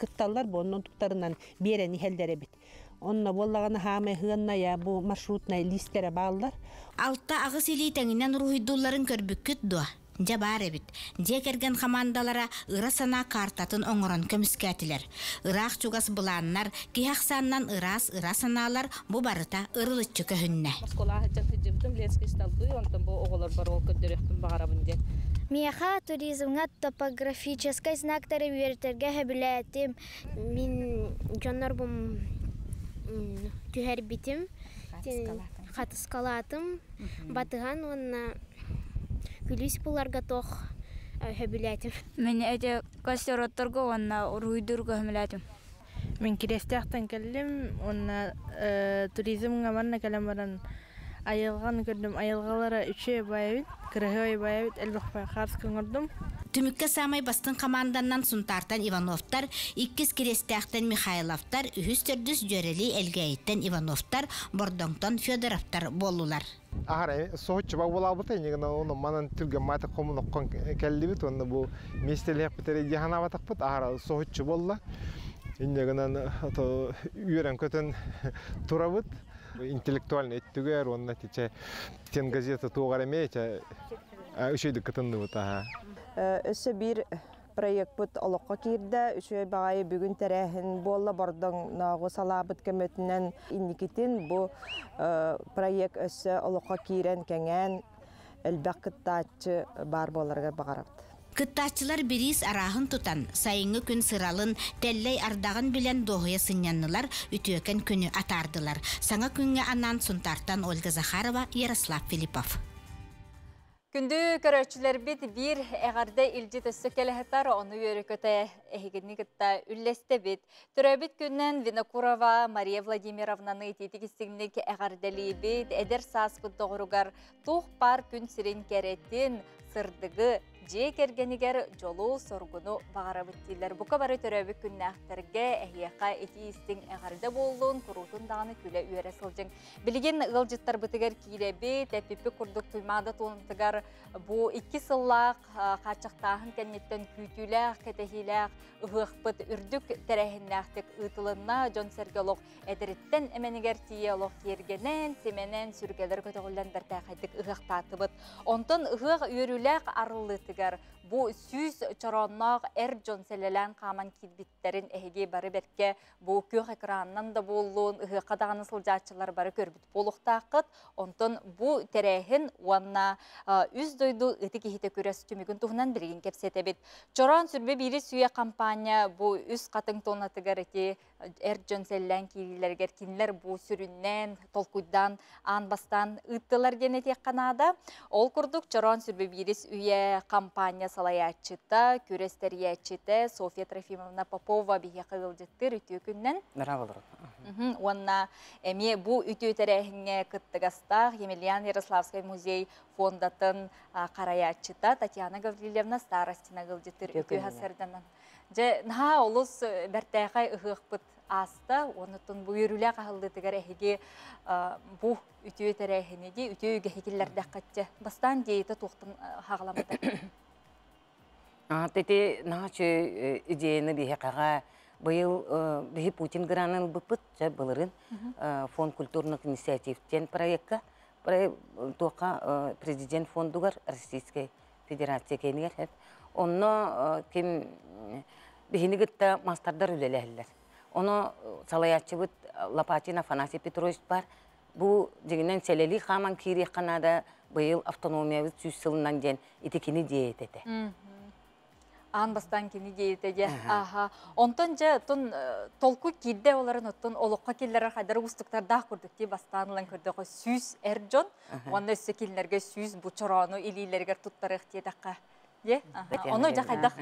кытталар бұл онын тұқтарынан берен хелдері бит. Онна боллағаны хамай хығанна я бұл маршрутна листері бағылар. Алтта ағыс елейтәңінен рухидуларын көрбүккіт дуа. Жабар эбит. Жекерген командалара ыра сана картатын оңорон көміскәтілер. Ырақ чугас бұланнар, кейақсаннан ыра саналар бұ барыта ырылытчы көхінне. Меха туризмға топографическай знактары вертерге хөбіләтім. Мен жонар бұм түхер бітім, қатыскалатым, батыған онна Күліс бұларға тоқ хөбіләтім. Мен әде кастер-отторға онна ұруйдырға хөміләтім. Мен керестіқтен кәлім, онна туризмға марна кәлім баран айылған көрдім. Айылғалара үші байабит, кіріғай байабит, әлбіқпай қарскын көрдім. Түмікке самай бастың команданнан Сунтартан Ивановтар, иккіз керестіқтен Михайловтар, үхістердіс жөрелі әлгәйттен Ивановтар, Бордоңтан Федоровтар болулар. Ахара соочу ба булабыта негена оны манан түрге мата комунуккан келдибит онда бу местелек битери жахана батакпыт ахара соочу болла иннегенен үйрен көтен турабыт интеллектуальный эттүгер онна тиче тен газета тугар эмече үшөйдүк кытындыбыт өсө бир проект бут олоққа кирде үшөй багай бүгүн терехин болла бордоң нагы салабыт көмөтүнөн инникитин бу проект өсө олоққа кирен кеңен элбек кыттаачы бар боларга багарабыт. Кыттаачылар бирис арахын тутан, сайыңы күн сыралын, тәлләй ардағын білен доғыя сыняннылар, үтөкен күні атардылар. Саңа күнге анан сұнтартан Ольга Захарова, Ярослав Филиппов. Күнді көрөчілер бит бір әғарды илжет өссі келіхетар, оны өрікөті әйгіні кітта үллесті бит. Түрәбіт күннен Винокурова Мария Владимировнаны тетігістігінік әғардалі бит, әдер саас бұттығыруғар туқ пар күн сирен кәреттен сырдығы же кергенігер жолу соргуну бағара бүттілер. Бұқа бары түрәбі күнні ақтырге әйеқа етейістің әғарды болуын құрутын дағаны күлі үйері сылжың. Білген ғылжыттар бұтығар кейлебі, тәпіпі күрдік тұймады туынтығар бұ 2 сыллақ қачықтағын кәнеттен күйтіләқ, кәтәхиләқ, ұғықпыт үрдік тәрәхіннәқтік ұтылынна жон сәргеліқ әдіріттен әменігер тиеліқ кергенен, семенен сүргелер көтіғілден бір тәқайдік ұғықтатыбыт. Онтын ұғық үйіріләқ арылытығар bu süz çoronnoq jön selelen qaman kidbitlerin ehege bari berke bu köh ekrandan da bolluğun ıhıqa dağını sılcaçılar bari körbüt boluqtaqıt. Ondan bu terehin wanna üz doydu ıtık ihite köres tümügün tuğunan birgin kepsetebit. Çoron sürbe biri süye kampanya bu üz qatın tonatıgar eti jön selelen kirilerger kinler bu sürünnen tolkuydan anbastan ıttılar geneti kanada. Ol kurduk çoron sürbe biri süye kampanya salayaçıta, küresteriyaçıta Sofya Trofimовна Popova bihe qığılcıttır ütü günden. Merhabalar. Onunla bu ütü terehine kıttıgastaq Емельян Ярославский muzey fondatın qarayaçıta Tatyana Gavrilevna Starostina qılcıttır ütü hasırdanan. Naha olus bertəqay ıhıqbıt asta, onutun bu yürülə qahıldıdıgar ehege bu ütü terehine de ütü ügehekillerde qatça. Bastan deyita toxtun hağlamadı. Tete naçı ideyini bir hekağa bayıl bir Putin granın bıpıt çabaların Fond Kulturных inisiyatiften proyekta toqa prezident fondugar Российской Federatsiya keniger hep onu kim bihini gitta mastardar ülelehler. Onu salayatçı bit Lapatin Afanasy Petrovich var. Bu deginen seleli xaman kiri kanada bayıl avtonomiya ve süsülünden den itekini diyet ete. Anbastan kini deyitece. Ondan tolku kidde oların otun oluqqa killere kadar ustuklar dağ kurduk diye bastanılan kurduk. Süz erjon, onda üstü killerge süz bu çoronu ililerger tuttarıq diye dakika. Onu da kaydak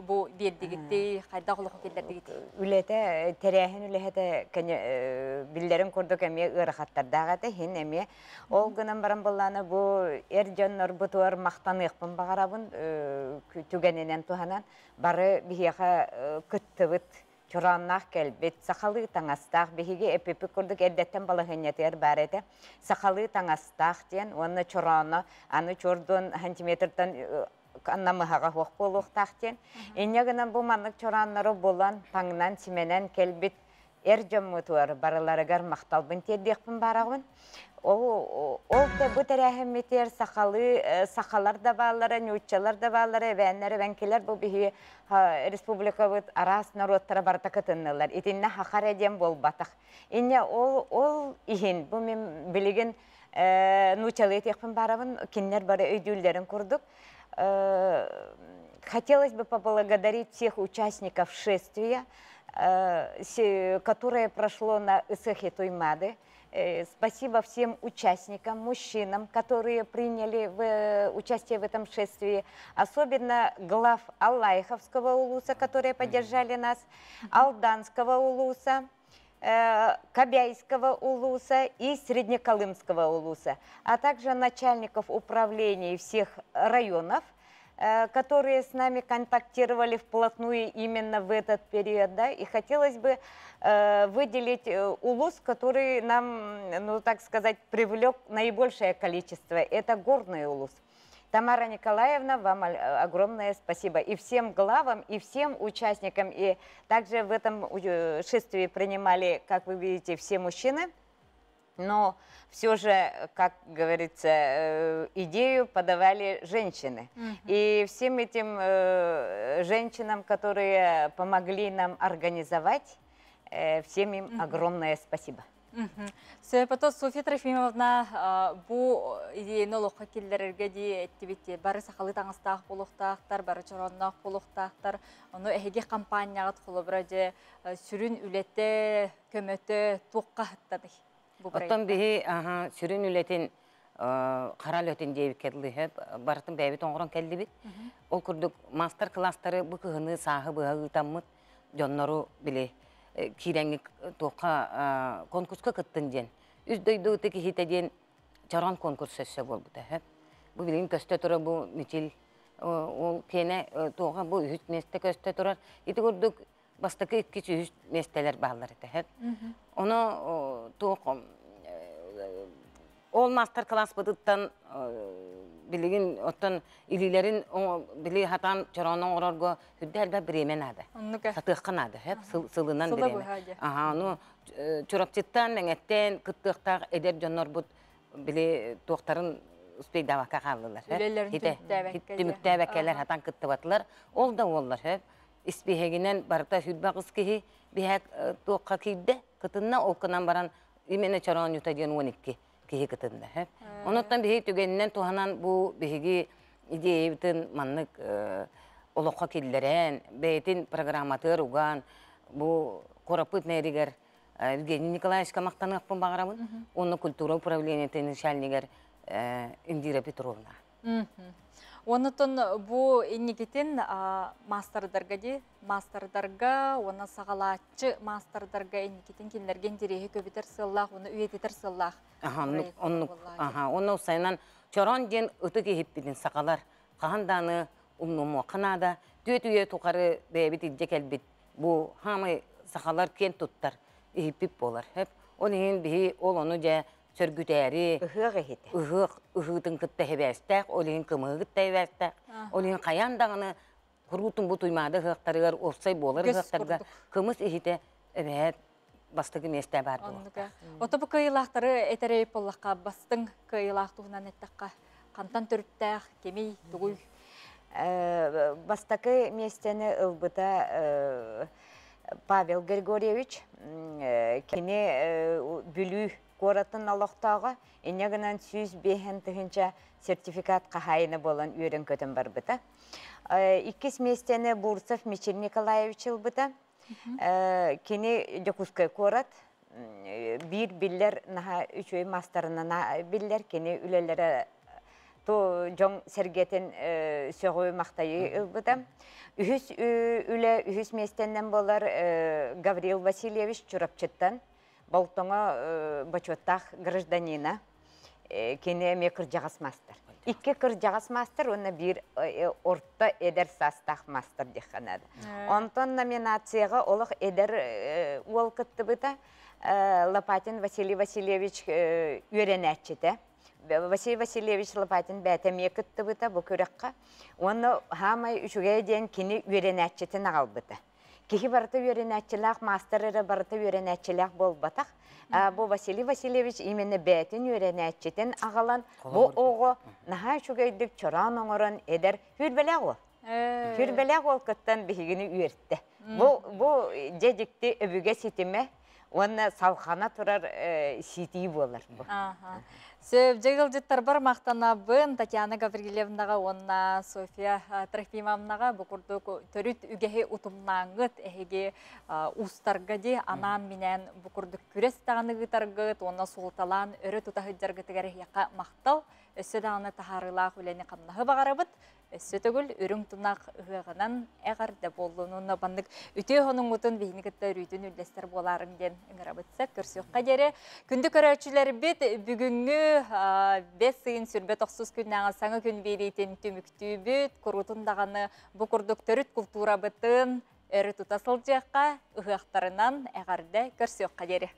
bu bildigitti, kaydak oluqqa killerde gitti. Ülete, terehin ülete billerim kurduk emiye ırıqatlar dağıda hin emiye. Ol günün barın bullana bu erjonlar butuar maqtanı yıqpın bağarabın tügeninen tuhanan barı bihiyaqa küttübüt çoranlaq kelbet, saqalı tangastaq, bihigi epipi kurduk eddetten balahınyatıgar barete. Saqalı tangastaq diyen, onu çoranı, anı çordun santimetrden anlamıhağa hoq boluqtaq diyen. Enyeginan bu manlık çoranları bolan, pangnan, simenen kelbet, erjon mutuar barılarıgar maqtalbın teddiqpın barağın. O da bu terehimmeter sakalar da bağları, nüççalar da bağları, evenler, evenkiler bu bihi Respublika aras narodlara barata katınırlar. İtinne haqar edem bol bataq. İnne ol ihin, bu men bilgin nüççalı etiyaqpın barabın, kinler bari öydüllerin kurduk. Хотелось бы поблагодарить всех участников шествия, которое прошло на Исахе Туймады. Спасибо всем участникам, мужчинам, которые приняли участие в этом шествии. Особенно глав Аллайховского улуса, которые поддержали нас, Алданского улуса, Кобяйского улуса и Среднеколымского улуса, а также начальников управлений всех районов, которые с нами контактировали вплотную именно в этот период. Да? И хотелось бы выделить улус, который нам, ну так сказать, привлек наибольшее количество. Это горный улус. Тамара Николаевна, вам огромное спасибо. И всем главам, и всем участникам. И также в этом шествии принимали, как вы видите, все мужчины. Но все же, как говорится, идею подавали женщины. И всем этим женщинам, которые помогли нам организовать, всем им огромное спасибо. Сөйпаты София Трофимовна bu ideyini oluqqa kellererge diye ettibiti. Bari saqalı tağыстaq boluqtaqtar, bari çoronaq boluqtaqtar. Onu ehege kampanyağıt kulubra de sürün ülette, kömöte, tuqqa hıttadı. Otan bihi sürün ületin qaral ötün deyip kedli hep. Baratın bäbi toңғыран keldi bit. Ol kurduk master klasları bu kıhını sahı bığı ıtamıt. Jonnoru bile. Kirengik toqa konkurska kıttın den. Üzdöydü teki hitedin çaran konkurs sösse bol bu da hep. Bu bilin köste tura bu niçil o kene toqa bu üst meste köste turar. İti gördük bastaki iki üst mesteler bağlar da hep. Onu toqa ol master class bıdıttan bilgin otan ililerin bili hatan çaranın orargo hüddel biremen adı. Satıqın adı hep sılından biremen. Aha onu çorapçıttan nengetten kıttıqtaq eder jonlar bu bili doktorun uspey davaka qaldılar. Hitti müktebekkeler hatan kıttıvatlar. Ol da ollar hep. İspiheginen barta hüdbaqız kihi bihek toqa kiyde kıtınna okunan baran imene çaran yutadiyan 12. Kihi kıtında hep. Ondan bihi tügeninden tuhanan bu bihigi ideyi bütün manlık oluqa killeren, beytin programatör ugan, bu korapıt neriger, Evgeniy Nikolaevska maqtanı yapın bağıramın, onun kultura upravleniyetinin şalniger Indira Petrovna. Onutun bu innigitin masterdarga, ona sağalatçı masterdarga innigitin kinlergen direhi köbüter sığılaq, onu üyeteter sığılaq. Onu sayınan çoran den ıtı kehip bidin sağalar, qahandanı umnumu qanada, düet tuqarı beyabit idcek elbit, bu hamı sağalar ken tuttar, ihipip bolar hep. Onun bihi onu ja sörgüteri, ıhıtın kıtta hebestek, olin kımığı kıtta hebestek, olin qayandağını kurutun bu tuymada hıqtarıgar olsay bolar hıqtarıgar, kımız ihite, evet, bastığı meste bardı. Ota bu kıyılaqtары etereyip ollaqqa, bastың kıyılaq tuğunan ettekqa, qantan törüttəq, kemey, tuğuy? Bastığı mesteni ılbıda Pavel Григорьевич, kini bülü Koratın Allah'tağı, eneginen 105 tığınca sertifikat qahayını bolan üren kötün var bıda. İkis mesteni Burtsov Michel Nikolaevich ılbıda. Kini Jokuskay Korat, bir biller, naha üçüy masterına biller, kini ülelere to John Sergetin söğü maqtayı ılbıda. Ühüs mestenden bolar Gavril Vasilyevich Çurapçıttan. Болтоңа бачоттах гражданина, кене ме кыржагас мастер. Икки кыржагас мастер, оны бир орта эдер састах мастер деханады. Онтон номинацияға олық эдер уол кытты быта Лопатин Василий Васильевич үйренәтчеті. Василий Васильевич Лопатин бәтеме кытты быта бұ көрекқа. Оны хамай үшіге ден кені үйренәтчетін ағал быта. Кихи барыты үйренәтчілік, мастерері барыты үйренәтчілік бол батақ. Бұл Василий Васильевич имені бәтін үйренәтчетін ағалан. Бұл оғы наға үшігейдік чоран оңырын едер хүрбеләқ ол. Хүрбеләқ ол кыттан бігіні үйертті. Бұл жедікті өбіге сетіме, оны салқана тұрар сетейі болар. Сөп жегілдеттер бар мақтанабын Татьяна Гаврилевнаға, онна София Трофимовнаға бұқырды төріт үгеге ұтымнаңғыт, әйге ұстарға де анан менен бұқырды күрес тағаны ғытарғыт, онна солталан өрі тұтағы жарғытығары яқа мақтал, өсі дағаны тахарылақ өлені қамнағы бағарабыт, өсі түгіл үрің тұнақ ұғығынан әғарды болуынына бандық үте оның ұтын бейіні күтті үрітін үлдестер боларын ден ұңырабытсақ көрсіққа дере. Күнді көрәтшілер бет бүгінгі 5 сыйын сүрбе 90 күннәңі саңы күн берейтін түмікті бүт, құрутын дағаны бұқырдық төріт культура бұтын өрі тұтасыл жаққа ұғықтарынан әғарды көрсіққа дере.